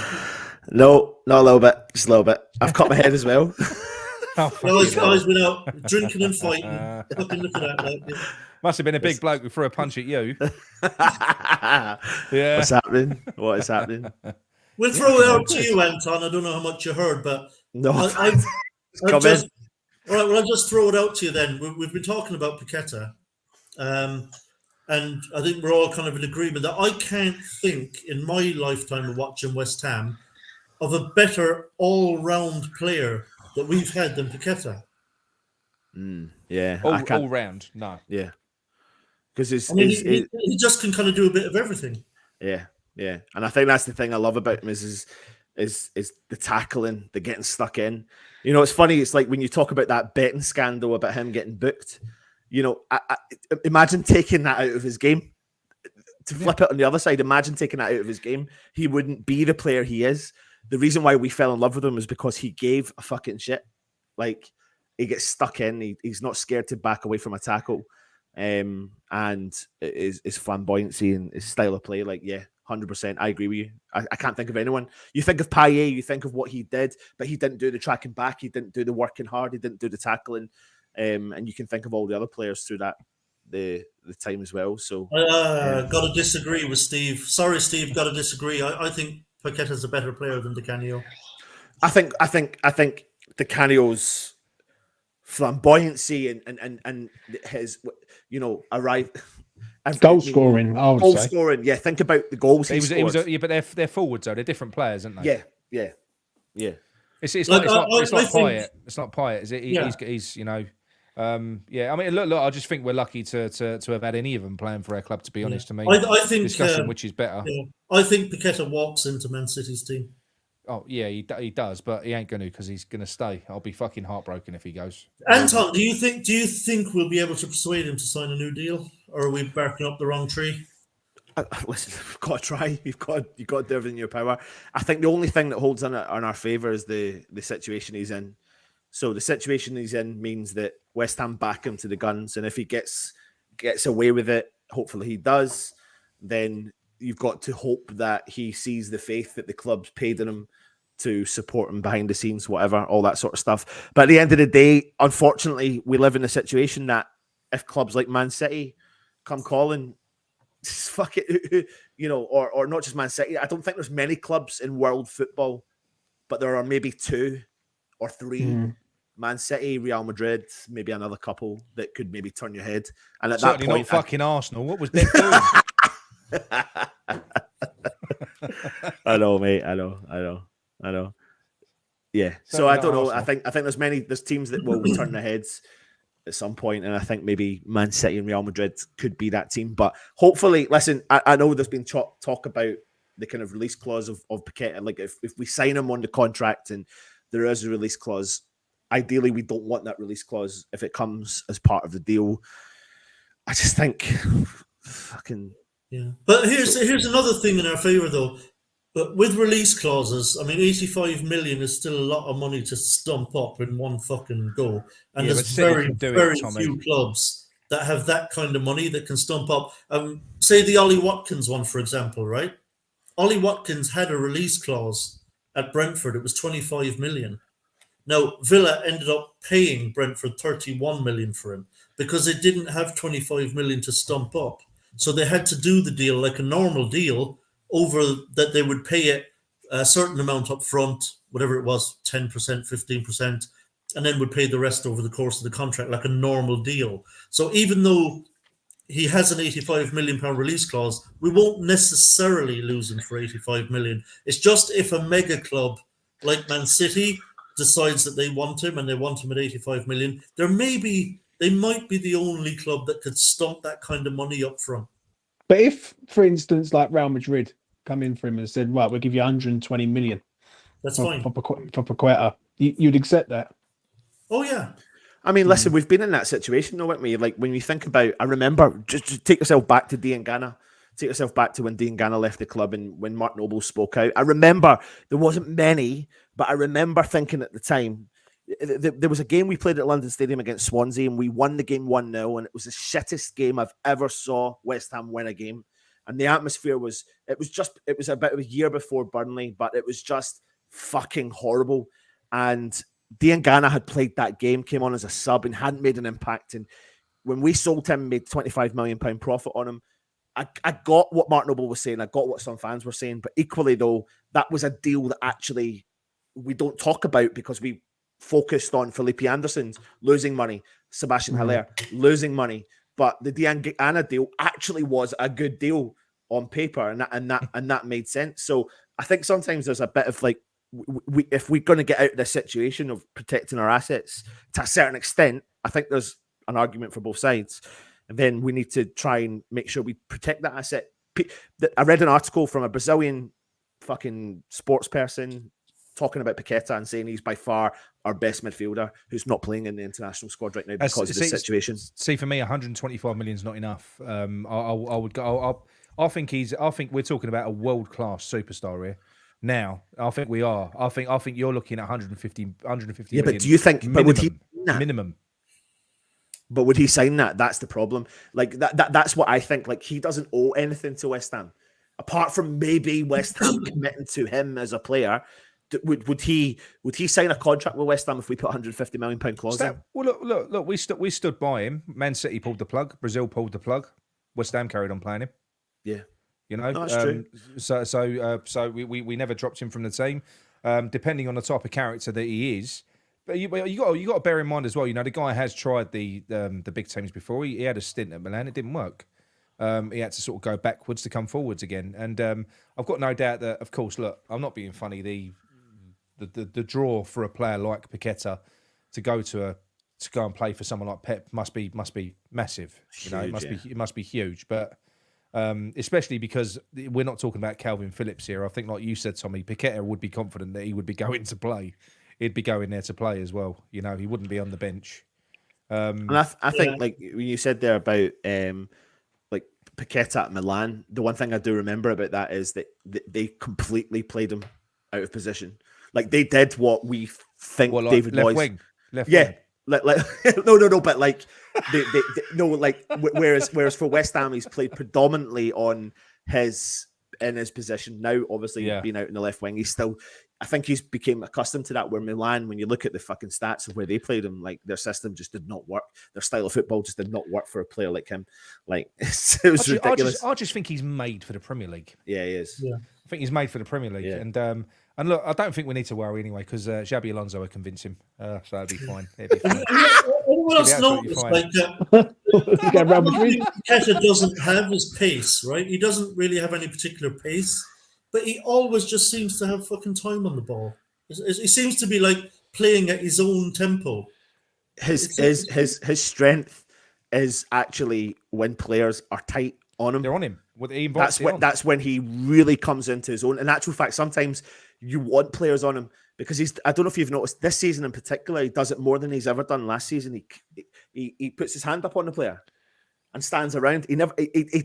No, not a little bit. Just a little bit. I've cut my head as well. Guys been out drinking and fighting. Fucking look at that. Like, must have been a big bloke who threw a punch at you. Yeah. What's happening? What is happening? We'll throw it out to you, Anton. I don't know how much you heard, but no, I've just, all right, well, I'll just throw it out to you then. We've been talking about Paqueta, and I think we're all kind of in agreement that I can't think in my lifetime of watching West Ham of a better all-round player that we've had than Paqueta. Yeah. All round, no. Yeah. Because he just can kind of do a bit of everything. Yeah, yeah. And I think that's the thing I love about him is the tackling, the getting stuck in. You know, it's funny. It's like when you talk about that betting scandal about him getting booked, you know, I imagine taking that out of his game. To flip it on the other side, imagine taking that out of his game. He wouldn't be the player he is. The reason why we fell in love with him is because he gave a fucking shit. Like, he gets stuck in. He's not scared to back away from a tackle. And his flamboyancy and his style of play, like, yeah, 100%. I agree with you. I can't think of anyone. You think of Payet, you think of what he did, but he didn't do the tracking back. He didn't do the working hard. He didn't do the tackling. And you can think of all the other players through that the time as well. So got to disagree with Steve. Sorry, Steve, got to disagree. I think Paqueta's a better player than Di Canio. I think Di Canio's flamboyancy and his, you know, goal scoring. I would say. Scoring. Yeah, think about the goals he scored. But they're forwards though. They're different players, aren't they? Yeah. It's not Payet. It's not Payet, is it? Yeah. He's you know. Yeah, I mean, look. I just think we're lucky to have had any of them playing for our club. To be honest, to me, I think discussing which is better. Yeah, I think Paqueta walks into Man City's team. Oh yeah, he does, but he ain't going to because he's going to stay. I'll be fucking heartbroken if he goes. Anton, do you think we'll be able to persuade him to sign a new deal, or are we barking up the wrong tree? Listen, we've got to try. You've got to do everything in your power. I think the only thing that holds on our favour is the situation he's in. So the situation he's in means that West Ham back him to the guns, and if he gets away with it, hopefully he does, then you've got to hope that he sees the faith that the club's paid in him to support him behind the scenes, whatever, all that sort of stuff. But at the end of the day, unfortunately, we live in a situation that if clubs like Man City come calling, fuck it, you know, or not just Man City. I don't think there's many clubs in world football, but there are maybe 2 or 3. Man City, Real Madrid, maybe another couple that could maybe turn your head. And at Certainly that point, not fucking Arsenal. What was they doing? I know, mate. I know. Yeah. So I don't know. I think there's teams that will turn their heads at some point, and I think maybe Man City and Real Madrid could be that team. But hopefully, listen, I know there's been talk about the kind of release clause of Paqueta. Like if we sign him on the contract and there is a release clause, ideally we don't want that release clause if it comes as part of the deal. I just think fucking yeah. But here's another thing in our favour though. But with release clauses, I mean, 85 million is still a lot of money to stump up in one fucking go. And Yeah, there's but City very, can do it, very Tommy. few clubs that have that kind of money that can stump up. Say the Ollie Watkins one, for example, right? Ollie Watkins had a release clause at Brentford. It was 25 million. Now, Villa ended up paying Brentford 31 million for him because they didn't have 25 million to stump up. So they had to do the deal like a normal deal over that they would pay it a certain amount up front, whatever it was, 10%, 15%, and then would pay the rest over the course of the contract like a normal deal. So even though he has an 85 million pound release clause, we won't necessarily lose him for 85 million. It's just if a mega club like Man City decides that they want him and they want him at 85 million, they might be the only club that could stomp that kind of money up front. But if, for instance, like Real Madrid come in for him and said, right, we'll give you 120 million That's for, fine. for Paqueta, you'd accept that? Oh, yeah. I mean, listen, we've been in that situation, though, haven't we? Like, when you think about, I remember, just take yourself back to Diangana. Take yourself back to when Diangana left the club and when Mark Noble spoke out. I remember there wasn't many, but I remember thinking at the time, there was a game we played at London Stadium against Swansea and we won the game 1-0, and it was the shittest game I've ever saw West Ham win a game. And the atmosphere was about a year before Burnley, but it was just fucking horrible. And Diangana had played that game, came on as a sub and hadn't made an impact. And when we sold him, made £25 million profit on him. I got what Mark Noble was saying. I got what some fans were saying. But equally, though, that was a deal that actually we don't talk about because we focused on Felipe Anderson's losing money, Sebastian Haller losing money. But the Diangana deal actually was a good deal on paper, and that made sense. So I think sometimes there's a bit of like, if we're going to get out of this situation of protecting our assets to a certain extent, I think there's an argument for both sides. And then we need to try and make sure we protect that asset. I read an article from a Brazilian fucking sports person talking about Paqueta and saying he's by far our best midfielder who's not playing in the international squad right now because of the situation. See, for me, 125 million is not enough. I would go. I think we're talking about a world-class superstar here. Now, I think we are. I think you're looking at 150 Yeah, million. but do you think minimum, but would he minimum? But would he sign that? That's the problem. Like that's what I think. Like, he doesn't owe anything to West Ham, apart from maybe West Ham committing to him as a player. Would he sign a contract with West Ham if we put £150 million clause in? Well, look. We stood by him. Man City pulled the plug. Brazil pulled the plug. West Ham carried on playing him. Yeah, you know. No, that's true. So we never dropped him from the team. Depending on the type of character that he is. But you got to bear in mind as well. You know, the guy has tried the big teams before. He had a stint at Milan. It didn't work. He had to sort of go backwards to come forwards again. And I've got no doubt that, of course, look, I'm not being funny. The draw for a player like Paqueta to go and play for someone like Pep must be massive. You know, it must be huge. But especially because we're not talking about Calvin Phillips here. I think, like you said, Tommy, Paqueta would be confident that he would be going to play. He'd be going there to play as well. You know, he wouldn't be on the bench. And I think, like when you said there about like Paqueta at Milan, the one thing I do remember about that is that they completely played him out of position. Like, they did what we think David left Moyes. wing. Left yeah. wing. Like no, but like whereas for West Ham he's played predominantly in his position. Now, obviously, being out in the left wing, he's still. I think he's became accustomed to that. Where Milan, when you look at the fucking stats of where they played him, like, their system just did not work. Their style of football just did not work for a player like him. Like, it was ridiculous. I just think he's made for the Premier League. Yeah, he is. Yeah. I think he's made for the Premier League. Yeah. And look, I don't think we need to worry anyway because Xabi Alonso will convince him. So it'll be fine. Anyone else noticed Paqueta doesn't have his pace, right? He doesn't really have any particular pace, but he always just seems to have fucking time on the ball. He seems to be like playing at his own tempo. His strength is actually when players are tight on him. They're on him. That's when he really comes into his own. In actual fact, sometimes you want players on him because I don't know if you've noticed this season in particular, he does it more than he's ever done last season. He puts his hand up on the player and stands around. He did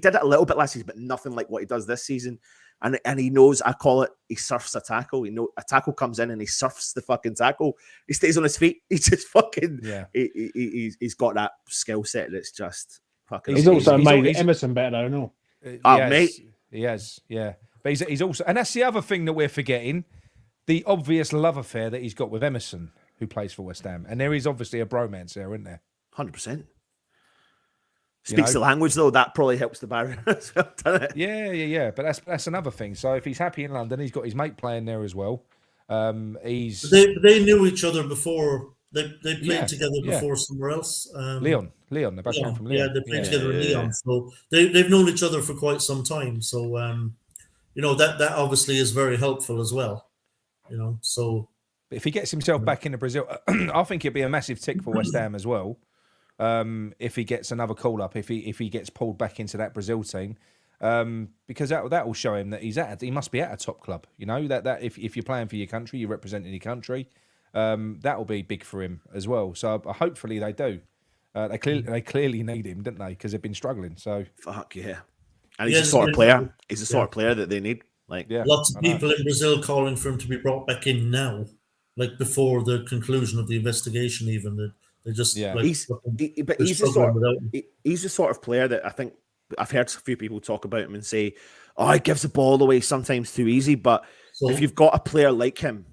it a little bit last season, but nothing like what he does this season. and he knows. I call it. He surfs a tackle. A tackle comes in and he surfs the fucking tackle. He stays on his feet. He just fucking. Yeah. He's got that skill set that's just fucking. He's also made Emerson better, no? Mate. He has, yeah. But he's also, and that's the other thing that we're forgetting, the obvious love affair that he's got with Emerson, who plays for West Ham. And there is obviously a bromance there, isn't there? 100%. Speaks the language, though. That probably helps the barrier as well, doesn't it? Yeah. But that's another thing. So if he's happy in London, he's got his mate playing there as well. They knew each other before. They played together before somewhere else. Leon. They both came from Leon. Yeah, they played together in Leon. So they've known each other for quite some time. So that obviously is very helpful as well. So if he gets himself back into Brazil, I think it'd be a massive tick for West Ham as well. If he gets another call up, if he gets pulled back into that Brazil team, because that will show him that he must be at a top club. That if you're playing for your country, you're representing your country. That will be big for him as well. So hopefully they do. They clearly need him, don't they? Because they've been struggling. So fuck yeah, and he's the sort of player. He's the sort of player that they need. Lots of people in Brazil calling for him to be brought back in now, like before the conclusion of the investigation. Even they just he's the sort of player that I think I've heard a few people talk about him and say, "Oh, he gives the ball away sometimes too easy." But if you've got a player like him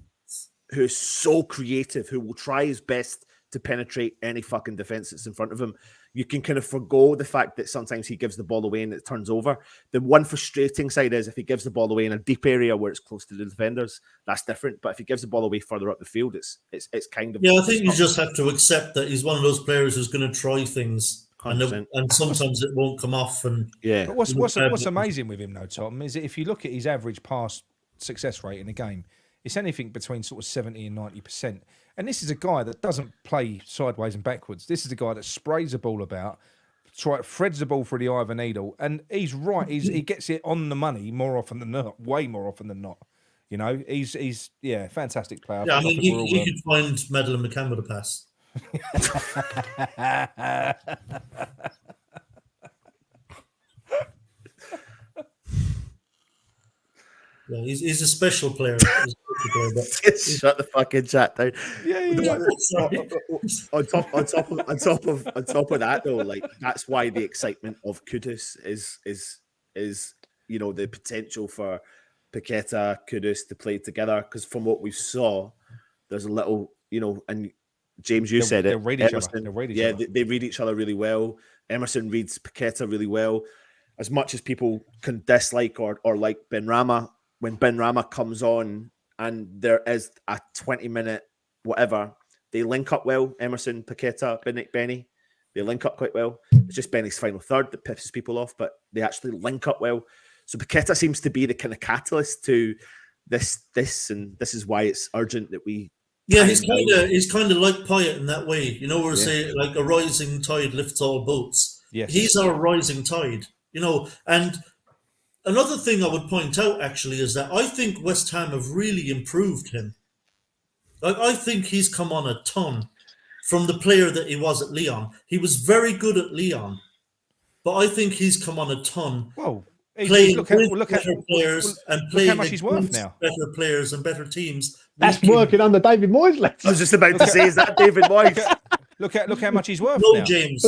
who's so creative, who will try his best to penetrate any fucking defense that's in front of him, you can kind of forgo the fact that sometimes he gives the ball away and it turns over. The one frustrating side is if he gives the ball away in a deep area where it's close to the defenders, that's different. But if he gives the ball away further up the field, it's kind of... Yeah, I think you just have to accept that he's one of those players who's going to try things and sometimes it won't come off. And yeah. But what's amazing with him though, Tom, is that if you look at his average pass success rate in a game, it's anything between sort of 70 and 90%. And this is a guy that doesn't play sideways and backwards. This is a guy that sprays the ball about, threads the ball through the eye of a needle, and he's right. He gets it on the money more often than not, way more often than not. He's fantastic player. Yeah, I mean, he could find Madeline McCann with a pass. Yeah, he's a special player. Shut the fucking chat down. Yeah. On top of that though, like that's why the excitement of Kudus is the potential for Paqueta, Kudus to play together. Because from what we saw, there's a little, and James, you said it. They read each other. They read each other really well. Emerson reads Paqueta really well. As much as people can dislike or like Benrahma, when Benrahma comes on and there is a 20-minute whatever, they link up well. Emerson, Paqueta, Benny, they link up quite well. It's just Benny's final third that pisses people off, but they actually link up well. So Paqueta seems to be the kind of catalyst to this, and this is why it's urgent that we. Yeah, he's kind of like Payet in that way. Where say like a rising tide lifts all boats. Yes. He's our rising tide. And another thing I would point out actually is that I think West Ham have really improved him. Like I think he's come on a ton from the player that he was at Lyon. He was very good at Lyon, but I think he's come on a ton. Well, playing look with better players and playing how much he's worth now. Better players and better teams. That's working under David Moyes. I was just about to say, is that David Moyes? Look how much he's worth now. James.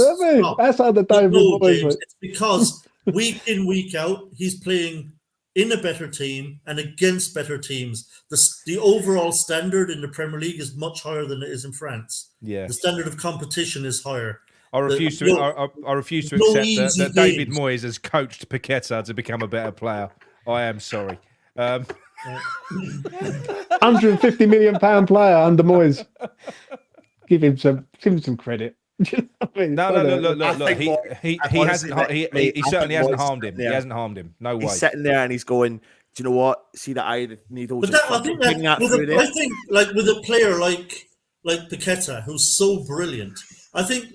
That's under David Moyes. James. It's because week in, week out, he's playing in a better team and against better teams. The overall standard in the Premier League is much higher than it is in France. Yeah. The standard of competition is higher. I refuse to accept that David Moyes has coached Paqueta to become a better player. I am sorry. £150 million player under Moyes. Give him some credit. Look. He certainly hasn't harmed him. He hasn't harmed him. No way. He's sitting there and he's going, do you know what? See that eye that needles. I think like with a player like Paqueta, who's so brilliant, I think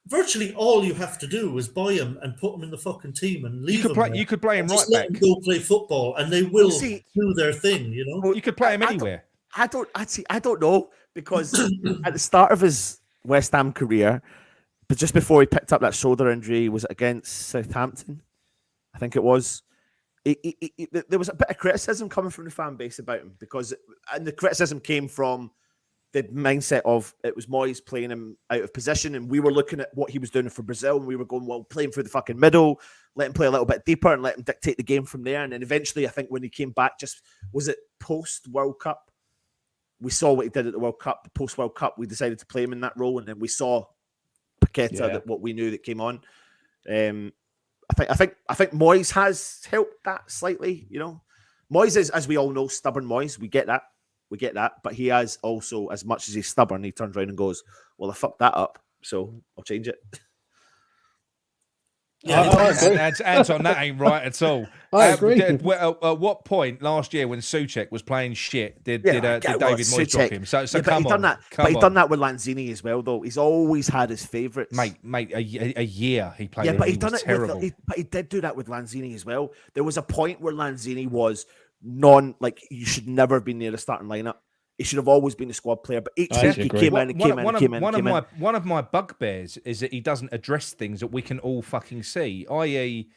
virtually all you have to do is buy him and put him in the fucking team and leave him. You could play him right let back. Him go play football, and they will do their thing. You could play him anywhere. I don't know, because at the start of his West Ham career, but just before he picked up that shoulder injury, was it against Southampton? I think it was. there was a bit of criticism coming from the fan base about him and the criticism came from the mindset of it was Moyes playing him out of position, and we were looking at what he was doing for Brazil, and we were going, well, play him through the fucking middle, let him play a little bit deeper, and let him dictate the game from there. And then eventually, I think when he came back, was it post World Cup? We saw what he did at the World Cup. Post World Cup, we decided to play him in that role, and then we saw Paqueta, what we knew that came on. I think Moyes has helped that slightly. You know, Moyes is, as we all know, stubborn Moyes. We get that. But he has also, as much as he's stubborn, he turns around and goes, well, I fucked that up, so I'll change it. Yeah, Anton, that ain't right at all. I agree. At what point last year when Souček was playing shit did David Moyes drop him? So come on. He's done that with Lanzini as well, though. He's always had his favourites. Mate, a year he played. Yeah, but he did do that with Lanzini as well. There was a point where Lanzini was you should never have been near the starting lineup. He should have always been a squad player, but each week he came in. One of my bugbears is that he doesn't address things that we can all fucking see. I.e.,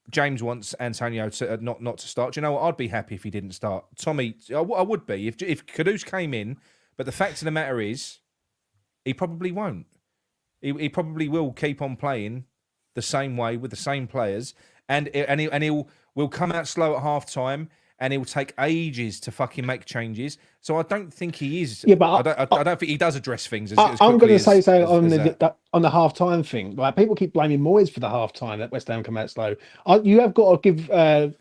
James wants Antonio to not to start. Do you know what? I'd be happy if he didn't start. Tommy, I would be if Kudus came in. But the fact of the matter is, he probably won't. He probably will keep on playing the same way with the same players, and we'll come out slow at half time. And it will take ages to fucking make changes. So I don't think he is. Yeah, but I don't think he does address things. I'm going to say on the half-time thing. Like, people keep blaming Moyes for the half-time that West Ham come out slow. You have got to give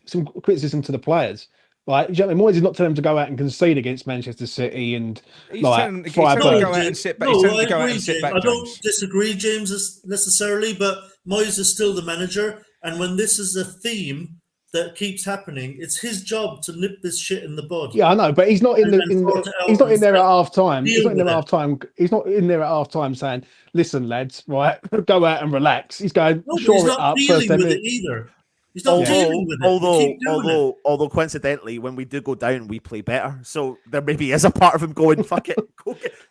some criticism to the players. Like, you know, Moyes is not telling them to go out and concede against Manchester City and he's telling them to go out and sit back. I don't disagree, James, necessarily, but Moyes is still the manager, and when this is a theme that keeps happening, it's his job to nip this shit in the bud. Yeah, I know, but he's not he's not in there at half time. He's not in there at half time. He's not in there at half time saying, "Listen, lads, right, go out and relax." He's going, "Shore it up." He's not dealing with it either. He's not dealing with it. Although coincidentally, when we do go down, we play better. So there maybe is a part of him going, "Fuck it,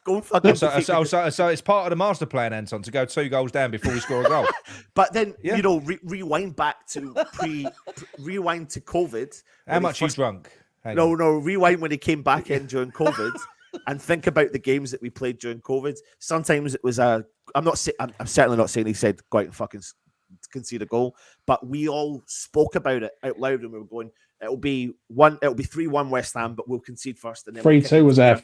go fuck it." So it's part of the master plan, Anton, to go 2 goals down before we score a goal. But then rewind back to rewind to COVID. How much you drunk? No, rewind when he came back in during COVID, and think about the games that we played during COVID. Sometimes it was I'm certainly not saying he said go out and fucking concede a goal, but we all spoke about it out loud, and we were going, it'll be 3-1 West Ham, but we'll concede first, and then 3-2 was our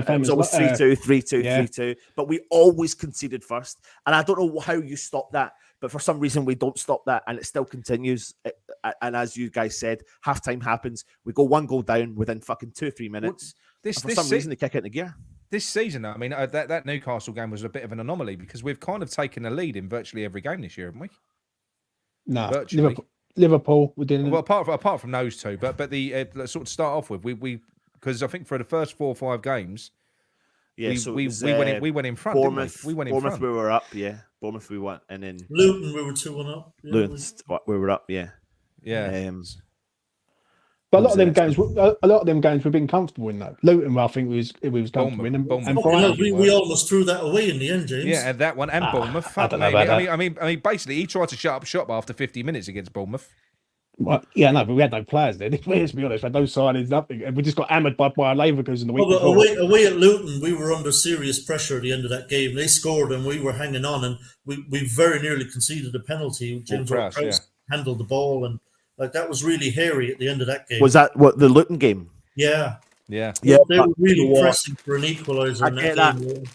famous. It was 3-2, 3-2, 3-2, but we always conceded first, and I don't know how you stop that, but for some reason we don't stop that, and it still continues. And as you guys said, halftime happens, we go 1 goal down within fucking 2-3 minutes. For some reason they kick it into gear. This season, I mean, that Newcastle game was a bit of an anomaly because we've kind of taken a lead in virtually every game this year, haven't we? No, Liverpool. We didn't. Well, apart from those two, but the let's sort of start off with we because I think for the first 4 or 5 games, we went in front. Bournemouth, we went in Bournemouth, front. we were up. Yeah, Bournemouth, we won, and then Luton, we were 2-1 up. Yeah, Luton, we were up. Yeah. But a lot of them games we've been comfortable in though. Luton, I think we was comfortable in, and we almost threw that away in the end, James. Yeah, and that one and Bournemouth. I mean, basically, he tried to shut up shop after 50 minutes against Bournemouth. Well, yeah, no, but we had no players there. Let's be honest, we had no signings, nothing, and we just got hammered by Leverkusen the week before. Away at Luton, we were under serious pressure at the end of that game. They scored, and we were hanging on, and we very nearly conceded a penalty. James Ward-Prowse handled the ball, and like that was really hairy at the end of that game. Was that what the Luton game? Yeah. They were really pressing for an equaliser.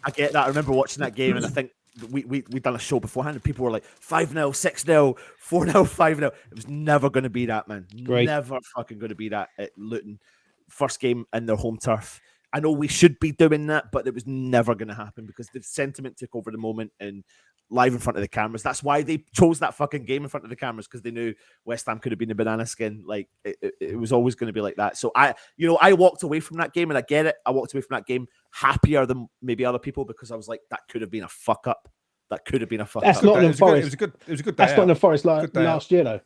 I get that. I remember watching that game, and I think we done a show beforehand, and people were like 5-0, 6-0, 4-0, 5-0. It was never going to be that, man. Great. Never fucking going to be that at Luton. First game in their home turf. I know we should be doing that, but it was never going to happen because the sentiment took over the moment and live in front of the cameras. That's why they chose that fucking game in front of the cameras, because they knew West Ham could have been a banana skin. Like it was always going to be like that. So I walked away from that game, and I get it. I walked away from that game happier than maybe other people because I was like, that could have been a fuck up. That could have been a fuck up. That's Nottingham Forest. It was a good day. That's Nottingham Forest last year though.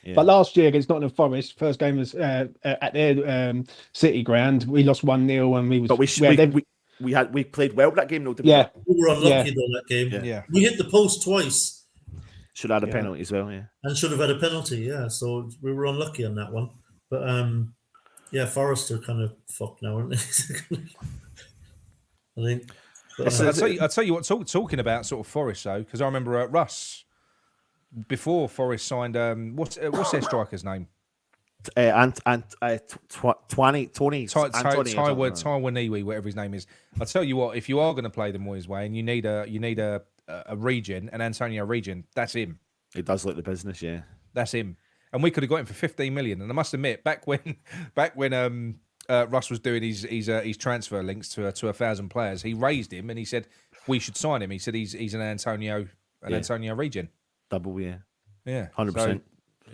Yeah. But last year against Nottingham Forest, first game was at their City ground. We lost 1-0, and we was. But we played well that game, though. We were unlucky though that game. Yeah. We hit the post twice. Should have had a Yeah. penalty as well. Yeah. and should have had a penalty. Yeah, so we were unlucky on that one. But yeah, Forest are kind of fucked now, aren't they? I think. But, I'll tell you what. Talking about sort of Forest though, because I remember Russ before Forest signed. What's their striker's name? Tony Taiwanese, whatever his name is. I'll tell you what. If you are going to play the Moyes way, and you need a region, an Antonio region, that's him. He does like the business, yeah. That's him. And we could have got him for 15 million. And I must admit, back when Russ was doing his transfer links to 1,000 players, he raised him and he said we should sign him. He said he's an Antonio region. Double, yeah. Yeah, 100%.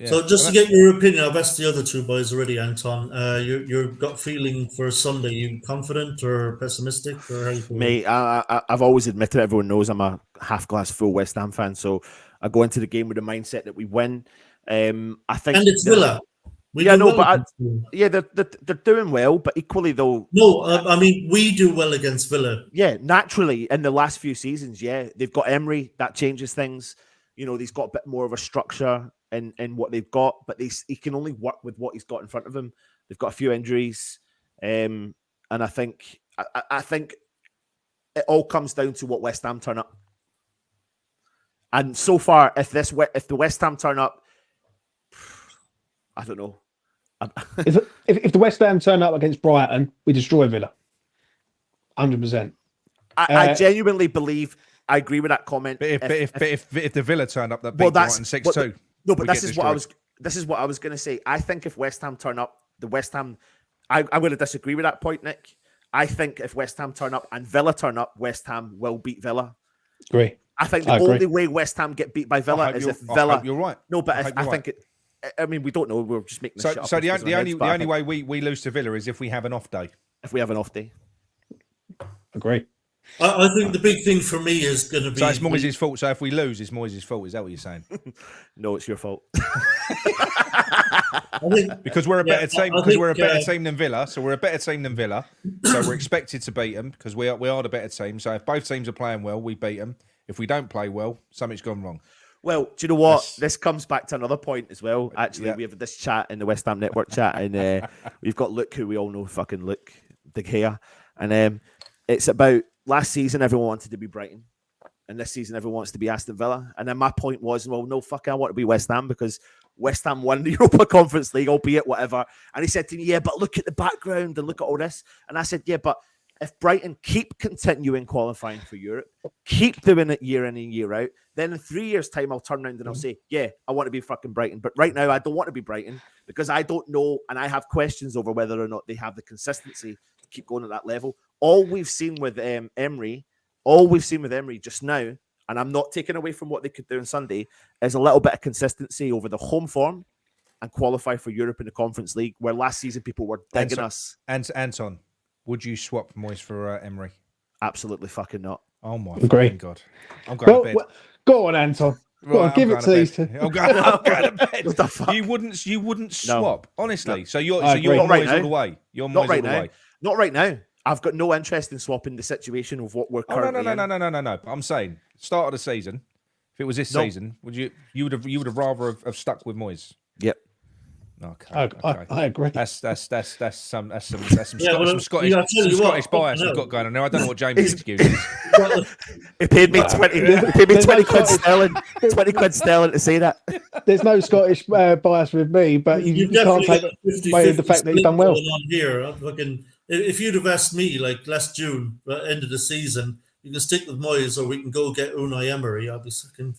So just to get your opinion, I've asked the other two boys already, Anton. Your gut feeling for Sunday, you confident or pessimistic? Or how you feel? Mate, I've always admitted, everyone knows I'm a half glass full West Ham fan, so I go into the game with the mindset that we win. I think, and it's Villa. They're doing well, but equally though. No, I mean we do well against Villa. Yeah, naturally in the last few seasons, yeah, they've got Emery, that changes things. You know, he's got a bit more of a structure in what they've got, but he can only work with what he's got in front of him. They've got a few injuries, and I think it all comes down to what West Ham turn up. And so far, if the West Ham turn up, I don't know. If the West Ham turn up against Brighton, we destroy Villa. 100%. I genuinely believe. I agree with that comment. But if the Villa turn up, that beat Brighton 6-2. No, but this is what I was going to say. I think if West Ham turn up, the West Ham, I'm going to disagree with that point, Nick. I think if West Ham turn up and Villa turn up, West Ham will beat Villa. Agree. I think the only way West Ham get beat by Villa is if Villa. I hope you're right. No, but I think it. I mean, we don't know. We're just making this shit up. So the only way we lose to Villa is if we have an off day. If we have an off day. Agree. I think the big thing for me is going to be. So it's Moyes' fault. So if we lose, it's Moyes' fault. Is that what you're saying? No, it's your fault. Because we're a better team. We're a better team than Villa. So we're a better team than Villa. So we're expected to beat them because we are the better team. So if both teams are playing well, we beat them. If we don't play well, something's gone wrong. Well, do you know what? This comes back to another point as well. Actually, we have this chat in the West Ham Network chat, and we've got Luke, who we all know, fucking Luke, De Gea, and it's about last season everyone wanted to be Brighton, and this season everyone wants to be Aston Villa. And then my point was, well, no, fuck, I want to be West Ham because West Ham won the Europa Conference League, albeit whatever. And he said to me, yeah, but look at the background and look at all this. And I said, yeah, but if Brighton keep continuing qualifying for Europe, keep doing it year in and year out, then in 3 years' time, I'll turn around and I'll say, yeah, I want to be fucking Brighton. But right now, I don't want to be Brighton because I don't know, and I have questions over whether or not they have the consistency to keep going at that level. All we've seen with Emery just now, and I'm not taking away from what they could do on Sunday, is a little bit of consistency over the home form and qualify for Europe in the Conference League, where last season people were digging us. And Anton, would you swap Moyes for Emery? Absolutely fucking not. Oh my Agree. God! I'm going to bed. Go on, Anton. Go on, give it to these two. I'm going to bed. What the fuck? You wouldn't swap, honestly. No. So you're Not right Moyes now. all the way. You're Not Moyes right all the now. way. Not right now. I've got no interest in swapping the situation of what we're currently in. No. I'm saying start of the season. If it was this season, would you would have rather have stuck with Moyes? Yep. Okay. I agree. That's some well, Scottish I'll tell you Scottish what, bias we've got going on there. I don't know what Jamie's excuse is. He paid me 20 quid sterling. 20 quid sterling to say that. There's no Scottish bias with me, but you can't take away the fact that he's done well. On here, if you'd have asked me like last June, end of the season, you can stick with Moyes or we can go get Unai Emery, I'd be second.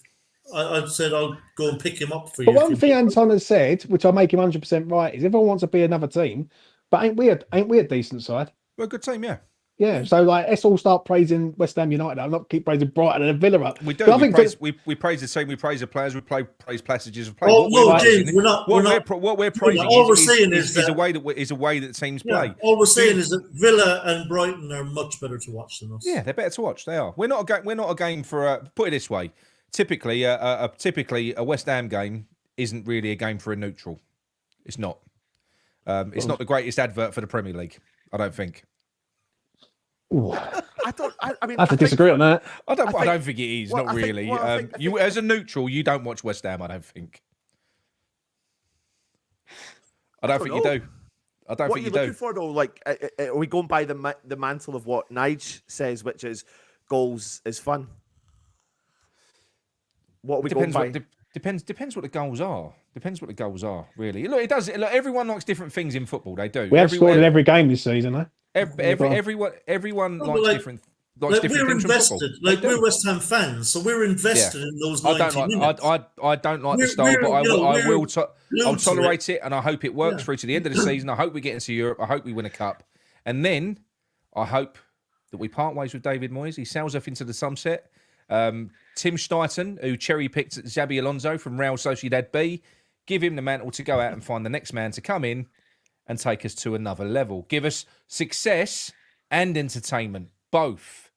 I'd said I'll go and pick him up for you. But one thing Anton has said, which I make him 100% right, is everyone wants to be another team, but ain't we a decent side? We're a good team, yeah. Yeah, so let's all start praising West Ham United. I'll not keep praising Brighton and Villa up. We do. We praise the team. We praise the players. We praise passages of play. James, what we're praising is a way that teams play. All we're saying is that Villa and Brighton are much better to watch than us. Yeah, they're better to watch. They are. We're not a game for. Put it this way. Typically, a West Ham game isn't really a game for a neutral. It's not. It's not the greatest advert for the Premier League. I don't think. I mean, I have to disagree on that. I don't think it is. well, Not I think- really. well, I think- You, as a neutral, you don't watch West Ham. I don't think. I don't think you know. do. I don't What are think you you looking do. for though? Like, are we going by the mantle of what Nige says, which is goals is fun? What are we Depends going by? what depends what the goals are. Depends what the goals are. Really, look, it does. Look, everyone likes different things in football. They do. We have scored in every game this season, though. Everyone No, likes but different. Like different we're things from invested. football. Like They do. we're West Ham fans, so we're invested in those 90 minutes. I don't like the We're- style, but we're, you know, I will. we're glued I'll to tolerate it, and I hope it works Yeah. through to the end of the season. I hope we get into Europe. I hope we win a cup, and then I hope that we part ways with David Moyes. He sails off into the sunset. Tim Steiten, who cherry-picked Xabi Alonso from Real Sociedad B, give him the mantle to go out and find the next man to come in and take us to another level. Give us success and entertainment, both.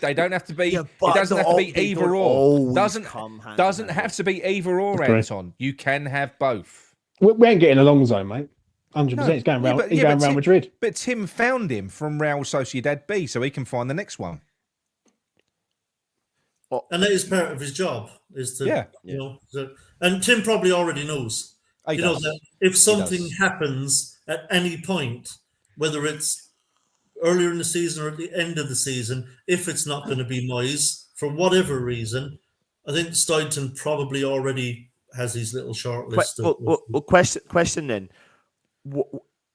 They don't have to be. Yeah, It but doesn't have to be they either don't or. always Doesn't come hand in doesn't hand. have to be either or, Agree. Anton. You can have both. We ain't getting Alonso, mate. 100%. He's going round. He's going round Madrid. But Tim found him from Real Sociedad B, so he can find the next one. And that is part of his job, is to, Yeah. you know, and Tim probably already knows, He you does. know, that if something does. happens at any point, whether it's earlier in the season or at the end of the season, if it's not going to be Moyes, for whatever reason, I think Steidton probably already has his little short list. Question then.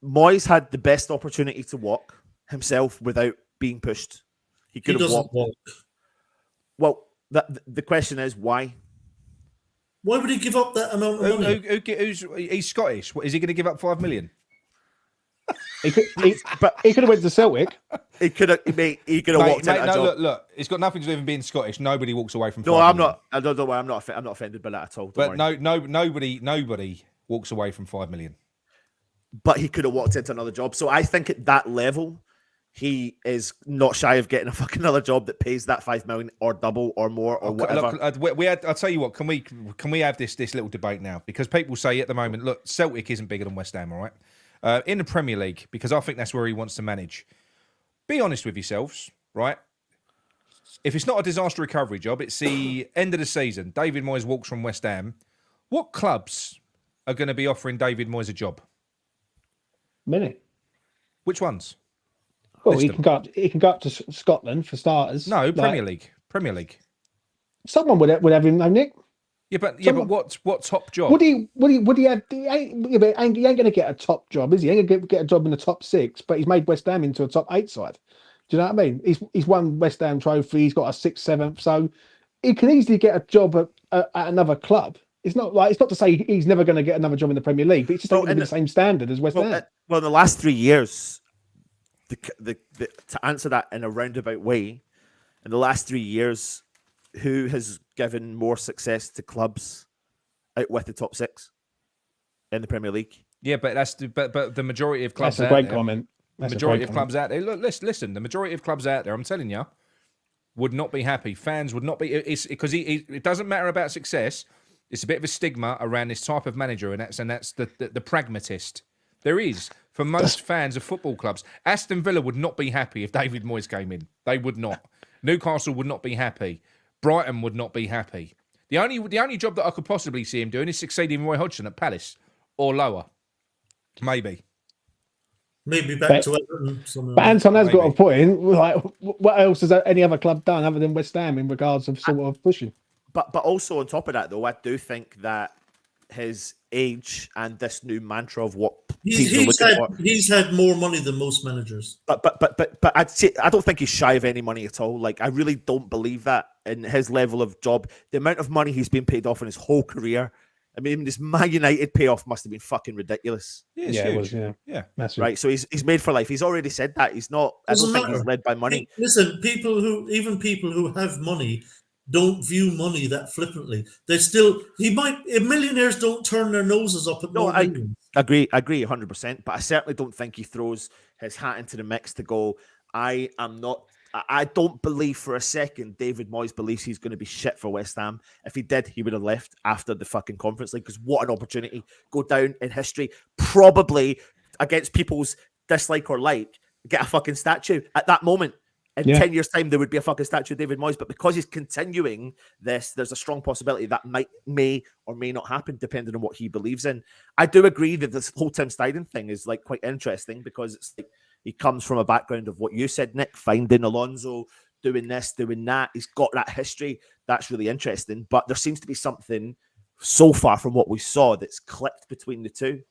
Moyes had the best opportunity to walk himself without being pushed. He He could have doesn't walked. walk. Well, the question is why? Why would he give up that amount of money? He's Scottish. Is he going to give up 5 million? He could have went to Celtic. He could have walked in. Look. It's got nothing to do with him being Scottish. Nobody walks away from. No, 5 I'm million. not. I don't know why I'm not offended by that at all. But nobody walks away from 5 million. But he could have walked into another job. So I think at that level, he is not shy of getting a fucking another job that pays that 5 million or double or more or whatever. Look, I'll tell you what. Can we have this little debate now? Because people say at the moment, look, Celtic isn't bigger than West Ham, all right? In the Premier League, because I think that's where he wants to manage. Be honest with yourselves, right? If it's not a disaster recovery job, it's the end of the season. David Moyes walks from West Ham. What clubs are going to be offering David Moyes a job? Many. Which ones? Well, List he them. can go up to Scotland for starters. No, Like, Premier League. Someone would have him, though, Nick. Yeah, but Someone- what top job? Would he have? He ain't going to get a top job, is he? He ain't going to get a job in the top 6, but he's made West Ham into a top 8 side. Do you know what I mean? He's won West Ham trophy. He's got a 6th, 7th, so he can easily get a job at another club. It's not to say he's never going to get another job in the Premier League, but it's just not going to be the same standard as West Ham. Well, in the last 3 years, to answer that in a roundabout way, in the last 3 years, who has given more success to clubs out with the top 6 in the Premier League? Yeah, but but the majority of clubs. That's a great comment. The majority of clubs out there. Look, listen. The majority of clubs out there, I'm telling you, would not be happy. Fans would not be. It's because it doesn't matter about success. It's a bit of a stigma around this type of manager, and that's the pragmatist. There is for most fans of football clubs. Aston Villa would not be happy if David Moyes came in. They would not. Newcastle would not be happy. Brighton would not be happy. The only job that I could possibly see him doing is succeeding Roy Hodgson at Palace or lower, maybe. Maybe back to Everton. But Anton has got a Maybe. point. Like, what else has any other club done other than West Ham in regards of sort of pushing? But also on top of that, though, I do think that his age and this new mantra of what teams are looking for. He's had more money than most managers. But I'd say I don't think he's shy of any money at all. Like, I really don't believe that in his level of job. The amount of money he's been paid off in his whole career. I mean, this Man United payoff must have been fucking ridiculous. Yeah, it's Yeah, it huge. was, yeah. Massive. Right. So he's made for life. He's already said that. He's not, I don't Doesn't think he's matter. led by money. Listen, people who have money don't view money that flippantly. They still millionaires don't turn their noses up at No, no millions. Agree 100%. But I certainly don't think he throws his hat into the mix to go, I don't believe for a second David Moyes believes he's going to be shit for West Ham. If he did, he would have left after the fucking Conference League, because what an opportunity. Go down in history, probably against people's dislike or like, get a fucking statue at that moment. In 10 years' time, there would be a fucking statue of David Moyes. But because he's continuing this, there's a strong possibility that may or may not happen, depending on what he believes in. I do agree that this whole Tim Steidten thing is like quite interesting, because it's like he comes from a background of what you said, Nick, finding Alonso, doing this, doing that. He's got that history. That's really interesting. But there seems to be something so far from what we saw that's clicked between the two.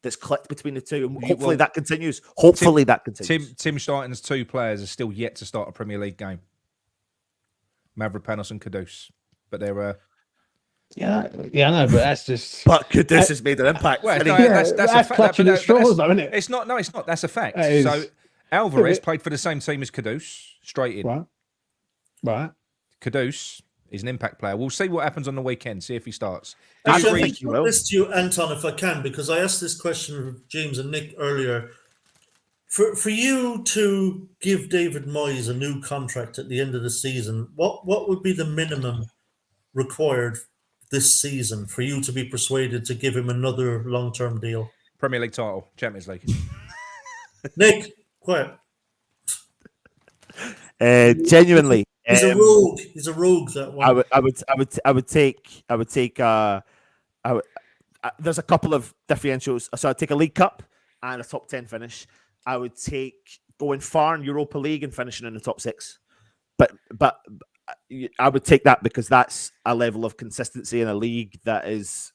And hopefully that continues. Tim Steidten's 2 players are still yet to start a Premier League game. Mavropanos and Kudus. But they're... Yeah, I know, but that's just... But Kudus has made an impact. Well, that's a fact. Clutching at straws, though, isn't it? It's not. That's a fact. So Alvarez played for the same team as Kudus, straight in. Right. Kudus is an impact player. We'll see what happens on the weekend, see if he starts. I think you will. This to you, Anton, if I can, because I asked this question of James and Nick earlier. For you to give David Moyes a new contract at the end of the season, what would be the minimum required this season for you to be persuaded to give him another long-term deal? Premier League title, Champions League. Nick, quiet. Genuinely. He's a rogue. He's a rogue. That one. I would take. There's a couple of differentials. So I'd take a League Cup and a top 10 finish. I would take going far in Europa League and finishing in the top 6. But I would take that because that's a level of consistency in a league that is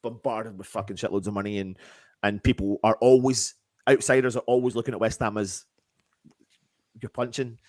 bombarded with fucking shitloads of money, and people are always, outsiders are always looking at West Ham as you're punching.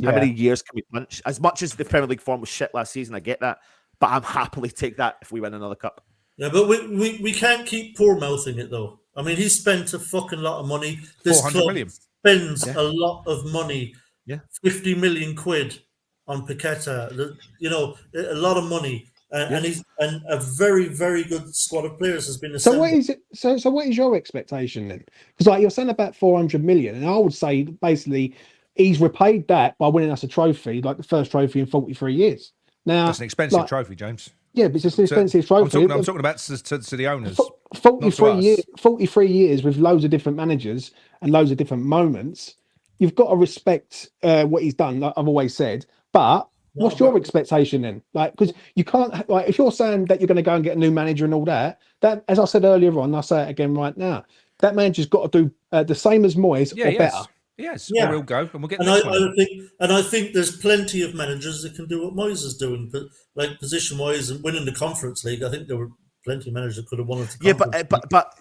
How many years can we punch? As much as the Premier League form was shit last season, I get that, but I'm happily take that if we win another cup. Yeah, but we can't keep poor mouthing it though. I mean, he spent a fucking lot of money. This club million. Spends a lot of money. Yeah, 50 million quid on Paqueta. A lot of money, and a very, very good squad of players has been assembled. So what is it? So what is your expectation then? Because like you're saying about 400 million, and I would say basically he's repaid that by winning us a trophy, like the first trophy in 43 years. Now that's an expensive trophy, James. Yeah, but it's an expensive trophy. I'm talking about to the owners. 43 years with loads of different managers and loads of different moments. You've got to respect what he's done, like I've always said. But what's your expectation then? Like, because you can't, like, if you're saying that you're going to go and get a new manager and all that, as I said earlier on, I'll say it again right now, that manager's got to do the same as Moyes or better. Yes, or we'll go and we'll get. I think there's plenty of managers that can do what Moyes is doing, but like position-wise and winning the Conference League, I think there were plenty of managers that could have won it. Yeah, but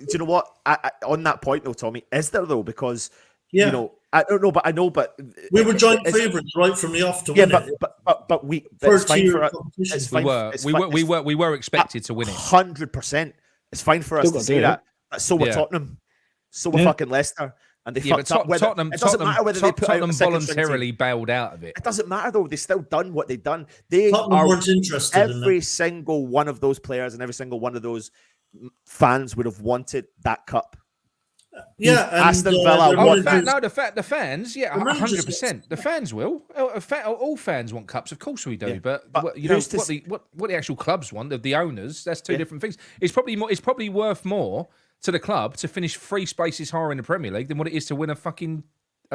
do you know what? On that point though, Tommy, is there though? Because you know, I don't know, but I know, but we were joint favourites right from the off to win it. But we it's fine for us. We were expected to win it. 100%. It's fine for us to say that. So we're Tottenham. So we're fucking Leicester. And they fucked up. Tottenham, it doesn't matter whether Tottenham voluntarily bailed out of it. It doesn't matter though. They still done what they've done. Weren't interested. Every single one of those players and every single one of those fans would have wanted that cup. Yeah, Aston Villa. The fans. Yeah, 100%. The fans will. All fans want cups, of course we do. Yeah. But what the actual clubs want, the owners, that's two different things. It's probably worth more to the club to finish 3 spaces higher in the Premier League than what it is to win a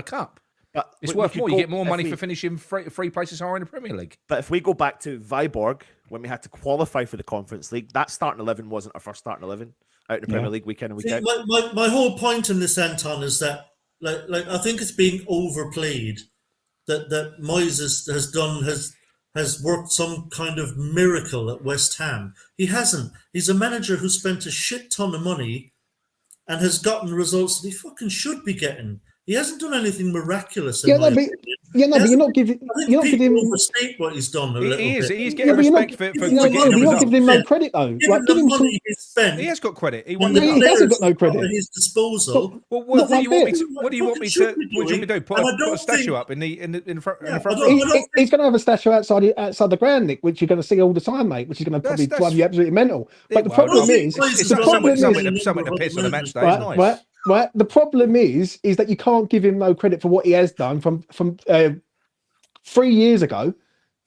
cup. But it's worth more. You get more money for finishing 3 places higher in the Premier League. But if we go back to Viborg, when we had to qualify for the Conference League, that starting 11 wasn't our first starting 11 out in the Premier League week in and week out. My whole point in this, Anton, is that like I think it's being overplayed that Moyes has worked some kind of miracle at West Ham. He hasn't. He's a manager who spent a shit ton of money and has gotten results that he fucking should be getting. He hasn't done anything miraculous. But you're not giving. You're not giving him overstate what he's done. He's getting respect for you're not giving him no credit though. Given the money he spent, he has got credit. He hasn't got no credit at his disposal. Well, what do you want me to do? Put a statue up in the front row? He's going to have a statue outside the ground, Nick, which you're going to see all the time, mate. Which is going to probably drive you absolutely mental. But the problem is, something to piss on the match day is nice. Right. The problem is that you can't give him no credit for what he has done from 3 years ago.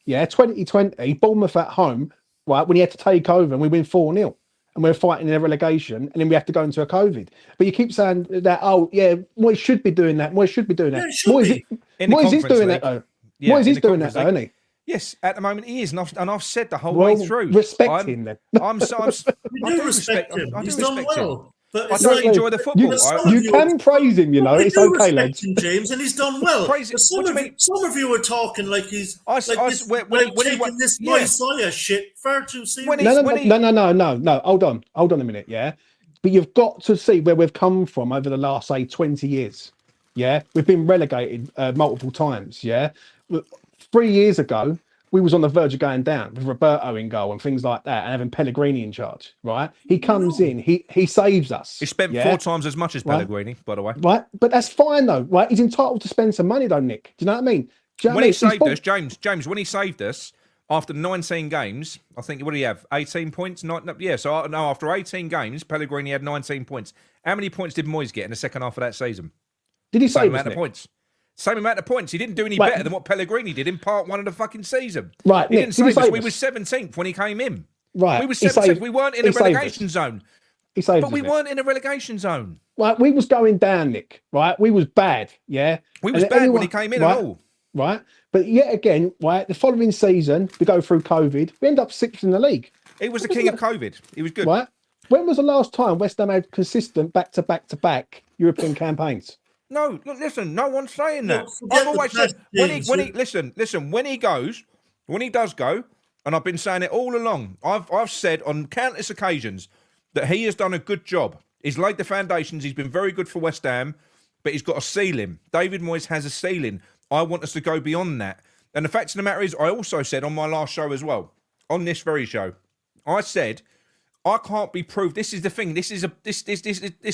Yeah, 2020, Bournemouth at home, right, when he had to take over and we win 4-0. and we're fighting in a relegation, and then we have to go into a COVID. But you keep saying that, oh yeah, Moyes should be doing that. Moyes should be doing that. Yeah, it should Moyes, be. In the Moyes is Conference doing League. that though. Yeah, Moyes in is the doing that Conference though, League. isn't he? Yes, at the moment he is, and I've said the whole Well, way through. respect him then. I You do respect him. I do He's done respect him. well. But I it's don't like, enjoy the football. You can praise him, you know. we It's do okay, respect lads. him, James, and he's done well. Praise it. But some What do you mean? of you are talking like he's When taking this yeah. Messiah shit far too seriously. No. Hold on a minute, yeah. But you've got to see where we've come from over the last, say, 20 years. Yeah, we've been relegated multiple times. Yeah, 3 years ago we was on the verge of going down with Roberto in goal and things like that, and having Pellegrini in charge. Right, he comes in, he saves us. He spent 4 times as much as Pellegrini, by the way. Right, but that's fine though. Right, he's entitled to spend some money though, Nick. Do you know what I mean? When he saved us, James, when he saved us after 19 games, I think, what did he have? 18 points? After 18 games, Pellegrini had 19 points. How many points did Moyes get in the second half of that season? Did he Same save amount us, of Nick? points. Same amount of points. He didn't do any better than what Pellegrini did in part 1 of the fucking season. Right, he Nick, didn't did he save us. save We us? were 17th when he came in. Right, We were 17th. We weren't in a relegation zone. He saved us, But we Nick. weren't in a relegation zone. Right, we was going down, Nick. Right, we was bad. Yeah, We was And bad when anyone- he came in right, at all. Right, but yet again, right, the following season we go through COVID. We end up 6th in the league. He was the king of COVID. He was good. Right. When was the last time West Ham had consistent back-to-back European campaigns? No, look, listen, no one's saying that. Look, forget I've always the said past when he games. listen, when he does go, and I've been saying it all along, I've said on countless occasions that he has done a good job. He's laid the foundations, he's been very good for West Ham, but he's got a ceiling. David Moyes has a ceiling. I want us to go beyond that. And the fact of the matter is, I also said on my last show as well, on this very show, I said, I can't be proved. This is the thing. This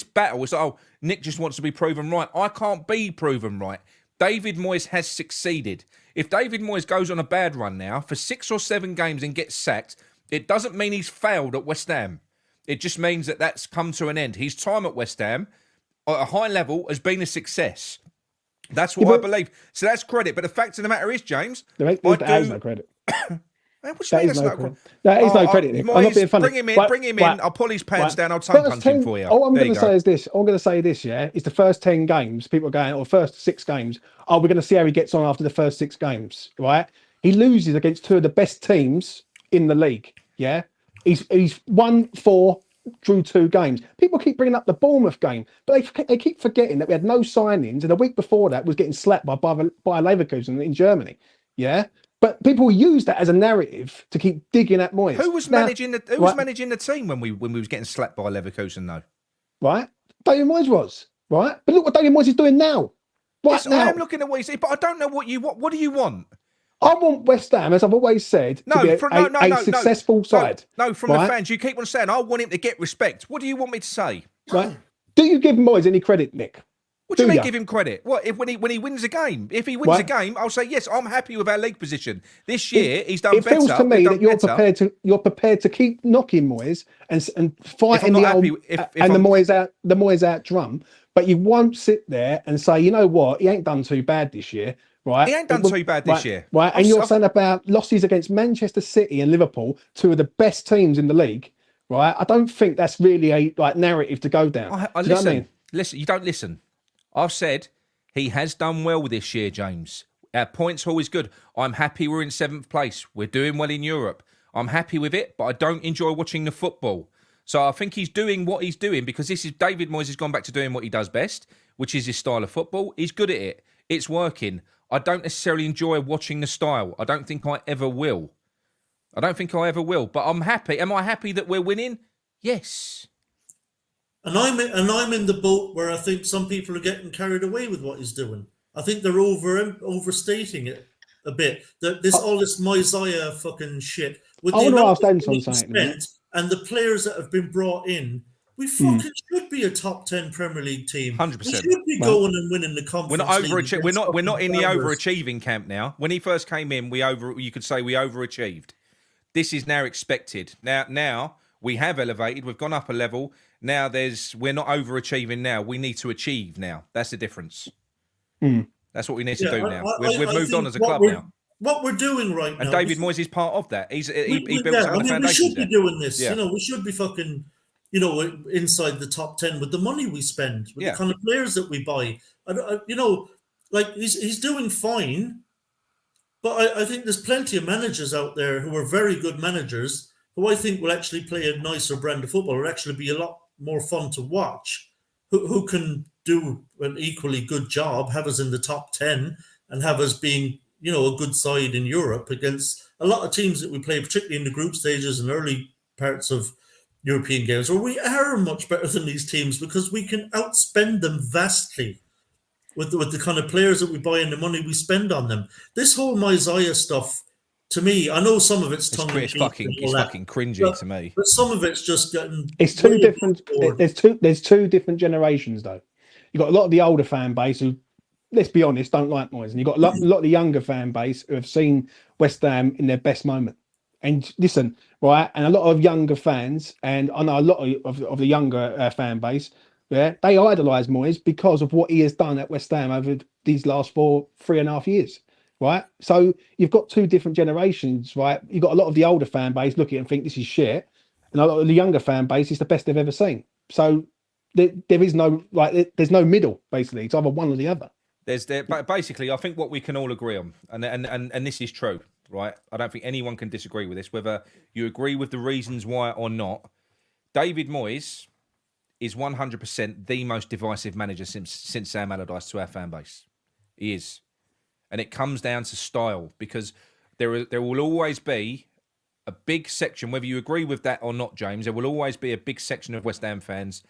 battle is, oh, Nick just wants to be proven right. I can't be proven right. David Moyes has succeeded. If David Moyes goes on a bad run now for 6 or 7 games and gets sacked, it doesn't mean he's failed at West Ham. It just means that that's come to an end. His time at West Ham, at a high level, has been a success. That's what I believe. So that's credit. But the fact of the matter is, James, That is no credit. Man, what do you mean that's no credit? That is no credit, Nick. I'm not being funny. Bring him in. I'll pull his pants down. I'll tongue punch him for you. All I'm going to say is this. All I'm going to say this, yeah, is the first 10 games, people are going, or first 6 games, we're going to see how he gets on after the first 6 games, right? He loses against 2 of the best teams in the league, yeah? He's won 4, drew 2 games. People keep bringing up the Bournemouth game, but they keep forgetting that we had no signings, and the week before that was getting slapped by Leverkusen in Germany, yeah? But people use that as a narrative to keep digging at Moyes. Who was managing the team when we was getting slapped by Leverkusen though? Right, David Moyes was right, but look what David Moyes is doing now. Yes, now, I am looking at what he's saying, but I don't know what you want. What do you want? I want West Ham, as I've always said, to be a successful side. No, from the fans, you keep on saying I want him to get respect. What do you want me to say? Right? Do you give Moyes any credit, Nick? What do you mean give him credit? What if when he wins a game? If he wins a game, I'll say yes. I'm happy with our league position this year. He's done better. It feels to me that you're prepared to keep knocking Moyes and fighting the Moyes out drum, but you won't sit there and say, you know what, he ain't done too bad this year, right? He ain't done too bad this year, right? And you're saying about losses against Manchester City and Liverpool, 2 of the best teams in the league, right? I don't think that's really a narrative to go down. Listen, what I mean? Listen, you don't listen. I've said he has done well this year, James. Our points are always good. I'm happy we're in 7th place. We're doing well in Europe. I'm happy with it, but I don't enjoy watching the football. So I think he's doing what he's doing because this is David Moyes has gone back to doing what he does best, which is his style of football. He's good at it. It's working. I don't necessarily enjoy watching the style. I don't think I ever will. But I'm happy. Am I happy that we're winning? Yes. And I'm in the boat where I think some people are getting carried away with what he's doing. I think they're overstating it a bit. All this Messiah fucking shit with the amount of money spent and the players that have been brought in. We fucking should be a top 10 Premier League team. 100%. We should be going and winning the conference. We're not overachieving. We're not in the overachieving camp now. When he first came in, you could say we overachieved. This is now expected. Now we have elevated. We've gone up a level. Now we're not overachieving now. We need to achieve now. That's the difference. That's what we need to do now. We've moved on as a club now. what we're doing right And now. David Moyes is part of that. He built some of the we foundations should be there. doing this. Yeah. You know, we should be fucking, you know, inside the top 10 with the money we spend, with the kind of players that we buy. You know, like he's doing fine, but I think there's plenty of managers out there who are very good managers who I think will actually play a nicer brand of football, will actually be a lot more fun to watch, who can do an equally good job, have us in the top 10 and have us being, you know, a good side in Europe against a lot of teams that we play, particularly in the group stages and early parts of European games, where we are much better than these teams because we can outspend them vastly with the kind of players that we buy and the money we spend on them. This whole Moyes stuff, to me, I know some of it's tongue in cheek. It's fucking cringy to me. But some of it's just getting. It's two different. There's two different generations though. You've got a lot of the older fan base who, let's be honest, don't like Moyes, and you've got a lot of the younger fan base who have seen West Ham in their best moment. And listen, right, and a lot of younger fans, and I know a lot of the younger fan base, yeah, they idolise Moyes because of what he has done at West Ham over these last 3.5 years, right? So you've got two different generations, right? You've got a lot of the older fan base look at it and think this is shit, and a lot of the younger fan base is the best they've ever seen. So there is no there's no middle. Basically, it's either one or the other. But basically, I think what we can all agree on, and this is true, right? I don't think anyone can disagree with this, whether you agree with the reasons why or not. David Moyes is 100% the most divisive manager since Sam Allardyce to our fan base. He is. And it comes down to style, because there will always be a big section, whether you agree with that or not, James, there will always be a big section of West Ham fans.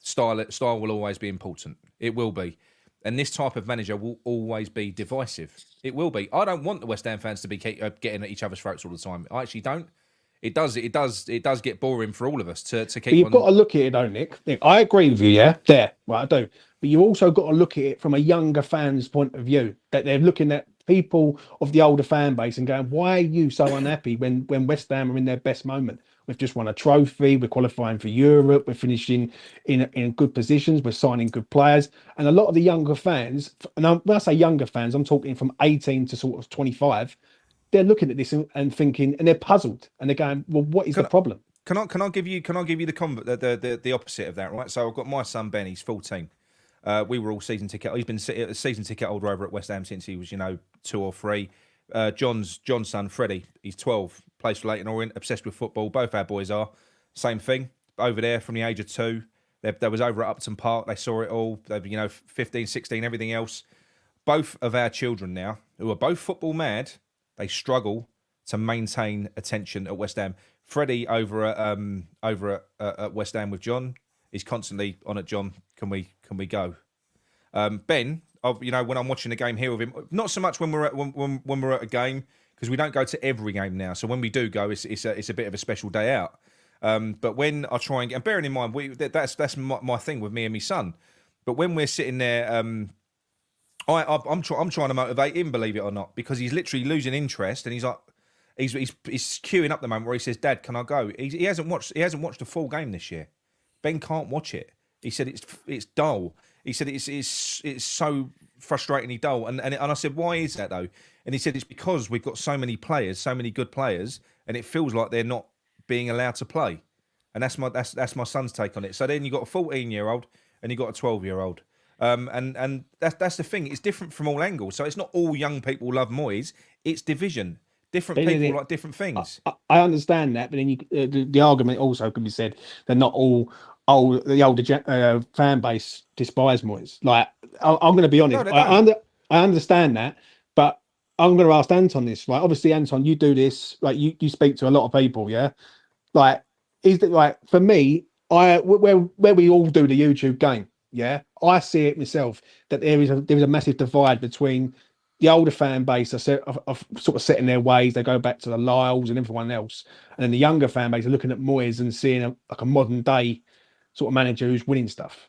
Style will always be important. It will be. And this type of manager will always be divisive. It will be. I don't want the West Ham fans to be getting at each other's throats all the time. I actually don't. It does get boring for all of us to keep. But you've got to look at it, though, Nick. I agree with you. Yeah, right, I do. But you also got to look at it from a younger fan's point of view. That they're looking at people of the older fan base and going, "Why are you so unhappy when West Ham are in their best moment? We've just won a trophy. We're qualifying for Europe. We're finishing in good positions. We're signing good players." And a lot of the younger fans, and when I say younger fans, I'm talking from 18 to sort of 25. They're looking at this and thinking, and they're puzzled, and they're going, "Well, what is the problem?" Can I give you the opposite of that, right? So I've got my son Ben. He's 14. We were all season ticket. He's been a season ticket holder over at West Ham since he was 2 or 3. John's son Freddie. He's 12. Plays for Leyton Orient. Obsessed with football. Both our boys are. Same thing over there from the age of 2. They was over at Upton Park. They saw it all. They 15, 16, everything else. Both of our children now, who are both football mad, they struggle to maintain attention at West Ham. Freddie over at West Ham with John is constantly on at John. Can we go? Ben, when I'm watching a game here with him, not so much when we're at a game, because we don't go to every game now. So when we do go, it's a bit of a special day out. But when I try and bearing in mind that's my thing with me and my son. But when we're sitting there, I'm trying to motivate him, believe it or not, because he's literally losing interest, and he's like, he's queuing up the moment where he says, "Dad, can I go?" He hasn't watched a full game this year. Ben can't watch it. He said it's dull. He said it's so frustratingly dull, and I said, "Why is that though?" And he said it's because we've got so many players, so many good players, and it feels like they're not being allowed to play. And that's my son's take on it. So then you got a 14-year-old and you got a 12-year-old. And that's the thing. It's different from all angles. So it's not all young people love Moyes. It's division. Different people like different things. I understand that, but then the argument also can be said that not all the older fan base despise Moyes. Like I'm going to be honest, I understand that, but I'm going to ask Anton this. Like obviously, Anton, you do this. Like you speak to a lot of people, yeah. Like is it like for me? Where we all do the YouTube game. Yeah, I see it myself that there is a massive divide between the older fan base are sort of set in their ways. They go back to the Lyles and everyone else, and then the younger fan base are looking at Moyes and seeing a modern day sort of manager who's winning stuff.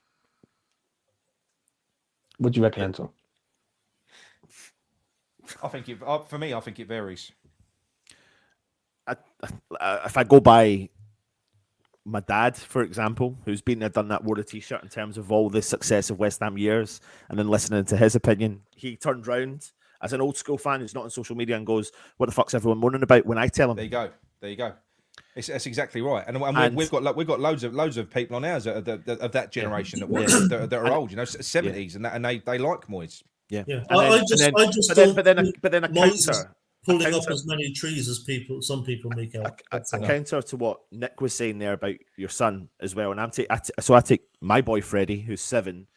What do you reckon, Anton? I think it varies. If I go by my dad, for example, who's been there, done that, wore a t-shirt in terms of all the success of West Ham years, and then listening to his opinion, he turned round as an old school fan who's not on social media and goes, "What the fuck's everyone moaning about?" When I tell them, there you go. That's exactly right, and we've got loads of people on ours of that generation that are old, 70s, and they like Moyes. Yeah. I just don't but then a Moyes is counter. pulling up as many trees as some people make out. A counter to what Nick was saying there about your son as well, and I take my boy Freddie, who's 7,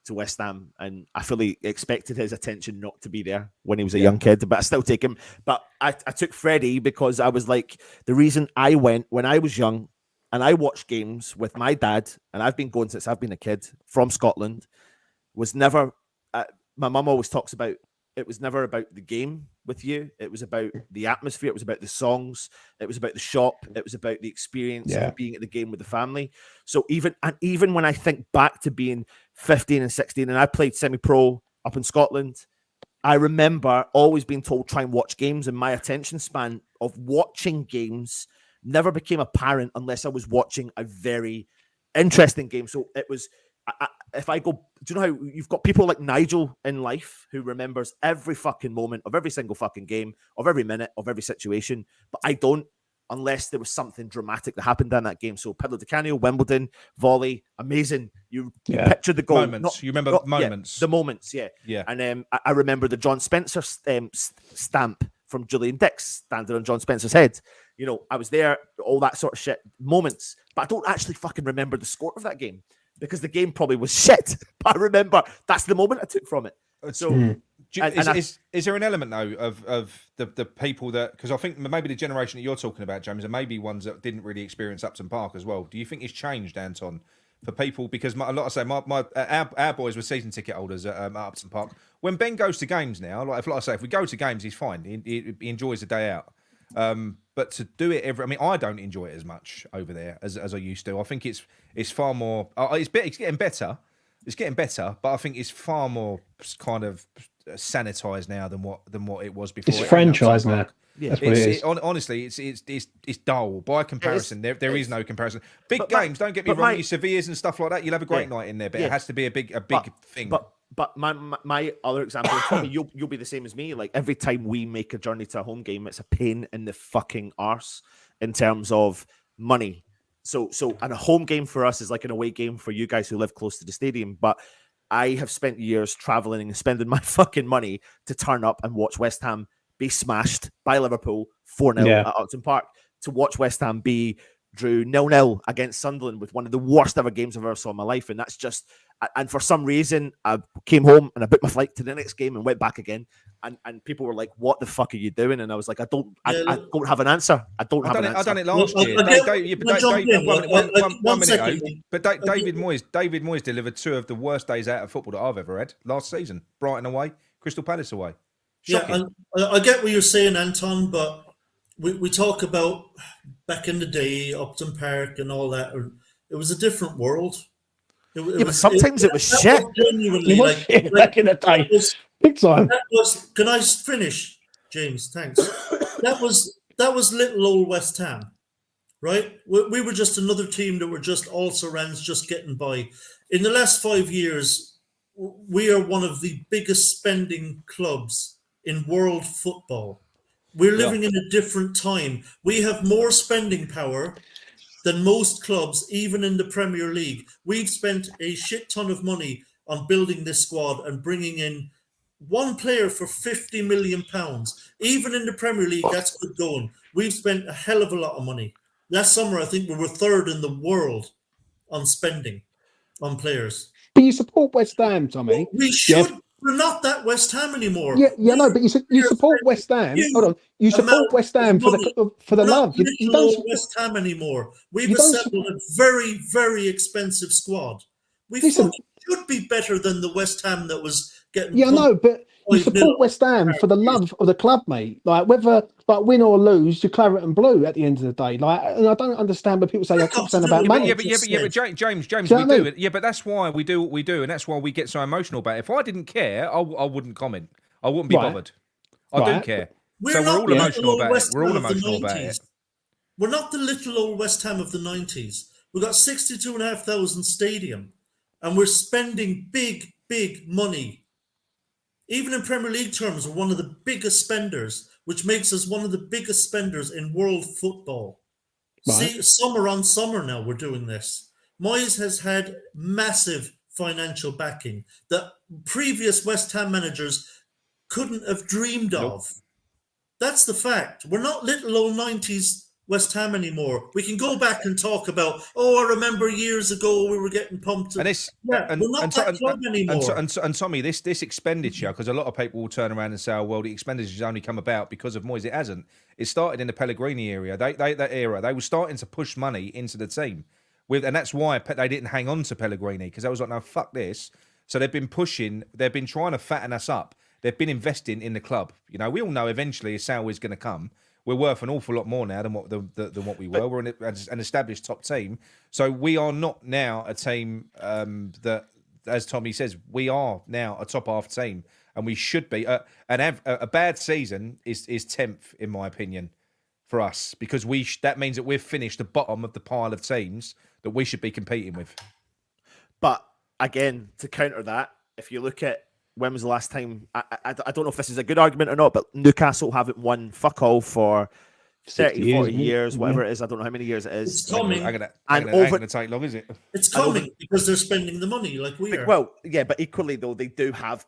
to West Ham, and I fully expected his attention not to be there when he was a young kid, but I still take him. But I took Freddie because I was like, the reason I went when I was young, and I watched games with my dad, and I've been going since I've been a kid from Scotland, was never. My mum always talks about it was never about the game with you. It was about the atmosphere. It was about the songs. It was about the shop. It was about the experience of being at the game with the family. So even when I think back to being 15 and 16, and I played semi-pro up in Scotland, I remember always being told try and watch games, and my attention span of watching games never became apparent unless I was watching a very interesting game. So it was. If I go, do you know how you've got people like Nigel in life who remembers every fucking moment of every single fucking game, of every minute, of every situation, but I don't unless there was something dramatic that happened in that game. So Pedro Di Canio, Wimbledon, volley, amazing. You picture the goal. Moments. You remember moments. Yeah, the moments, yeah. And I remember the John Spencer stamp from Julian Dix standing on John Spencer's head. I was there, all that sort of shit, moments. But I don't actually fucking remember the score of that game, because the game probably was shit. But I remember that's the moment I took from it. So, is there an element though of the people that, because I think maybe the generation that you're talking about, James, and maybe ones that didn't really experience Upton Park as well. Do you think it's changed, Anton, for people? Because our boys were season ticket holders at Upton Park. When Ben goes to games now, like I say, if we go to games, he's fine. He enjoys the day out. But to do it I don't enjoy it as much over there as I used to. I think it's far more. It's getting better. It's getting better, but I think it's far more kind of sanitized now than what it was before. It's franchised now. Yeah, that's what it is. Honestly, it's dull by comparison. There is no comparison. Big games, don't get me wrong. Your Sevillas and stuff like that, you'll have a great night in there, but it has to be a big thing. But my other example, probably you'll be the same as me. Like every time we make a journey to a home game, it's a pain in the fucking arse in terms of money. So and a home game for us is like an away game for you guys who live close to the stadium. But I have spent years traveling and spending my fucking money to turn up and watch West Ham be smashed by Liverpool 4-0 at Upton Park, to watch West Ham be drew 0-0 against Sunderland with one of the worst ever games I've ever saw in my life. And that's just, and for some reason, I came home and I booked my flight to the next game and went back again. And people were like, "What the fuck are you doing?" And I was like, I don't have an answer. I don't have an answer. I done it last year. But David Moyes delivered 2 of the worst days out of football that I've ever had last season. Brighton away, Crystal Palace away. Shocking. Yeah, I get what you're saying, Anton, but we talk about back in the day, Upton Park and all that. It was a different world. But sometimes it was shit. Genuinely, back in the day. Big time. Can I finish, James? Thanks. That was little old West Ham, right? We were just another team that were just also-rans, just getting by. In the last 5 years, we are one of the biggest spending clubs in world football. We're living in a different time. We have more spending power than most clubs, even in the Premier League. We've spent a shit ton of money on building this squad and bringing in one player for £50 million. Even in the Premier League, that's good going. We've spent a hell of a lot of money. Last summer, I think we were 3rd in the world on spending on players. But you support West Ham, Tommy. We should. We're not that West Ham anymore. No, but you support West Ham. Hold on, you support West Ham for the love. You don't support West Ham anymore. We've assembled a very, very expensive squad. We should be better than the West Ham that was getting. Yeah, no, but you support West Ham for the love of the club, mate. Like whether win or lose, you're claret and blue at the end of the day. Like, and I don't understand when people say I keep saying about money. But James, we do it. Yeah, but that's why we do what we do, and that's why we get so emotional about it. If I didn't care, I wouldn't comment. I wouldn't be bothered. I do care. We're all emotional about it. We're all emotional about it. We're not the little old West Ham of the 90s. We've got 62,500 stadium, and we're spending big money even in Premier League terms, we're one of the biggest spenders, which makes us one of the biggest spenders in world football. Right. See, summer on summer now we're doing this. Moyes has had massive financial backing that previous West Ham managers couldn't have dreamed of. That's the fact. We're not little old 90s West Ham anymore. We can go back and talk about, I remember years ago we were getting pumped. And this, we're not that club anymore. And Tommy, this expenditure, because a lot of people will turn around and say, "Oh, well, the expenditure has only come about because of Moyes." It hasn't. It started in the Pellegrini era. They were starting to push money into the team, and that's why they didn't hang on to Pellegrini, because they was like, "No, fuck this." So they've been pushing. They've been trying to fatten us up. They've been investing in the club. You know, we all know eventually a sale is going to come. We're worth an awful lot more now than what we were. We're an established top team, so we are not now a team that, as Tommy says, we are now a top half team, and we should be. A bad season is 10th in my opinion for us, because that means that we've finished the bottom of the pile of teams that we should be competing with. But again, to counter that, if you look at when was the last time, I don't know if this is a good argument or not, but Newcastle haven't won fuck all for 30, 40 years, whatever it is. I don't know how many years it is. It's coming. Ain't going to take long, is it? It's coming because they're spending the money like we are. Well, yeah, but equally, though, they do have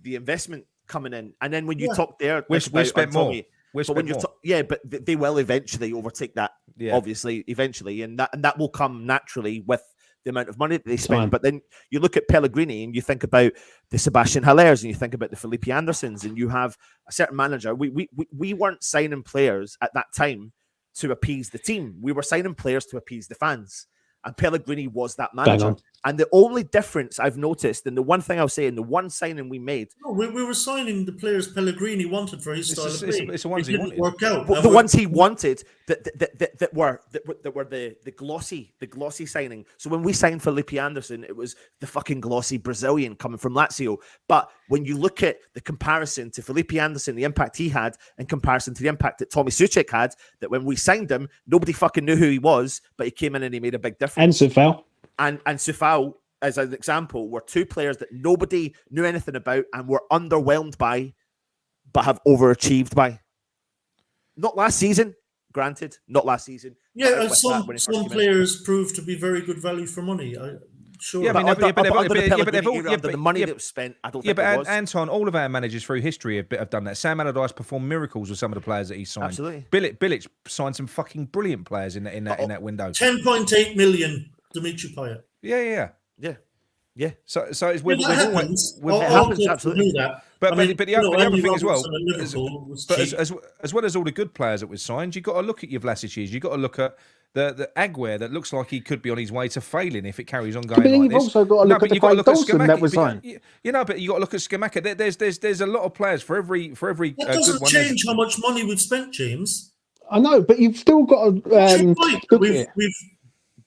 the investment coming in. And then when you talk there... We've spent more. But they will eventually overtake that, obviously, eventually. And that will come naturally with the amount of money that they spend. But then you look at Pellegrini and you think about the Sebastian Hallers and you think about the Felipe Andersons, and you have a certain manager. We weren't signing players at that time to appease the team. We were signing players to appease the fans. And Pellegrini was that manager. And the only difference I've noticed, and the one thing I'll say, in the one signing we made... No, we were signing the players Pellegrini wanted for his style of play. It's the ones he wanted. Work out. The ones he wanted that were the glossy signing. So when we signed Felipe Anderson, it was the fucking glossy Brazilian coming from Lazio. But when you look at the comparison to Felipe Anderson, the impact he had in comparison to the impact that Tommy Suchek had, that when we signed him, nobody fucking knew who he was, but he came in and he made a big difference. And Sufal. And Sufal, as an example, were two players that nobody knew anything about and were underwhelmed by, but have overachieved by. Not last season, granted. Not last season. Yeah, some players proved to be very good value for money. Sure. Yeah, the money that was spent, I don't think it was. Anton, all of our managers through history have done that. Sam Allardyce performed miracles with some of the players that he signed. Absolutely. Bilic signed some fucking brilliant players in that window. 10.8 million, Dimitri Payet. Yeah. So it's it happens. Absolutely. That. But the other thing as well, as well as all the good players that were signed, you've got to look at your Vlasic's. You've got to look at the Aguirre that looks like he could be on his way to failing if it carries on going like this. You've also got to look at the Craig Dawson that was signed. But you got to look at Scamacca. There's a lot of players for every that doesn't change how much money we've spent, James. I know, but you've still got to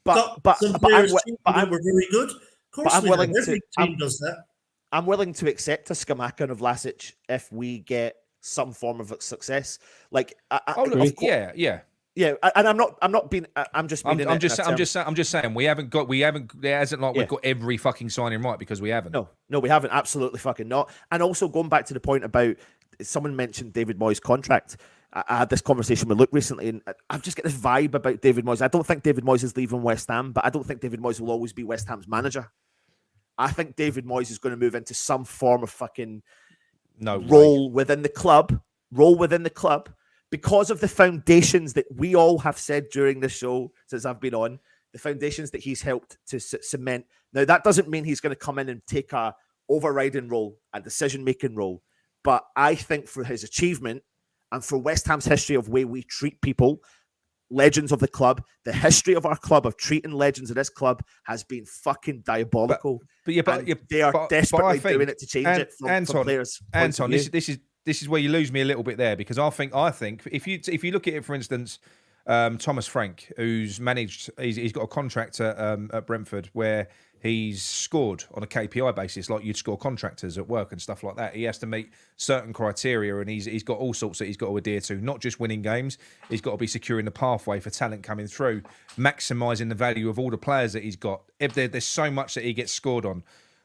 But we're very good. Of course, every team does that. I'm willing to accept a Scamacca and a Vlasic if we get some form of success. Like, yeah, and I'm just saying we haven't got. It hasn't like we've got every fucking signing right, because we haven't. No, we haven't. Absolutely fucking not. And also going back to the point about someone mentioned David Moyes' contract. I had this conversation with Luke recently, and I've just got this vibe about David Moyes. I don't think David Moyes is leaving West Ham, but I don't think David Moyes will always be West Ham's manager. I think David Moyes is going to move into some form of fucking role within the club, because of the foundations that we all have said during the show since I've been on, the foundations that he's helped to cement. Now, that doesn't mean he's going to come in and take a overriding role, a decision-making role, but I think for his achievement, and for West Ham's history of way we treat people, legends of the club, the history of our club of treating legends of this club has been fucking diabolical. But they are desperately doing it to change it from players. Anton, this is where you lose me a little bit there, because I think if you look at it, for instance, Thomas Frank, who's managed, he's got a contract at Brentford where he's scored on a KPI basis, like you'd score contractors at work and stuff like that. He has to meet certain criteria, and he's got all sorts that he's got to adhere to, not just winning games. He's got to be securing the pathway for talent coming through, maximising the value of all the players that he's got. If there's so much that he gets scored on.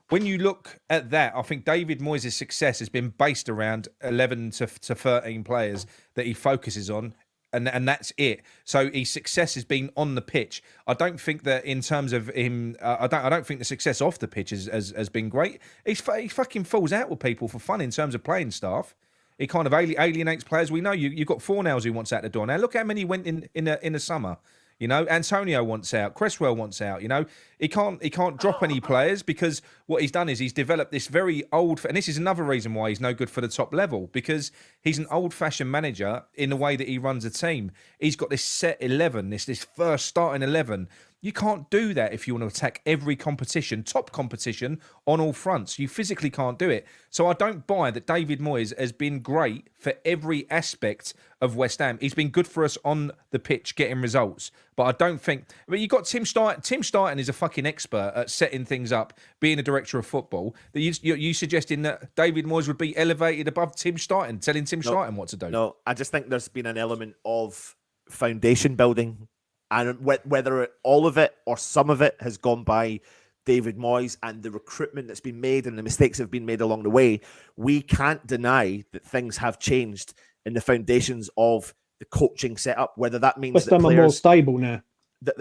when you look at that, I think David Moyes' success has been based around 11 to 13 players that he focuses on. And that's it. So his success has been on the pitch. I don't think that in terms of him, I don't think the success off the pitch has been great. He fucking falls out with people for fun in terms of playing staff. He kind of alienates players. We know you've got Fornals who wants out the door now. Look how many went in the summer. You know, Antonio wants out. Cresswell wants out. You know, he can't drop any players because what he's done is he's developed this very old. And this is another reason why he's no good for the top level, because he's an old-fashioned manager in the way that he runs a team. He's got this set 11, this first starting 11. You can't do that if you want to attack every competition, top competition, on all fronts. You physically can't do it. So I don't buy that David Moyes has been great for every aspect of West Ham. He's been good for us on the pitch, getting results. But I don't think... I mean, you've got Tim Stein. Tim Stein is a fucking expert at setting things up, being a director of football. That you suggesting that David Moyes would be elevated above Tim Stein, telling Tim Stein what to do? No, I just think there's been an element of foundation building. And whether all of it or some of it has gone by David Moyes and the recruitment that's been made and the mistakes that have been made along the way, we can't deny that things have changed in the foundations of the coaching setup, whether that means West that Ham are more players... stable now.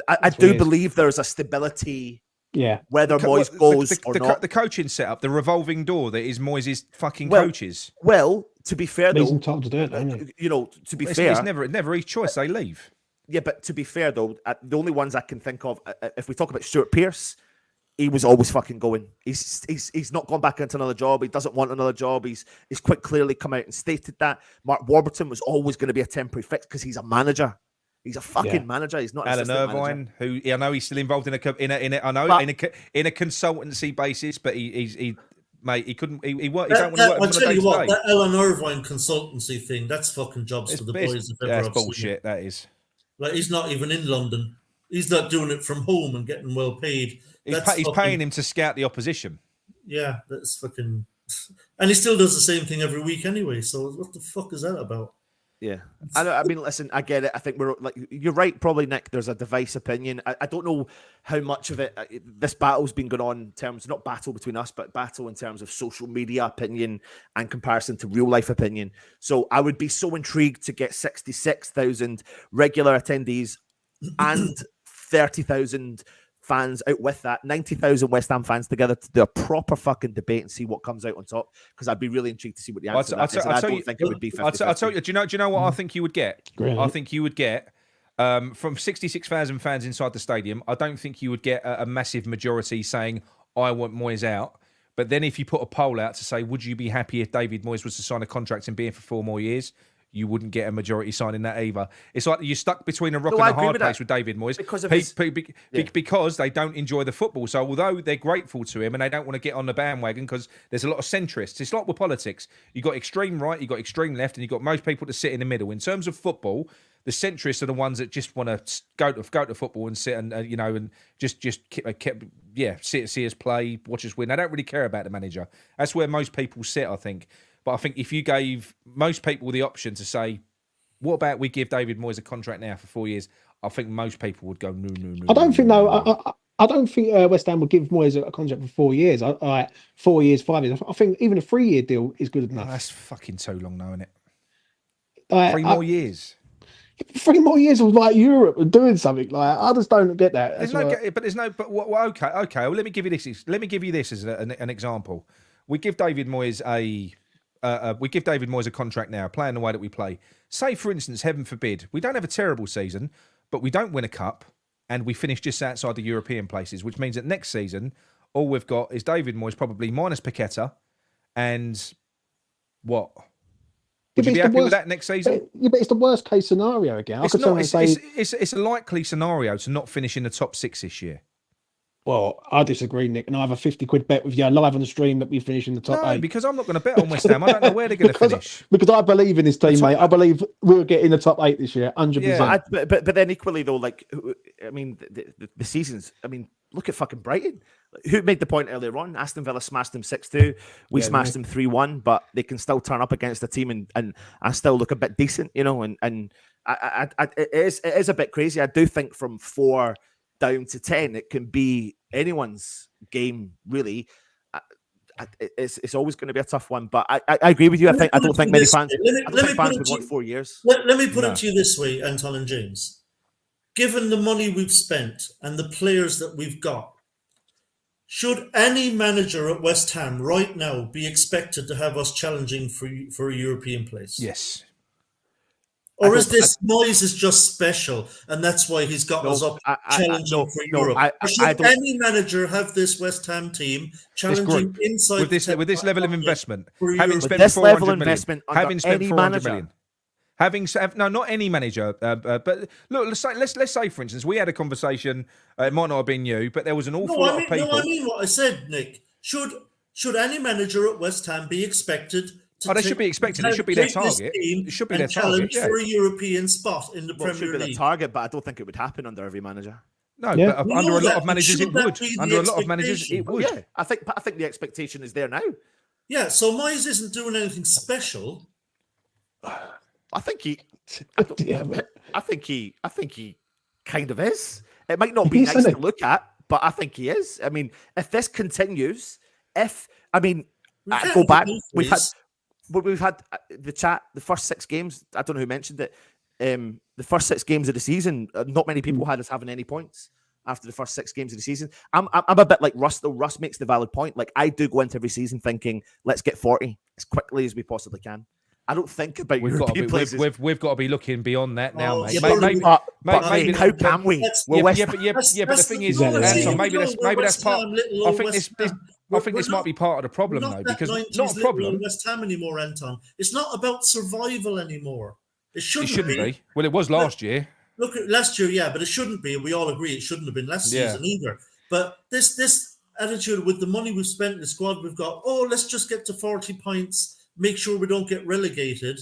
I do believe there's a stability, whether Moyes goes or not. The coaching setup, the revolving door that is Moyes' fucking coaches. Well, to be fair, He's though... entitled to do it, isn't he? You know, to be fair... It's never his choice, they leave. Yeah, but to be fair, though, the only ones I can think of, if we talk about Stuart Pearce, he was always fucking going. He's not gone back into another job. He doesn't want another job. He's quite clearly come out and stated that. Mark Warburton was always going to be a temporary fix because he's a manager. He's a fucking manager. He's not Alan Irvine, who I know he's still involved in a consultancy basis, but he couldn't. He don't want to work. I'll tell you what, that Alan Irvine consultancy thing, that's fucking jobs for the boys. That's bullshit. That is. Like, he's not even in London. He's not doing it from home and getting well paid. He's paying him to scout the opposition. Yeah, that's fucking... And he still does the same thing every week anyway, so what the fuck is that about? Yeah. I mean, listen, I get it. I think we're like, you're right, probably, Nick. There's a device opinion. I don't know how much of it, this battle's been going on in terms, not battle between us, but battle in terms of social media opinion and comparison to real life opinion. So I would be so intrigued to get 66,000 regular attendees and 30,000 fans out with that, 90,000 West Ham fans together to do a proper fucking debate and see what comes out on top, because I'd be really intrigued to see what the answer is. I don't think it would be 50-50. I'll tell you, do you know what I think you would get? Great. I think you would get from 66,000 fans inside the stadium. I don't think you would get a massive majority saying, I want Moyes out. But then if you put a poll out to say, would you be happy if David Moyes was to sign a contract and be here for 4 more years? You wouldn't get a majority signing that either. It's like you're stuck between a rock and a hard place with David Moyes because they don't enjoy the football. So although they're grateful to him and they don't want to get on the bandwagon because there's a lot of centrists. It's like with politics. You've got extreme right, you've got extreme left, and you've got most people that sit in the middle. In terms of football, the centrists are the ones that just want to go to football and sit and and just see us play, watch us win. They don't really care about the manager. That's where most people sit, I think. But I think if you gave most people the option to say, what about we give David Moyes a contract now for 4 years? I think most people would go, no. I don't think, though, I don't think West Ham would give Moyes a contract for 4 years. 4 years, 5 years. I think even a 3-year deal is good enough. That's fucking too long, though, isn't it? 3 more years. 3 more years of like Europe and doing something. Like, I just don't get that. Okay. Well, let me give you this. Let me give you this as an example. We give David Moyes a contract now, playing the way that we play. Say, for instance, heaven forbid, we don't have a terrible season, but we don't win a cup, and we finish just outside the European places, which means that next season, all we've got is David Moyes probably minus Paqueta, and what? Would you be happy with that next season? Yeah, but it's the worst case scenario again. It's a likely scenario to not finish in the top 6 this year. Well, I disagree, Nick, and I have a 50 quid bet with you live on the stream that we finish in the top 8. Because I'm not going to bet on West Ham. I don't know where they're going to finish. Because I believe in this team, mate. I believe we'll get in the top 8 this year, 100%. Yeah, but then equally, though, like, I mean, the seasons, I mean, look at fucking Brighton. Who made the point earlier on? Aston Villa smashed them 6-2. We smashed them 3-1, but they can still turn up against a team and still look a bit decent, and it is a bit crazy. I do think from 4 down to 10, it can be anyone's game, really. it's always going to be a tough one. But I agree with you. I don't think many fans. I don't think fans would want 4 years. Let me put it to you this way, Anton and James. Given the money we've spent and the players that we've got, should any manager at West Ham right now be expected to have us challenging for a European place? Yes. Or is this Moyes is just special and that's why he's got us up challenging for Europe? Should any manager have this West Ham team challenging inside with this level of investment, having spent 400 million, having spent 400 million? Not any manager, but look, let's say, for instance, we had a conversation. It might not have been you, but there was an awful lot of people. No, I mean what I said, Nick. Should any manager at West Ham be expected? They should be expected. It should be their target. It should be their target. Challenge for a European spot in the Premier League. It should be their target, but I don't think it would happen under every manager. No, but under a lot of managers, it would. Under a lot of managers, it would. Yeah, I think the expectation is there now. Yeah, so Moyes isn't doing anything special. I think he kind of is. It might not be nice to look at, but I think he is. I mean, if this continues, go back, we've had the chat, the first 6 games. I don't know who mentioned it. The first 6 games of the season, not many people had us having any points after the first 6 games of the season. I'm a bit like Russ, though. Russ makes the valid point. Like, I do go into every season thinking, let's get 40 as quickly as we possibly can. I don't think about European places. We've got to be looking beyond that now, mate. Maybe how can we? But the thing is, maybe that's part. I think this might be part of the problem, though, because not a problem. West Ham anymore, Anton. It's not about survival anymore. It shouldn't be. Well, it was last year. Look at last year, yeah, but it shouldn't be. We all agree it shouldn't have been last season either. But this attitude with the money we've spent, the squad we've got, let's just get to 40 points. Make sure we don't get relegated.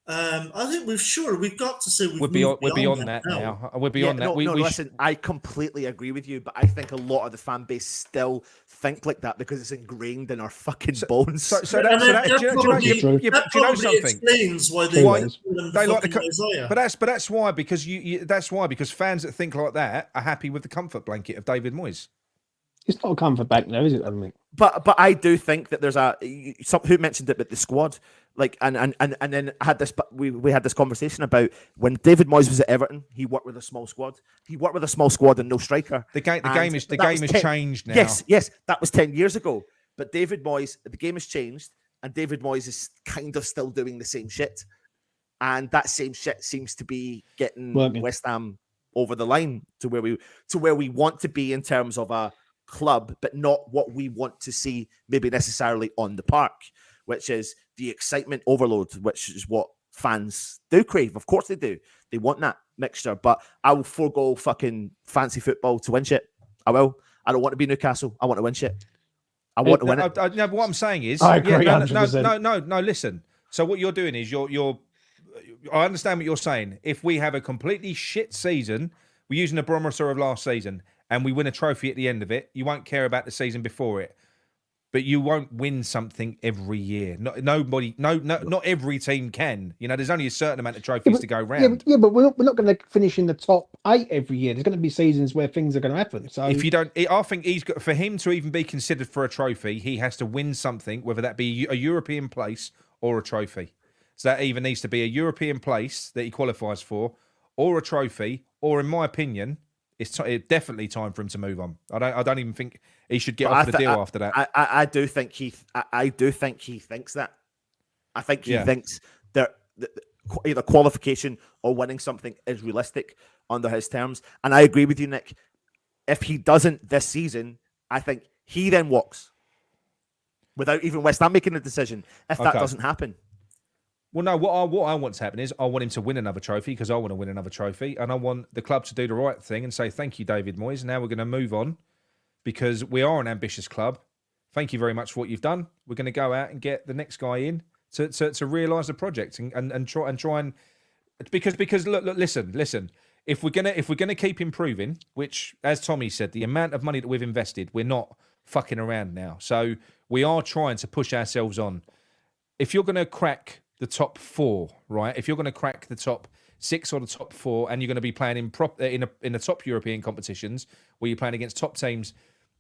I think we've got to say we're beyond that now. We're beyond that. Listen, I completely agree with you, but I think a lot of the fan base still think like that because it's ingrained in our fucking bones. Do you know something? Explains why they like the but that's why because fans that think like that are happy with the comfort blanket of David Moyes. It's not a comfort back now, is it? I mean, but I do think that there's who mentioned it, but the squad, like, and then I had this. We had this conversation about when David Moyes was at Everton. He worked with a small squad. He worked with a small squad and no striker. The game has changed now. Yes, that was 10 years ago. But David Moyes, the game has changed, and David Moyes is kind of still doing the same shit, and that same shit seems to be getting West Ham over the line to where we want to be in terms of a club, but not what we want to see maybe necessarily on the park, which is the excitement overload, which is what fans do crave. Of course they do. They want that mixture, but I will forego fucking fancy football to win shit. I will. I don't want to be Newcastle. I want to win shit. I want to win it. But what I'm saying is, I agree, no. Listen. So what you're doing is you're. I understand what you're saying. If we have a completely shit season, we're using the barometer of last season, and we win a trophy at the end of it, you won't care about the season before it. But you won't win something every year. Not every team can. You know, there's only a certain amount of trophies to go round. Yeah, but we're not going to finish in the top 8 every year. There's going to be seasons where things are going to happen. So if you don't, I think for him to even be considered for a trophy, he has to win something, whether that be a European place or a trophy. So that either needs to be a European place that he qualifies for, or a trophy, or in my opinion, it's definitely time for him to move on. I don't even think he should get off the deal after that. I do think he thinks that. I think he thinks that either qualification or winning something is realistic under his terms. And I agree with you, Nick. If he doesn't this season, I think he then walks without even West Ham making a decision. If that doesn't happen. Well, no, what I want to happen is I want him to win another trophy because I want to win another trophy, and I want the club to do the right thing and say, thank you, David Moyes. Now we're going to move on because we are an ambitious club. Thank you very much for what you've done. We're going to go out and get the next guy in to realise the project and try and because look, listen. If we're gonna keep improving, which, as Tommy said, the amount of money that we've invested, we're not fucking around now. So we are trying to push ourselves on. If you're going to crack the top 4, right? If you're going to crack the top 6 or the top 4, and you're going to be playing in the top European competitions where you're playing against top teams,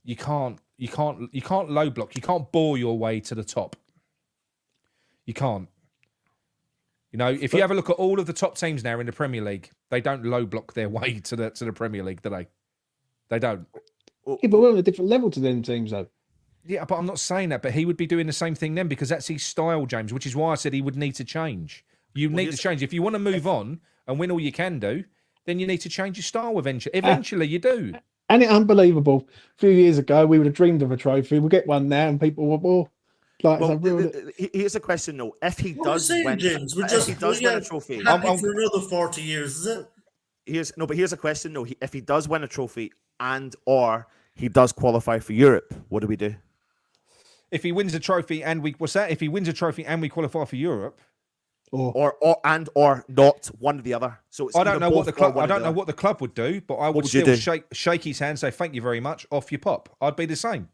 you can't low block. You can't bore your way to the top. You can't. You know, if you have a look at all of the top teams now in the Premier League, they don't low block their way to the Premier League, do they? They don't. Yeah, but we're on a different level to them teams, though. Yeah, but I'm not saying that. But he would be doing the same thing then because that's his style, James. Which is why I said he would need to change. You need to change if you want to move on and win all you can do. Then you need to change your style eventually. Eventually, you do. And it's unbelievable. A few years ago, we would have dreamed of a trophy. We'll get one now, and people will, well, like, Well, here's a question though: if he does win, James, win a trophy, happy for another 40 years, is it? But here's a question though: if he does win a trophy and or he does qualify for Europe, what do we do? If he wins a trophy and we If he wins a trophy and we qualify for Europe, or not one or the other. So it's I don't know what the club. I don't know what the club would do, but I would still shake his hand, say thank you very much, off your pop. I'd be the same.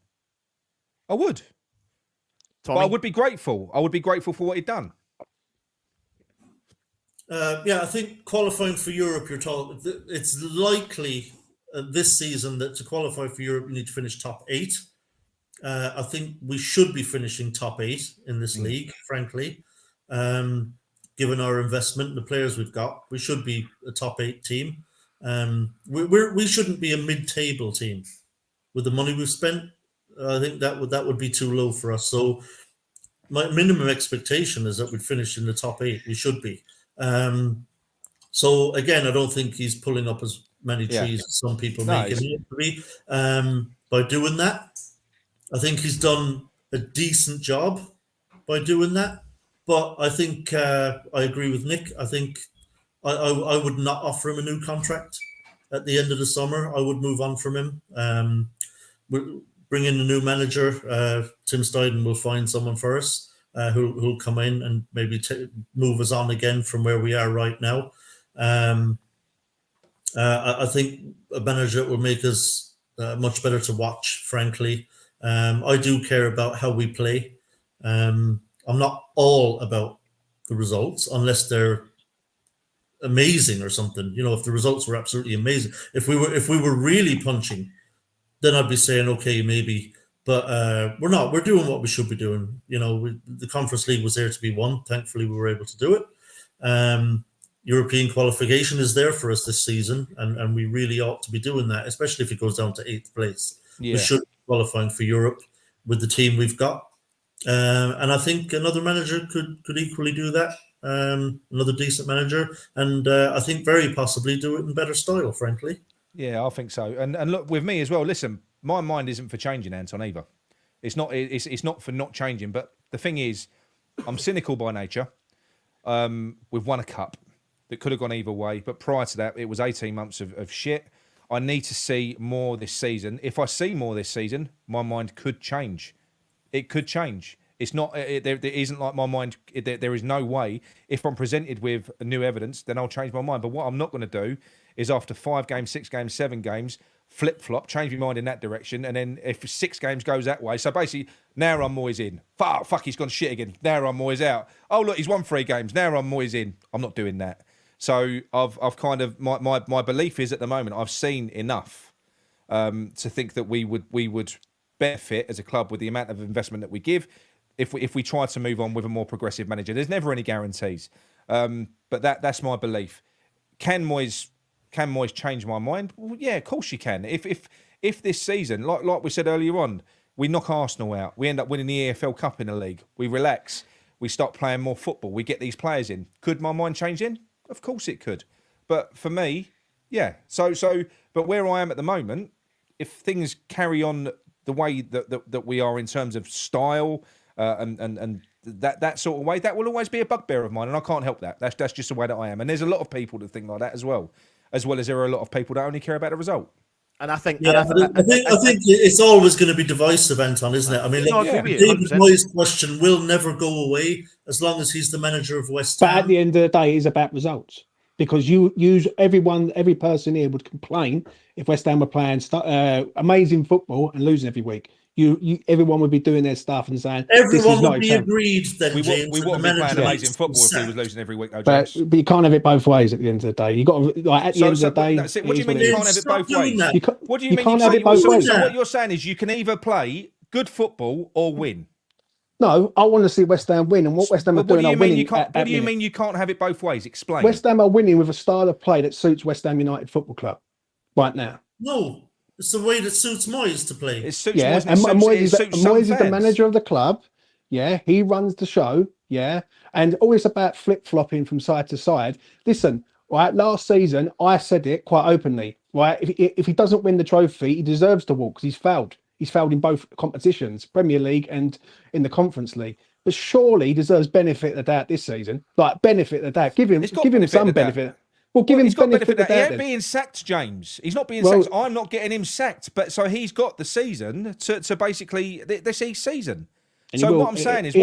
I would. Tommy? But I would be grateful. I would be grateful for what he'd done. Yeah, I think qualifying for Europe, you're talking. It's likely this season that to qualify for Europe, you need to finish top 8. I think we should be finishing top 8 in this league, frankly. Given our investment and the players we've got, we should be a top 8 team. We shouldn't be a mid-table team with the money we've spent. I think that would be too low for us. So my minimum expectation is that we'd finish in the top 8. We should be. So again, I don't think he's pulling up as many trees as some people make him to be. By doing that, I think he's done a decent job by doing that. But I think I agree with Nick. I think I would not offer him a new contract at the end of the summer. I would move on from him. We'll bring in a new manager. Tim Steiden will find someone for us who'll come in and maybe move us on again from where we are right now. I think a manager will make us much better to watch, frankly. I do care about how we play. I'm not all about the results unless they're amazing or something. You know, if the results were absolutely amazing, if we were really punching, then I'd be saying, okay, maybe. But we're not. We're doing what we should be doing. You know, the Conference League was there to be won. Thankfully, we were able to do it. European qualification is there for us this season, and we really ought to be doing that, especially if it goes down to 8th place. Yeah. We should be qualifying for Europe with the team we've got. And I think another manager could equally do that. Another decent manager, and I think very possibly do it in better style, frankly. Yeah, I think so. And look, with me as well, listen, my mind isn't for changing, Anton, either. It's not for not changing, but the thing is, I'm cynical by nature. We've won a cup that could have gone either way, but prior to that, it was 18 months of shit. I need to see more this season. If I see more this season, my mind could change. It could change. It's not. There isn't like my mind. There is no way. If I'm presented with new evidence, then I'll change my mind. But what I'm not going to do is, after 5 games, 6 games, 7 games, flip flop, change my mind in that direction, and then if 6 games goes that way, so basically now I'm Moyes in. Fuck, he's gone shit again. Now I'm Moyes out. Oh look, he's won 3 games. Now I'm Moyes in. I'm not doing that. So I've kind of my belief is at the moment I've seen enough to think that we would benefit as a club with the amount of investment that we give if we try to move on with a more progressive manager. There's never any guarantees, but that's my belief. Can Moyes change my mind? Well, yeah, of course you can. If this season, like we said earlier on, we knock Arsenal out, we end up winning the EFL Cup in the league, we relax, we start playing more football, we get these players in. Could my mind change in? Of course it could. But for me, yeah. But where I am at the moment, if things carry on the way that we are in terms of style and that sort of way, that will always be a bugbear of mine, and I can't help that. That's just the way that I am. And there's a lot of people that think like that as well as there are a lot of people that only care about the result. And I think, I think it's always going to be divisive, Anton, isn't it? I mean, David Moyes' question will never go away as long as he's the manager of West Ham. But at the end of the day, it's about results, because every person here would complain if West Ham were playing amazing football and losing every week. everyone would be doing their stuff and saying this is Everyone not would be acceptable. agreed then, We James. wouldn't be playing amazing football if he was losing every week, though, But, James. but you can't have it both ways at the end of the day. You got to, like, at the end of the day. That's it. What do you mean it you is can't have it Stop both doing ways? that. What do you you mean can't you have can't? it both So ways. what you're saying is you can either play good football or win. No, I want to see West Ham win, and what West Ham are doing are winning. What do you mean you can't have it both ways? Explain. West Ham are winning with a style of play that suits West Ham United Football Club right now. No, it's the way that suits Moyes to play. It suits Yeah, Moyes, and Moyes is the fans. manager of the club. Yeah, he runs the show. Yeah, and always about flip flopping from side to side. Listen, right? Last season, I said it quite openly. Right, if he doesn't win the trophy, he deserves to walk because he's failed. He's failed in both competitions, Premier League and in the Conference League. But surely he deserves benefit of the doubt this season. Like benefit of the doubt. Give him some benefit. Well, give him benefit of the doubt. He ain't being sacked, James. He's not being sacked. I'm not getting him sacked. But so he's got the season to basically this season. And so what I'm saying is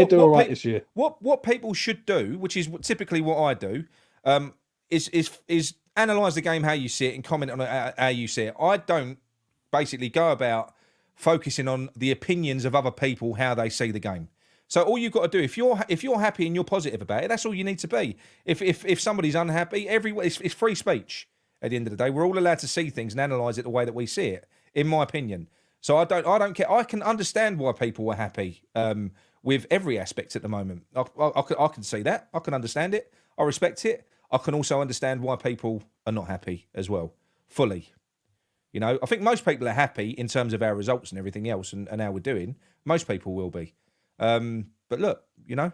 what people should do, which is typically what I do, is analyse the game how you see it and comment on it how you see it. I don't basically go about focusing on the opinions of other people, how they see the game. So all you've got to do, if you're happy and you're positive about it, that's all you need to be. If somebody's unhappy, it's free speech. At the end of the day, we're all allowed to see things and analyse it the way that we see it, in my opinion. So I don't care. I can understand why people were happy with every aspect at the moment. I can see that. I can understand it. I respect it. I can also understand why people are not happy as well, fully. You know, I think most people are happy in terms of our results and everything else and how we're doing. Most people will be. But look, you know.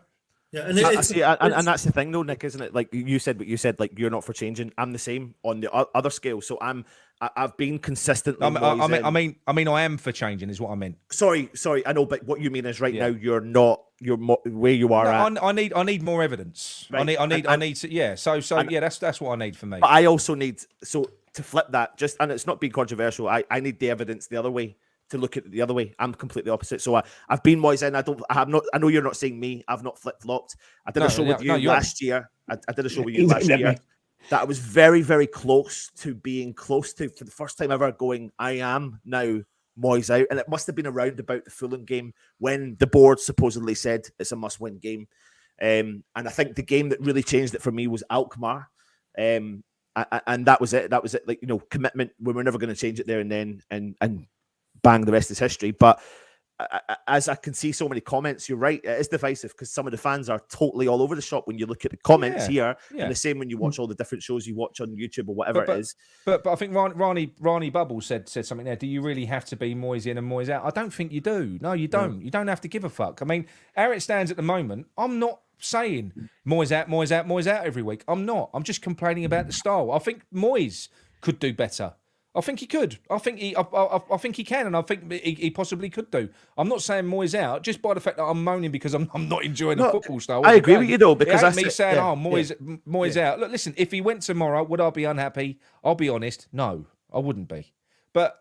Yeah, and that's the thing, though, Nick, isn't it? Like you said, like you're not for changing. I'm the same on the other scale. So I've been consistently. I am for changing, is what I meant. Sorry, I know, but what you mean is now you're not. You're where you are at. I need more evidence. Right. I need to. Yeah. So that's what I need for me. But I also need to flip that. And it's not being controversial. I need the evidence the other way. To look at it the other way. I'm completely opposite. So I've been Moyes in. I know you're not saying me. I've not flip-flopped. I did a show with you last year. I did a show with you last year that I was very, very close to being close to, for the first time ever, going, I am now Moyes out. And it must have been around about the Fulham game when the board supposedly said it's a must-win game. And I think the game that really changed it for me was Alkmaar. And that was it. That was it. Like, you know, commitment. We were never going to change it there and then. And bang, the rest is history. But as I can see so many comments, you're right, it is divisive because some of the fans are totally all over the shop when you look at the comments here, and the same when you watch all the different shows you watch on YouTube or whatever it is. But I think Ronnie Bubble said something there. Do you really have to be Moyes in and Moyes out? I don't think you do. No, you don't. No. You don't have to give a fuck. I mean, how it stands at the moment, I'm not saying Moyes out every week. I'm not. I'm just complaining about the style. I think Moyes could do better. I think he could. I think he can, and I think he possibly could do. I'm not saying Moyes out just by the fact that I'm moaning because I'm not enjoying the football style. I agree with you though, because that's me saying, Moyes out. Look, listen, if he went tomorrow, would I be unhappy? I'll be honest, no, I wouldn't be. But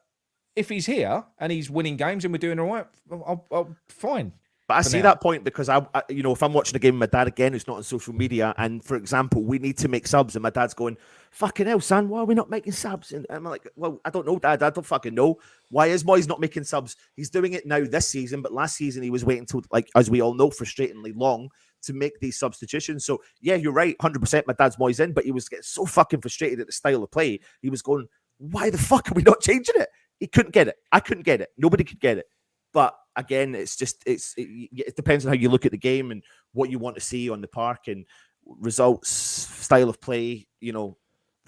if he's here and he's winning games and we're doing all right, I'll fine. But I see that point because I, if I'm watching a game with my dad again, who's not on social media, and for example, we need to make subs, and my dad's going, "Fucking hell, son, why are we not making subs?" And I'm like, "Well, I don't know, Dad. I don't fucking know. Why is Moyes not making subs? He's doing it now this season, but last season he was waiting till, like, as we all know, frustratingly long to make these substitutions. So yeah, you're right, 100%. My dad's Moyes in, but he was getting so fucking frustrated at the style of play. He was going, "Why the fuck are we not changing it?" He couldn't get it. I couldn't get it. Nobody could get it. But again, it depends on how you look at the game and what you want to see on the park and results, style of play, the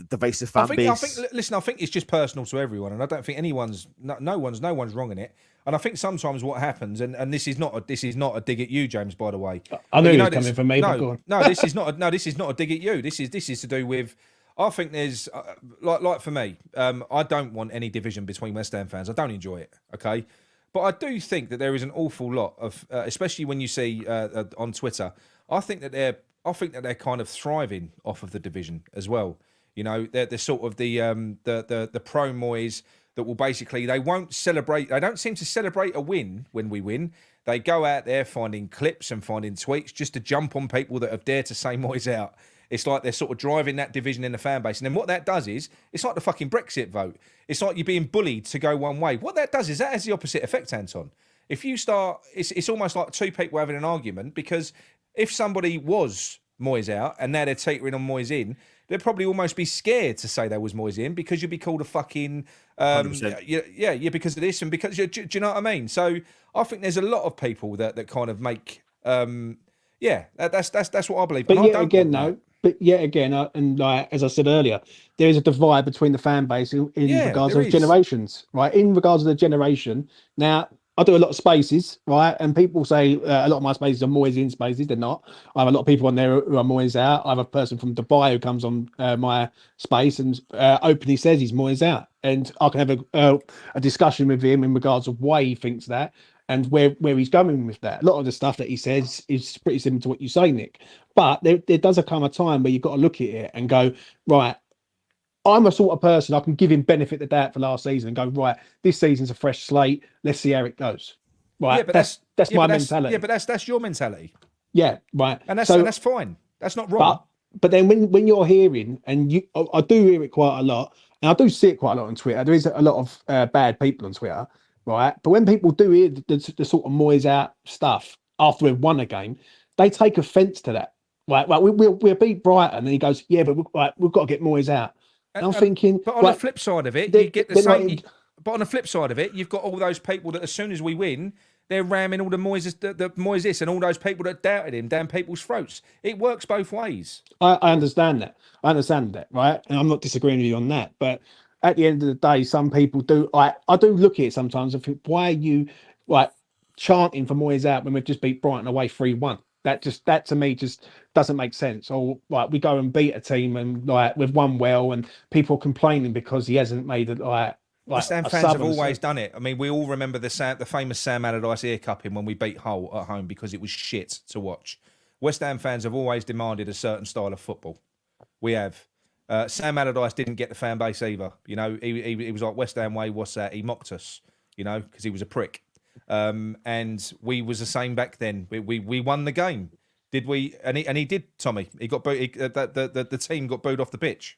divisive fan base. I think it's just personal to everyone, and I don't think no one's wrong in it. And I think sometimes what happens, and this is not a dig at you, James, by the way. I know you're coming from me. This is not a dig at you. This is to do with. I think there's like for me, I don't want any division between West Ham fans. I don't enjoy it. Okay. But I do think that there is an awful lot of, especially when you see on Twitter, I think that they're kind of thriving off of the division as well. They're sort of the pro Moyes that will basically, they won't celebrate. They don't seem to celebrate a win when we win. They go out there finding clips and finding tweets just to jump on people that have dared to say Moyes out. It's like they're sort of driving that division in the fan base. And then what that does is, it's like the fucking Brexit vote. It's like you're being bullied to go one way. What that does is that has the opposite effect, Anton. If you start, it's almost like two people having an argument, because if somebody was Moyes out and now they're teetering on Moyes in, they'd probably almost be scared to say there was Moyes in, because you'd be called a fucking 100%. yeah, because of this and because do you know what I mean? So I think there's a lot of people that kind of make that's what I believe. But And I yet don't again, want that. though, but yet again, and like as I said earlier, there is a divide between the fan base in Yeah, regards there of is. generations, right? In regards to the generation, now I do a lot of spaces, right? And people say a lot of my spaces are Moyes in spaces. They're not. I have a lot of people on there who are Moyes out. I have a person from Dubai who comes on my space and openly says he's Moyes out, and I can have a discussion with him in regards of why he thinks that and where he's going with that. A lot of the stuff that he says is pretty similar to what you say, Nick. But there does come a time where you've got to look at it and go, right, I'm a sort of person, I can give him benefit of the doubt for last season and go, right, this season's a fresh slate. Let's see how it goes. Right. Yeah, but that's my mentality. Yeah, but that's your mentality. Yeah, right. And that's fine. That's not wrong. But then when you're hearing, and I do hear it quite a lot, and I do see it quite a lot on Twitter. There is a lot of bad people on Twitter, right? But when people do hear the sort of Moyes out stuff after we've won a game, they take offence to that. Right? We'll beat Brighton, and he goes, yeah, but we've got to get Moyes out. And I'm thinking, but on the flip side of it, you get the same. But on the flip side of it, you've got all those people that as soon as we win, they're ramming all the Moyes this and all those people that doubted him down people's throats. It works both ways. I understand that. I understand that, right? And I'm not disagreeing with you on that. But at the end of the day, some people do. I do look at it sometimes and think, why are you chanting for Moyes out when we've just beat Brighton away 3-1? That to me just doesn't make sense. Or we go and beat a team and we've won well, and people complaining because he hasn't made it West Ham fans have always done it. I mean, we all remember the famous Sam Allardyce ear cupping when we beat Hull at home because it was shit to watch. West Ham fans have always demanded a certain style of football. We have. Sam Allardyce didn't get the fan base either. You know, he was like, West Ham way, what's that? He mocked us, you know, because he was a prick. And we was the same back then. We won the game, did we? And he did, Tommy. He got booed. The team got booed off the pitch.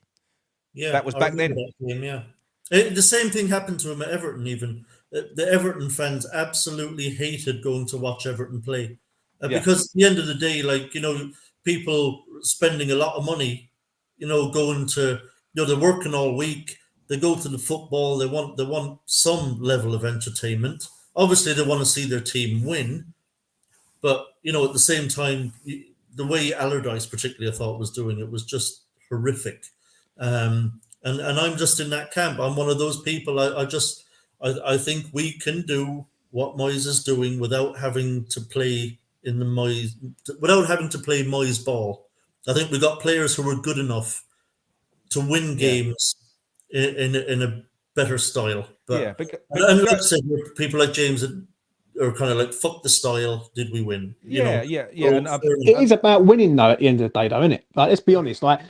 Yeah, that was back then. Game, yeah. The same thing happened to him at Everton. Even the Everton fans absolutely hated going to watch Everton play because at the end of the day, people spending a lot of money, going to, they're working all week. They go to the football. They want some level of entertainment. Obviously, they want to see their team win, but at the same time, the way Allardyce particularly I thought was doing it was just horrific. And I'm just in that camp. I'm one of those people. I think we can do what Moyes is doing without having to play Moyes ball. I think we got players who are good enough to win games in a better style. But and like I said, people like James are kind of like, fuck the style. Did we win? Yeah. It is about winning, though. At the end of the day, though, isn't it? Like, let's be honest. Like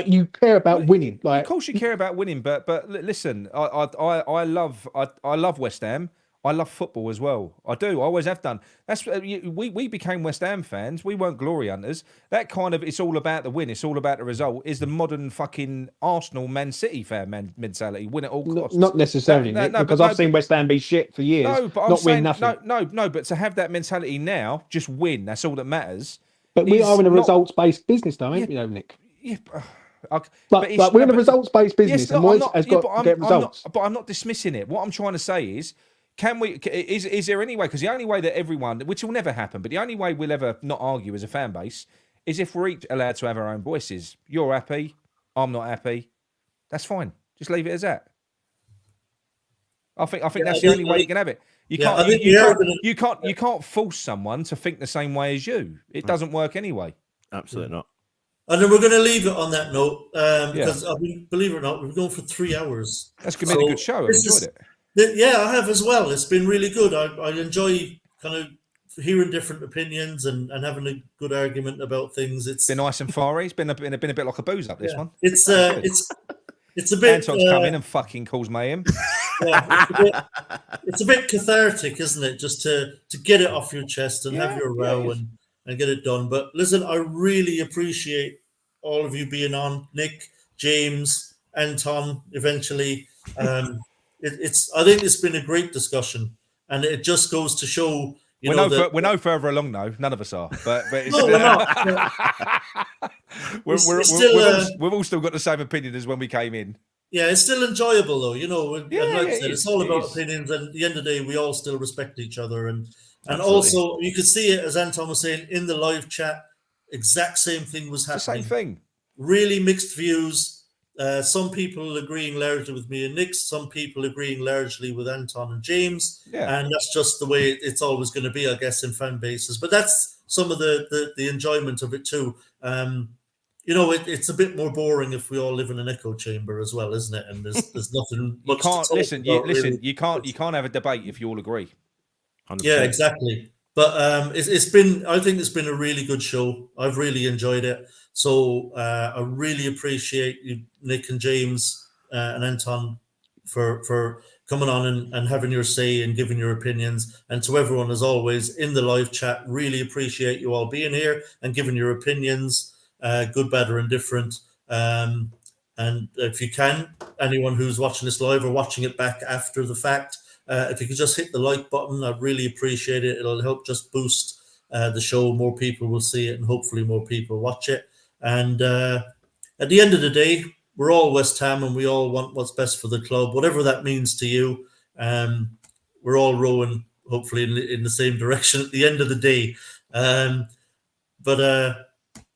you care about winning. Like, of course, you care about winning. But listen, I love West Ham. I love football as well. I do. I always have done. That's we became West Ham fans. We weren't glory hunters. That kind of, it's all about the win. It's all about the result. Is the modern fucking Arsenal, Man City fan mentality? Win at all costs. Not necessarily, Nick, because I've seen West Ham be shit for years. No, but not win nothing. No. But to have that mentality now, just win. That's all that matters. But we are in a results-based business, though, aren't we, Nick? Yeah. But we're in a results-based business, and Moyes has got to get results. But I'm not dismissing it. What I'm trying to say is, is there any way? Because the only way that everyone, which will never happen, but the only way we'll ever not argue as a fan base is if we're each allowed to have our own voices. You're happy, I'm not happy. That's fine. Just leave it as that. I think that's the only way you can have it. You can't force someone to think the same way as you. It doesn't work anyway. Absolutely not. And then we're going to leave it on that note because believe it or not, we've gone for 3 hours. That's going to be a good show. I've enjoyed it. Yeah, I have as well. It's been really good. I enjoy kind of hearing different opinions and having a good argument about things. It's been nice and fiery. It's been a bit like a booze up this one. It's a bit. Anton's come in and fucking calls mayhem. It's a bit cathartic, isn't it? Just to get it off your chest and have your row and get it done. But listen, I really appreciate all of you being on. Nick, James, Anton, eventually. I think it's been a great discussion. and it just goes to show. We're no further along, though. None of us are. But it's No, we're not. we've all still got the same opinion as when we came in. Yeah, it's still enjoyable, though. Yeah, like I said, it's all about is. opinions, and at the end of the day, we all still respect each other. And Absolutely. also, you could see it, as Anton was saying, in the live chat, exact same thing was It's the happening. same thing. Really mixed views. Some people agreeing largely with me and Nick, some people agreeing largely with Anton and James. Yeah. And that's just the way it's always going to be, I guess, in fan bases. But that's some of the enjoyment of it too. It's a bit more boring if we all live in an echo chamber as well, isn't it? And there's nothing much to talk about, really. You can't have a debate if you all agree. 100%. Yeah, exactly. But I think it's been a really good show. I've really enjoyed it. So I really appreciate you, Nick and James and Anton, for coming on and having your say and giving your opinions. And to everyone, as always, in the live chat, really appreciate you all being here and giving your opinions, good, bad, or indifferent. And if you can, anyone who's watching this live or watching it back after the fact, if you could just hit the like button, I'd really appreciate it. It'll help just boost the show. More people will see it, and hopefully more people watch it. And at the end of the day, we're all West Ham, and we all want what's best for the club, whatever that means to you. We're all rowing, hopefully, in the same direction at the end of the day. But